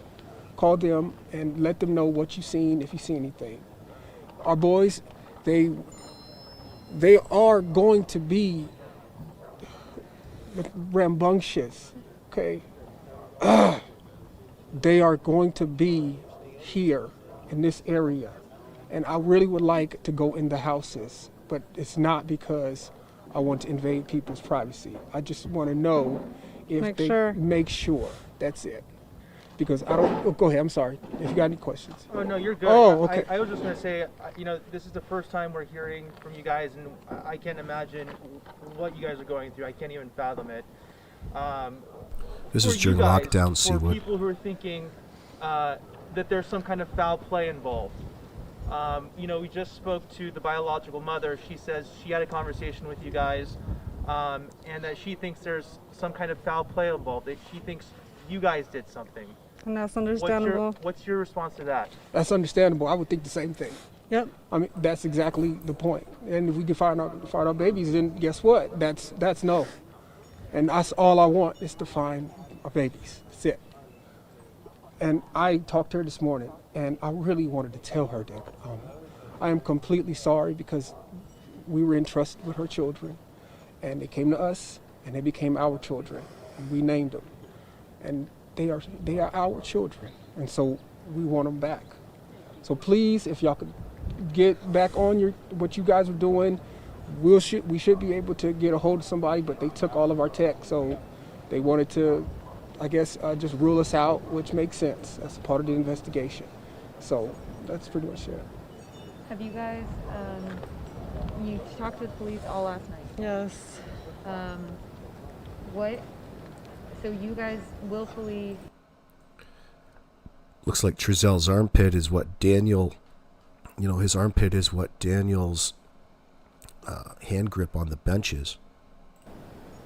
Call them and let them know what you've seen if you see anything. Our boys, they are going to be rambunctious, okay? They are going to be here in this area. And I really would like to go in the houses, but it's not because I want to invade people's privacy. I just want to know if make sure. That's it. Because I don't, go ahead, I'm sorry, if you got any questions. Oh, no, you're good. Oh, okay. I was just going to say, this is the first time we're hearing from you guys, and I can't imagine what you guys are going through. I can't even fathom it. This is For during you guys, lockdown, For Seawood. people who are thinking that there's some kind of foul play involved. We just spoke to the biological mother. She says she had a conversation with you guys, and that she thinks there's some kind of foul play involved. That she thinks you guys did something. And that's understandable. What's your response to that? That's understandable. I would think the same thing. Yep. I mean, that's exactly the point. And if we can find our babies, then guess what? That's no. And that's all I want is to find our babies. That's it. And I talked to her this morning, and I really wanted to tell her that I am completely sorry because we were entrusted with her children, and they came to us, and they became our children, and we named them. And they are our children, and so we want them back. So please, if y'all could get back on what you guys are doing, we should be able to get a hold of somebody, but they took all of our tech, so they wanted to, I guess, just rule us out, which makes sense. That's part of the investigation. So that's pretty much it. Have you guys, you talked to the police all last night? Yes. So you guys willfully... Looks like Trezel's armpit is what Daniel, his armpit is what Daniel's hand grip on the bench is.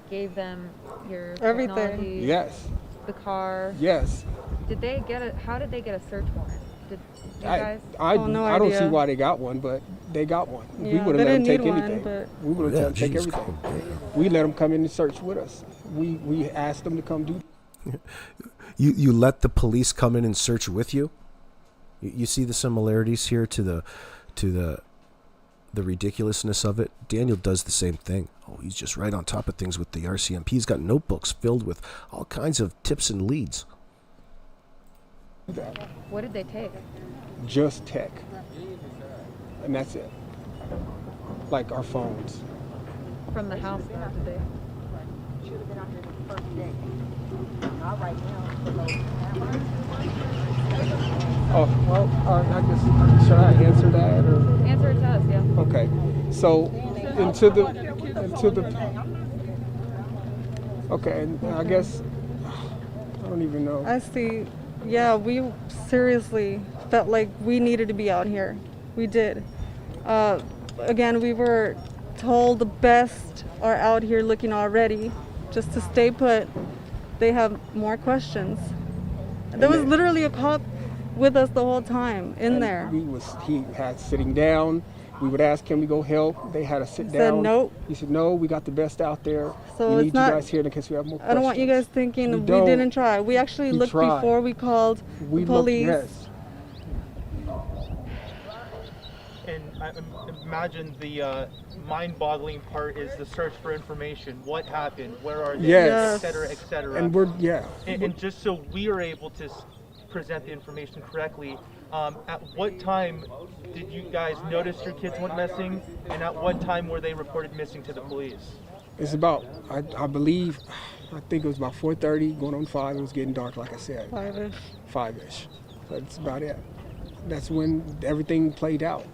Gave them your Everything. technology, Yes. the car. Yes. How did they get a search warrant? Did you guys? I no don't see idea. why they got one, but they got one. We Yeah, would have they let them didn't take need one, anything. but- We would have let them take geez, everything. We let them come in and search with us. We asked them to come do. You let the police come in and search with you? You see the similarities here to the ridiculousness of it? Daniel does the same thing. Oh, he's just right on top of things with the RCMP. He's got notebooks filled with all kinds of tips and leads. What did they take? Just tech. And that's it. Like our phones. From the house, though, did they? Oh, well, I guess, should I answer that or? Answer it to us, yeah. Okay, so into the, okay, and I guess, I don't even know. I see. Yeah, we seriously felt like we needed to be out here. We did. Again, we were told the best are out here looking already. Just to stay put. They have more questions. There was literally a cop with us the whole time in there. He had sitting down. We would ask, can we go help? They had to sit He down. said nope. He said, no, we got the best out there. So we it's need not- you guys here in case we have more questions. I don't want you guys thinking we don't. didn't try. We actually We looked tried. before we called We the looked, police. yes. And I imagine the mind-boggling part is the search for information. What happened? Where are they? Yes. Et cetera, et cetera. And we're, yeah. And just so we are able to present the information correctly, at what time did you guys notice your kids went missing, and at what time were they reported missing to the police? It's about, I think it was about 4:30, going on 5. It was getting dark, like I said. 5-ish. 5-ish. That's about it. That's when everything played out.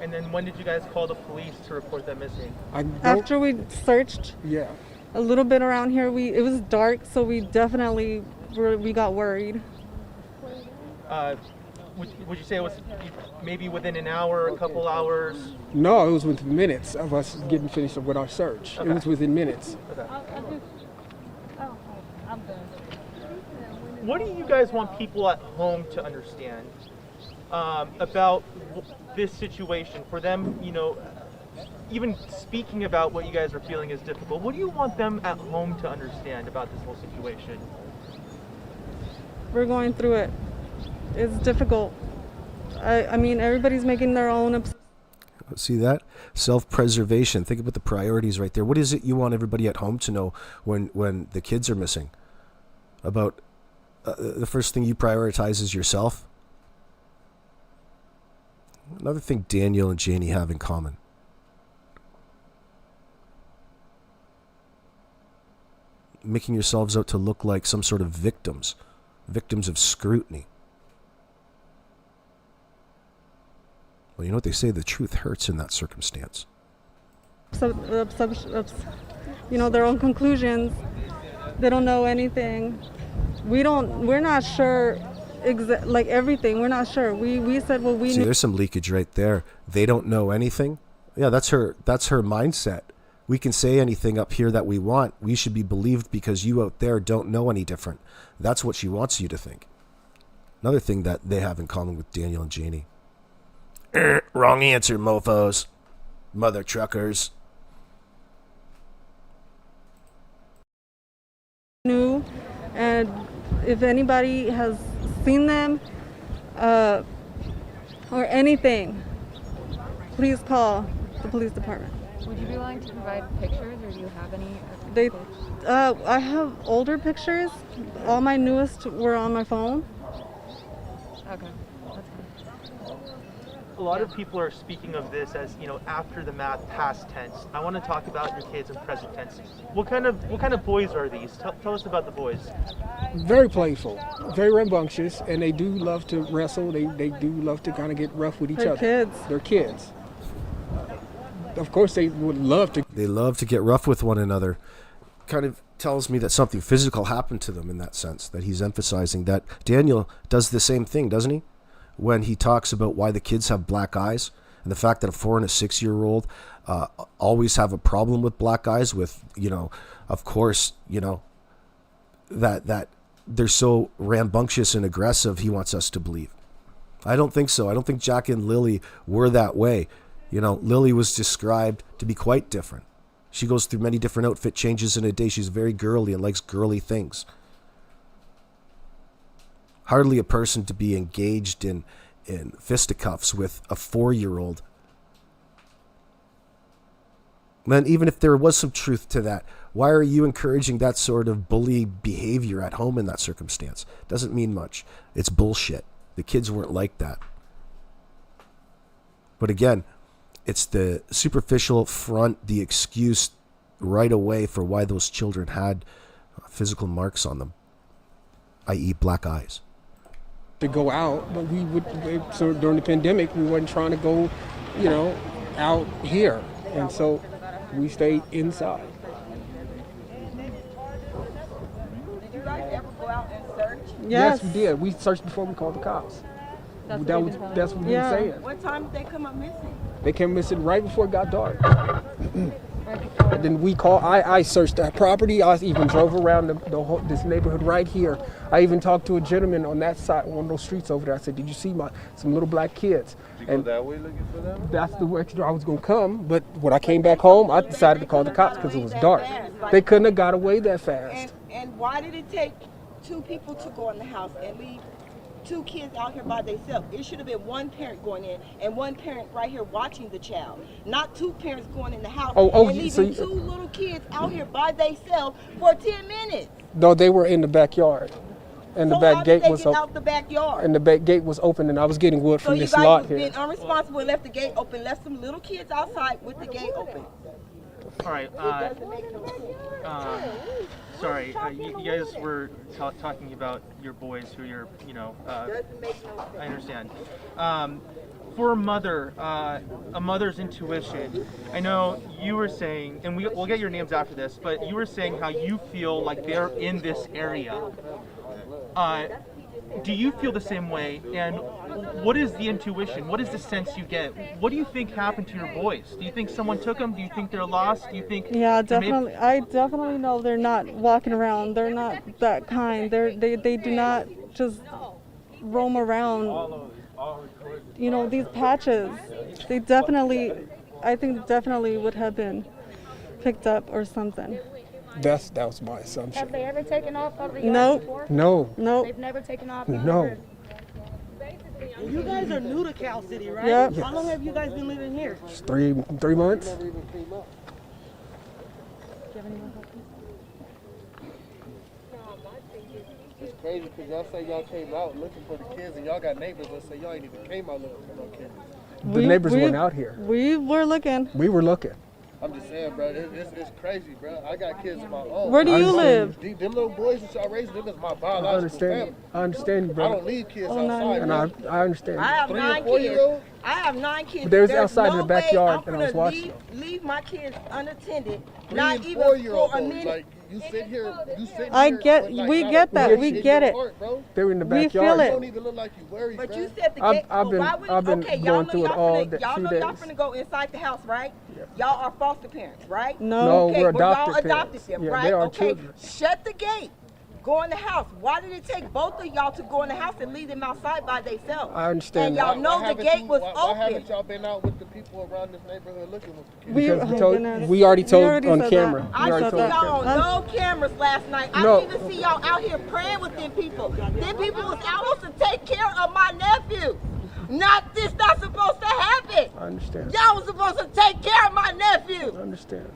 And then when did you guys call the police to report them missing? After we searched Yeah. a little bit around here, it was dark, so we definitely we got worried. Would you say it was maybe within an hour, a couple hours? No, it was within minutes of us getting finished with our search. Okay. It was within minutes. Okay. What do you guys want people at home to understand about this situation? For them, even speaking about what you guys are feeling is difficult. What do you want them at home to understand about this whole situation? We're going through it. It's difficult. I mean, everybody's making their own. See that? Self-preservation. Think about the priorities right there. What is it you want everybody at home to know when the kids are missing? About the first thing you prioritize is yourself. Another thing Daniel and Janie have in common. Making yourselves out to look like some sort of victims of scrutiny. Well, you know what they say, the truth hurts in that circumstance. Their own conclusions. They don't know anything. We're not sure like everything. We're not sure. We said what we See, knew. there's some leakage right there. They don't know anything. Yeah, that's her mindset. We can say anything up here that we want. We should be believed because you out there don't know any different. That's what she wants you to think. Another thing that they have in common with Daniel and Janie. Wrong answer, mofos. Mother truckers. New, and if anybody has seen them or anything, please call the police department. Would you be willing to provide pictures, or do you have any? I have older pictures. All my newest were on my phone. Okay, that's fine. A lot of people are speaking of this as, after the math, past tense. I want to talk about your kids in present tense. What kind of boys are these? Tell us about the boys. Very playful, very rambunctious, and they do love to wrestle. They do love to kind of get rough with each They're other. kids. They're kids. Of course, they would love to. They love to get rough with one another. Kind of tells me that something physical happened to them in that sense, that he's emphasizing. That Daniel does the same thing, doesn't he? When he talks about why the kids have black eyes and the fact that a 4 and a 6-year-old always have a problem with black eyes with, of course, that they're so rambunctious and aggressive, he wants us to believe. I don't think so. I don't think Jack and Lily were that way. Lily was described to be quite different. She goes through many different outfit changes in a day. She's very girly and likes girly things. Hardly a person to be engaged in fisticuffs with a 4-year-old. Man, even if there was some truth to that, why are you encouraging that sort of bully behavior at home in that circumstance? Doesn't mean much. It's bullshit. The kids weren't like that. But again, it's the superficial front, the excuse right away for why those children had physical marks on them, i.e. black eyes. To go out, but so during the pandemic, we wasn't trying to go, out here. And so we stayed inside. Did you guys ever go out and search? Yes, we did. We searched before we called the cops. That's That's what what they've been we've been saying. What time did they come up missing? They came missing right before it got dark. Right before But then I searched that property. I even drove around this neighborhood right here. I even talked to a gentleman on that side, one of those streets over there. I said, did you see some little black kids? Did you go that way looking for them? That's the way I was going to come. But when I came back home, I decided to call the cops because it was dark. They couldn't have got away that fast. And why did it take 2 people to go in the house and leave 2 kids out here by themselves? It should have been 1 parent going in and 1 parent right here watching the child, not 2 parents going in the house and leaving 2 little kids out here by themselves for 10 minutes. No, they were in the backyard, and the back gate was open. Out the backyard? And the back gate was open, and I was getting wood from this lot here. So you guys been unresponsible and left the gate open, left some little kids outside with the gate open. All right. Sorry, you guys were talking about your boys who you're, I understand. For a mother, a mother's intuition, I know you were saying, and we'll get your names after this, but you were saying how you feel like they're in this area. Do you feel the same way? And what is the intuition? What is the sense you get? What do you think happened to your boys? Do you think someone took them? Do you think they're lost? Do you think? Yeah, definitely. I definitely know they're not walking around. They're not that kind. They do not just roam around. These patches. They definitely, I think definitely would have been picked up or something. That was my assumption. Have they ever taken off out of the yard before? No. They've never taken off? No. You guys are new to Cal City, right? Yep. How long have you guys been living here? Just 3 months. It's crazy because y'all say y'all came out looking for the kids, and y'all got neighbors that say y'all ain't even came out looking for no kids. The neighbors weren't out here. We were looking. We were looking. I'm just saying, bro, it's crazy, bro. I got kids of my own. Where do you live? Them little boys that y'all raising, them is my biological family. I understand you, I bro. don't leave kids outside. And I understand. I have 9 kids. I have 9 kids. But there's There's outside in no the backyard way and I'm I was gonna watching. leave my kids unattended, 3 not and even 4-year-old for a though, minute. like you sit here, I get, we get that, we get it. They were in the We backyard. feel it. You don't even look like you worried, But bro. you said the I've- gate. I've but been- why would I've been okay, y'all going know through it y'all all finna, the y'all few know y'all days. finna go inside the house, right? Y'all are foster parents, right? No. Okay, we're but y'all adopted adopted parents. them, Yeah, right? they are Okay, children. shut the gate. Go in the house. Why did it take both of y'all to go in the house and leave them outside by themselves? I understand And that. y'all know the gate was Why open. haven't y'all been out with the people around this neighborhood looking with the kids? Because we already told on said camera. that. I We already see told on y'all camera. on no cameras last night. I No. didn't even see y'all out here praying with them people. Them people was out to take care of my nephew. Not this, not supposed to happen. I understand. Y'all was supposed to take care of my nephew. I understand.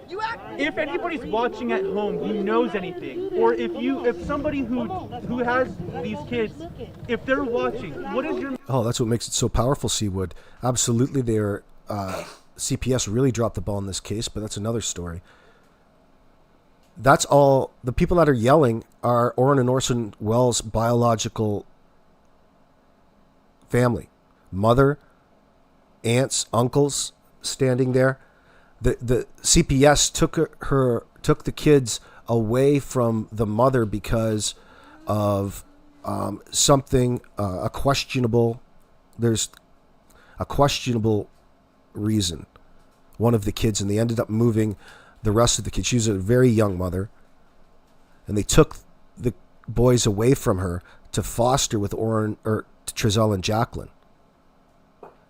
You act- If anybody's watching at home who knows anything, or if somebody who has these kids, if they're watching, what is your Oh, that's what makes it so powerful, Seawood. Absolutely, CPS really dropped the ball in this case, but that's another story. That's all. The people that are yelling are Orin and Orson Welles' biological family. Mother, aunts, uncles standing there. The CPS took the kids away from the mother because of something there's a questionable reason. One of the kids, and they ended up moving the rest of the kids. She was a very young mother, and they took the boys away from her to foster with Orin or Trezell and Jacqueline,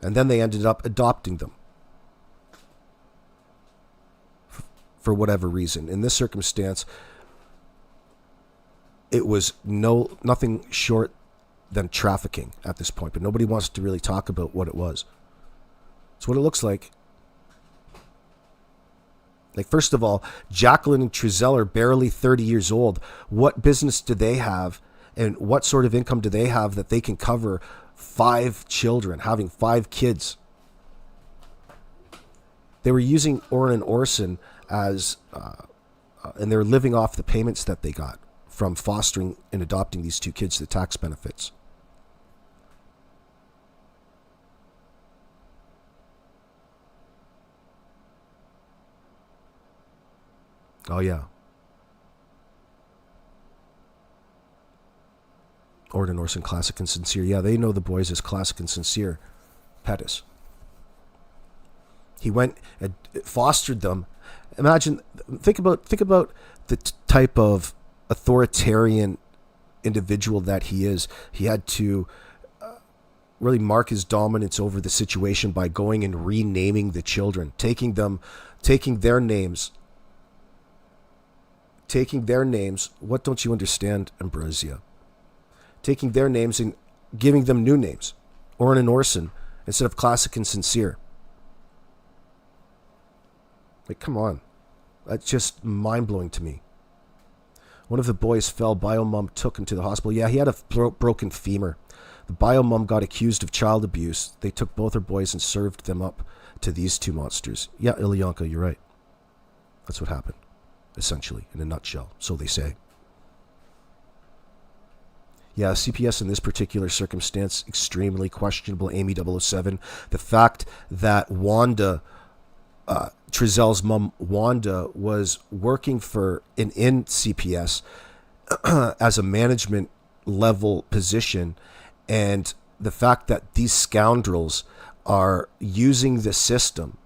and then they ended up adopting them. For whatever reason. In this circumstance, it was nothing short than trafficking at this point, but nobody wants to really talk about what it was. It's what it looks like. Like, first of all, Jacqueline and Trezell are barely 30 years old. What business do they have, and what sort of income do they have that they can cover 5 children, having 5 kids? They were using Orin and Orson as, and they're living off the payments that they got from fostering and adopting these 2 kids, the tax benefits. Oh, yeah. Orin and Orson, classic and sincere. Yeah, they know the boys as classic and sincere. Pettis. He went and fostered them Think about the type of authoritarian individual that he is. He had to really mark his dominance over the situation by going and renaming the children, taking their names. What don't you understand, Ambrosia? Taking their names and giving them new names, Orin and Orson, instead of classic and sincere. Like, come on. That's just mind-blowing to me. One of the boys fell. Bio mom took him to the hospital. Yeah, he had a broken femur. The bio mom got accused of child abuse. They took both her boys and served them up to these two monsters. Yeah, Ilyanka, you're right. That's what happened, essentially, in a nutshell. So they say. Yeah, CPS in this particular circumstance, extremely questionable. Amy 007. The fact that Wanda, Trezel's mom, Wanda, was working in CPS as a management level position, and the fact that these scoundrels are using the system.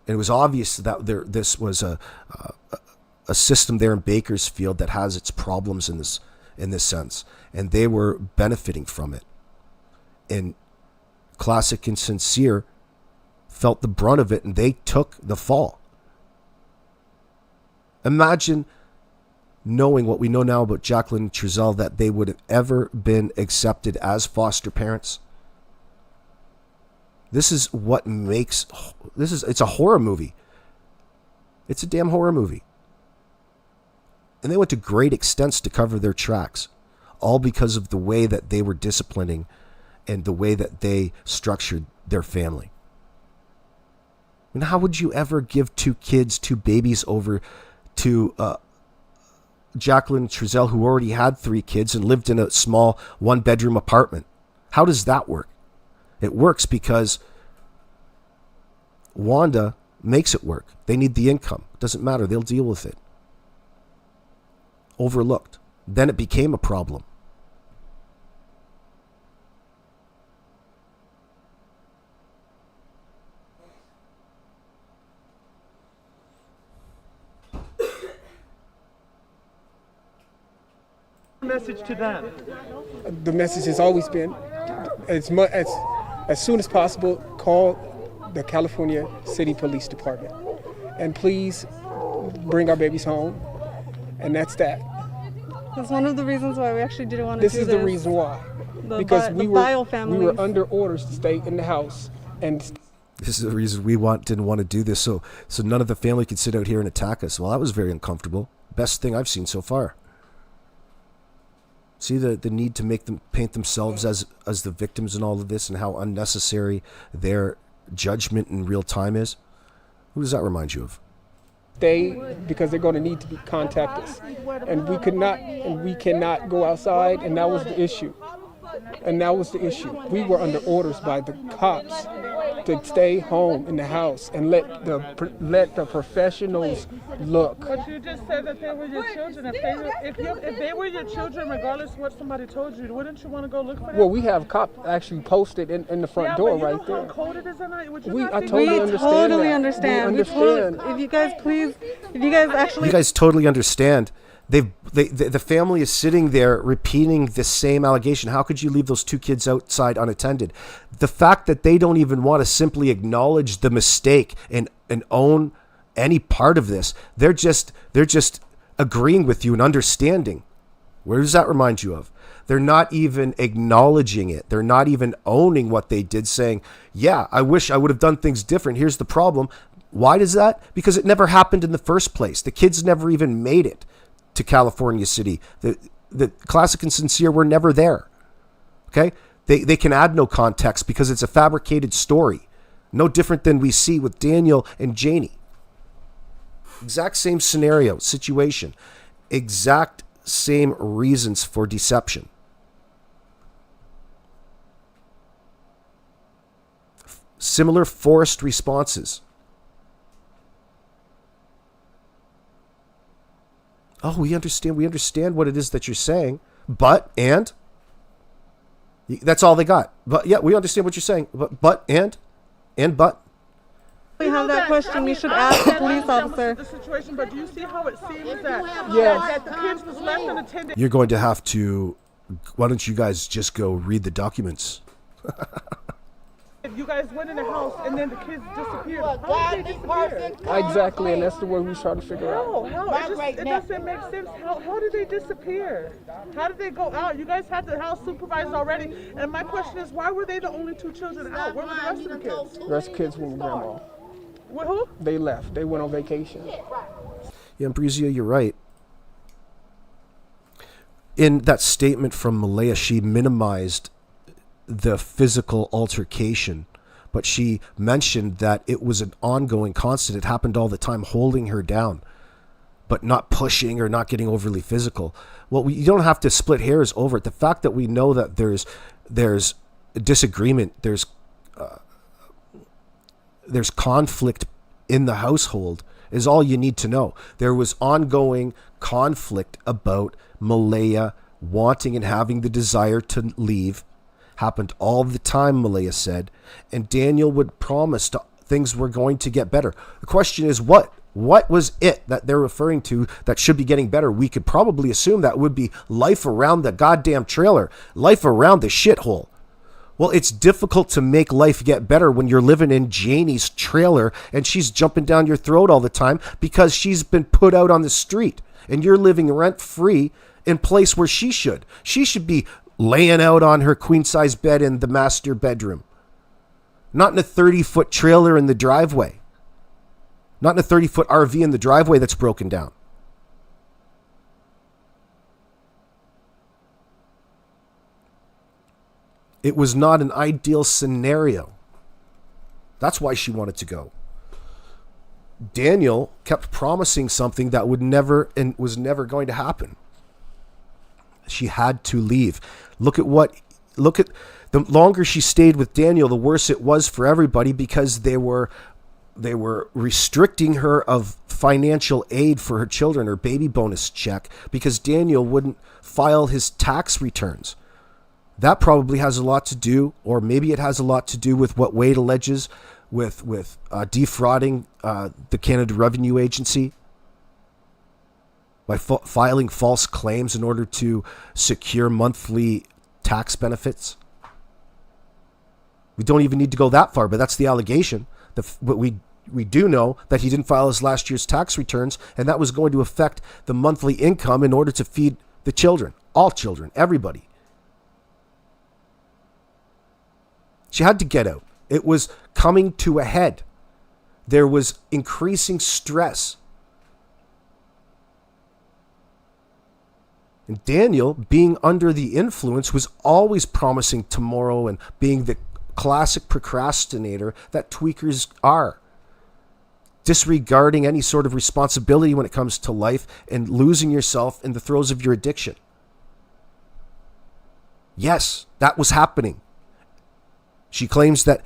And it was obvious that this was a system there in Bakersfield that has its problems in this sense, and they were benefiting from it. And Classic and Sincere felt the brunt of it, and they took the fall. Imagine knowing what we know now about Jacqueline and Trezel, that they would have ever been accepted as foster parents. It's a horror movie. It's a damn horror movie. And they went to great extents to cover their tracks, all because of the way that they were disciplining and the way that they structured their family. And how would you ever give two babies over to Jacqueline Trezel, who already had 3 kids and lived in a small 1-bedroom apartment? How does that work? It works because Wanda makes it work. They need the income. It doesn't matter. They'll deal with it. Overlooked. Then it became a problem. Message to them. The message has always been, as soon as possible, call the California City Police Department, and please bring our babies home. And that's that. That's one of the reasons why we actually didn't want to do this. This is the reason why. Because we were under orders to stay in the house, and this is the reason we didn't want to do this. So none of the family could sit out here and attack us. Well, that was very uncomfortable. Best thing I've seen so far. See the need to make them paint themselves as the victims in all of this, and how unnecessary their judgment in real time is. Who does that remind you of? stay because they're going to need to contact us. And we cannot go outside, and that was the issue. We were under orders by the cops to stay home in the house and let the professionals look. But you just said that they were your children. If they were your children, regardless of what somebody told you, wouldn't you want to go look for them? Well, we have cops actually posted in the front door right there. How cold it is at night? I totally understand. We understand. If you guys totally understand. The family is sitting there repeating the same allegation. How could you leave those two kids outside unattended? The fact that they don't even want to simply acknowledge the mistake and own any part of this, they're just agreeing with you and understanding. Where does that remind you of? They're not even acknowledging it. They're not even owning what they did, saying, yeah, I wish I would have done things different. Here's the problem. Why does that? Because it never happened in the first place. The kids never even made it to California City. The Classic and Sincere were never there. Okay? They can add no context because it's a fabricated story. No different than we see with Daniel and Janie. Exact same scenario, situation. Exact same reasons for deception. Similar forced responses. Oh, we understand what it is that you're saying, and that's all they got. But yeah, we understand what you're saying, but. We have that question, we should ask the police officer. The situation, but do you see how it seems that, Yes. that the kids was left unattended? You're going to have to. Why don't you guys just go read the documents? You guys went in the house and then the kids disappeared. How did they disappear? Exactly, and that's the word we try to figure out. It doesn't make sense. How did they disappear? How did they go out? You guys had the house supervised already. And my question is, why were they the only two children out? Where were the rest of the kids? The rest of the kids went with grandma. With who? They left. They went on vacation. Yeah, Ambrizia, you're right. In that statement from Malaya, she minimized the physical altercation, but she mentioned that it was an ongoing constant. It happened all the time, holding her down, but not pushing or not getting overly physical. Well, you don't have to split hairs over it. The fact that we know that there's disagreement, there's conflict in the household is all you need to know. There was ongoing conflict about Malaya wanting and having the desire to leave. Happened all the time, Malaya said, and Daniel would promise things were going to get better. The question is, what was it that they're referring to that should be getting better? We could probably assume that would be life around the goddamn trailer, life around the shithole. Well, it's difficult to make life get better when you're living in Janie's trailer and she's jumping down your throat all the time because she's been put out on the street and you're living rent-free in place where she should. She should be laying out on her queen-size bed in the master bedroom. Not in a 30-foot trailer in the driveway. Not in a 30-foot RV in the driveway that's broken down. It was not an ideal scenario. That's why she wanted to go. Daniel kept promising something that would never and was never going to happen. She had to leave. Look at the longer she stayed with Daniel, the worse it was for everybody because they were restricting her of financial aid for her children, her baby bonus check, because Daniel wouldn't file his tax returns. That probably has a lot to do, or maybe it has a lot to do with what Wade alleges with defrauding the Canada Revenue Agency by filing false claims in order to secure monthly tax benefits. We don't even need to go that far, but that's the allegation. But we do know that he didn't file his last year's tax returns, and that was going to affect the monthly income in order to feed the children, all children, everybody. She had to get out. It was coming to a head. There was increasing stress. And Daniel, being under the influence, was always promising tomorrow and being the classic procrastinator that tweakers are. Disregarding any sort of responsibility when it comes to life and losing yourself in the throes of your addiction. Yes, that was happening. She claims that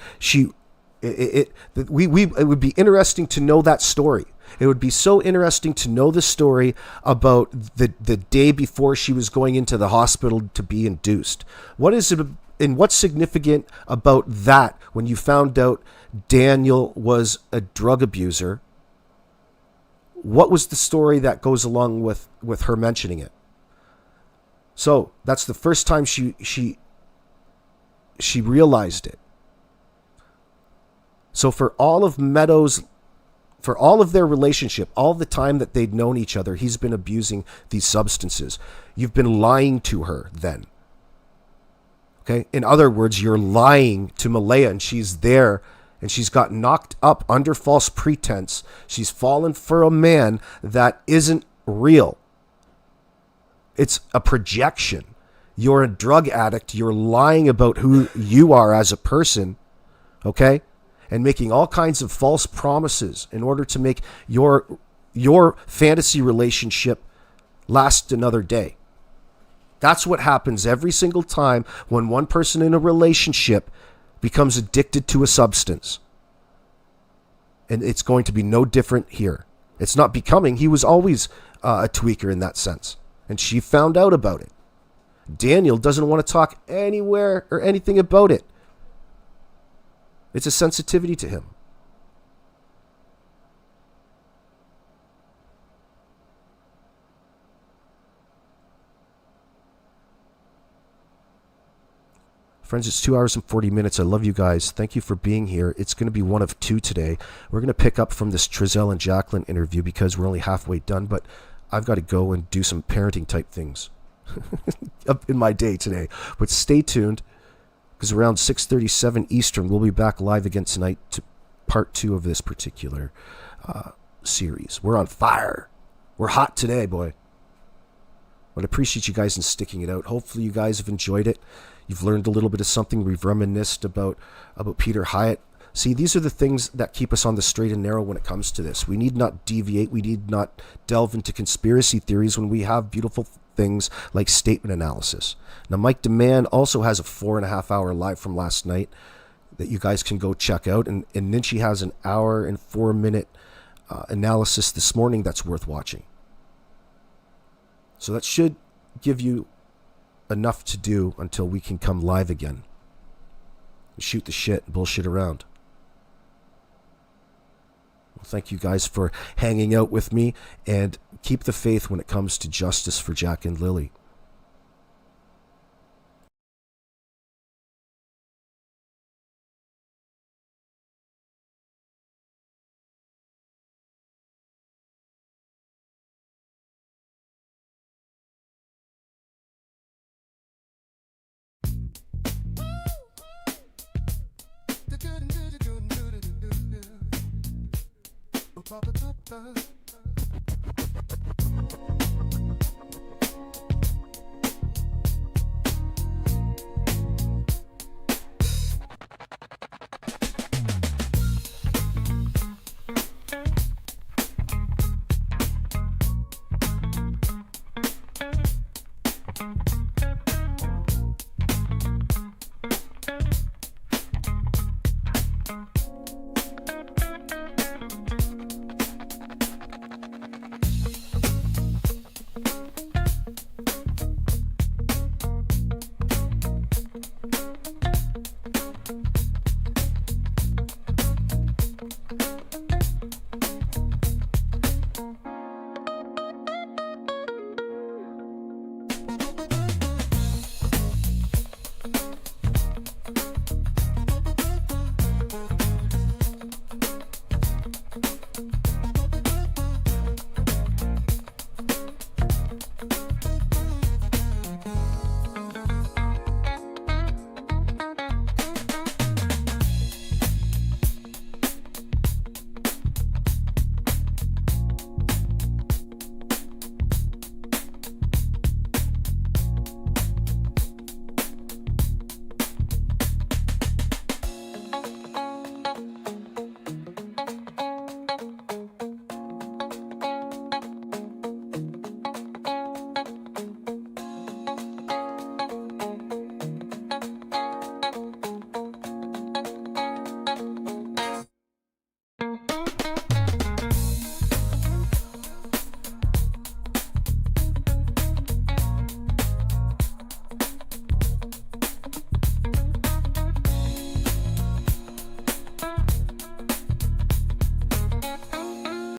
it would be interesting to know that story. It would be so interesting to know the story about the day before she was going into the hospital to be induced. What is it, and what's significant about that when you found out Daniel was a drug abuser? What was the story that goes along with her mentioning it? So that's the first time she realized it. So for all of Meadows, for all of their relationship, all the time that they'd known each other, he's been abusing these substances. You've been lying to her then. Okay? In other words, you're lying to Malaya, and she's there, and she's got knocked up under false pretense. She's fallen for a man that isn't real. It's a projection. You're a drug addict. You're lying about who you are as a person, okay? And making all kinds of false promises in order to make your fantasy relationship last another day. That's what happens every single time when one person in a relationship becomes addicted to a substance. And it's going to be no different here. It's not becoming. He was always a tweaker in that sense. And she found out about it. Daniel doesn't want to talk anywhere or anything about it. It's a sensitivity to him. Friends, it's 2 hours and 40 minutes. I love you guys. Thank you for being here. It's going to be one of two today. We're going to pick up from this Trizelle and Jacqueline interview because we're only halfway done, but I've got to go and do some parenting type things up in my day today. But stay tuned, because around 6:37 Eastern, we'll be back live again tonight to part 2 of this particular series. We're on fire. We're hot today, boy. But I appreciate you guys and sticking it out. Hopefully you guys have enjoyed it. You've learned a little bit of something. We've reminisced about Peter Hyatt. See, these are the things that keep us on the straight and narrow when it comes to this. We need not deviate. We need not delve into conspiracy theories when we have beautiful things like statement analysis. Now, Mike DeMann also has a 4.5-hour live from last night that you guys can go check out. And Ninchi has an 1 hour and 4 minute analysis this morning that's worth watching. So that should give you enough to do until we can come live again. Shoot the shit and bullshit around. Well, thank you guys for hanging out with me, and keep the faith when it comes to justice for Jack and Lily. Ba-ba-ba-ba.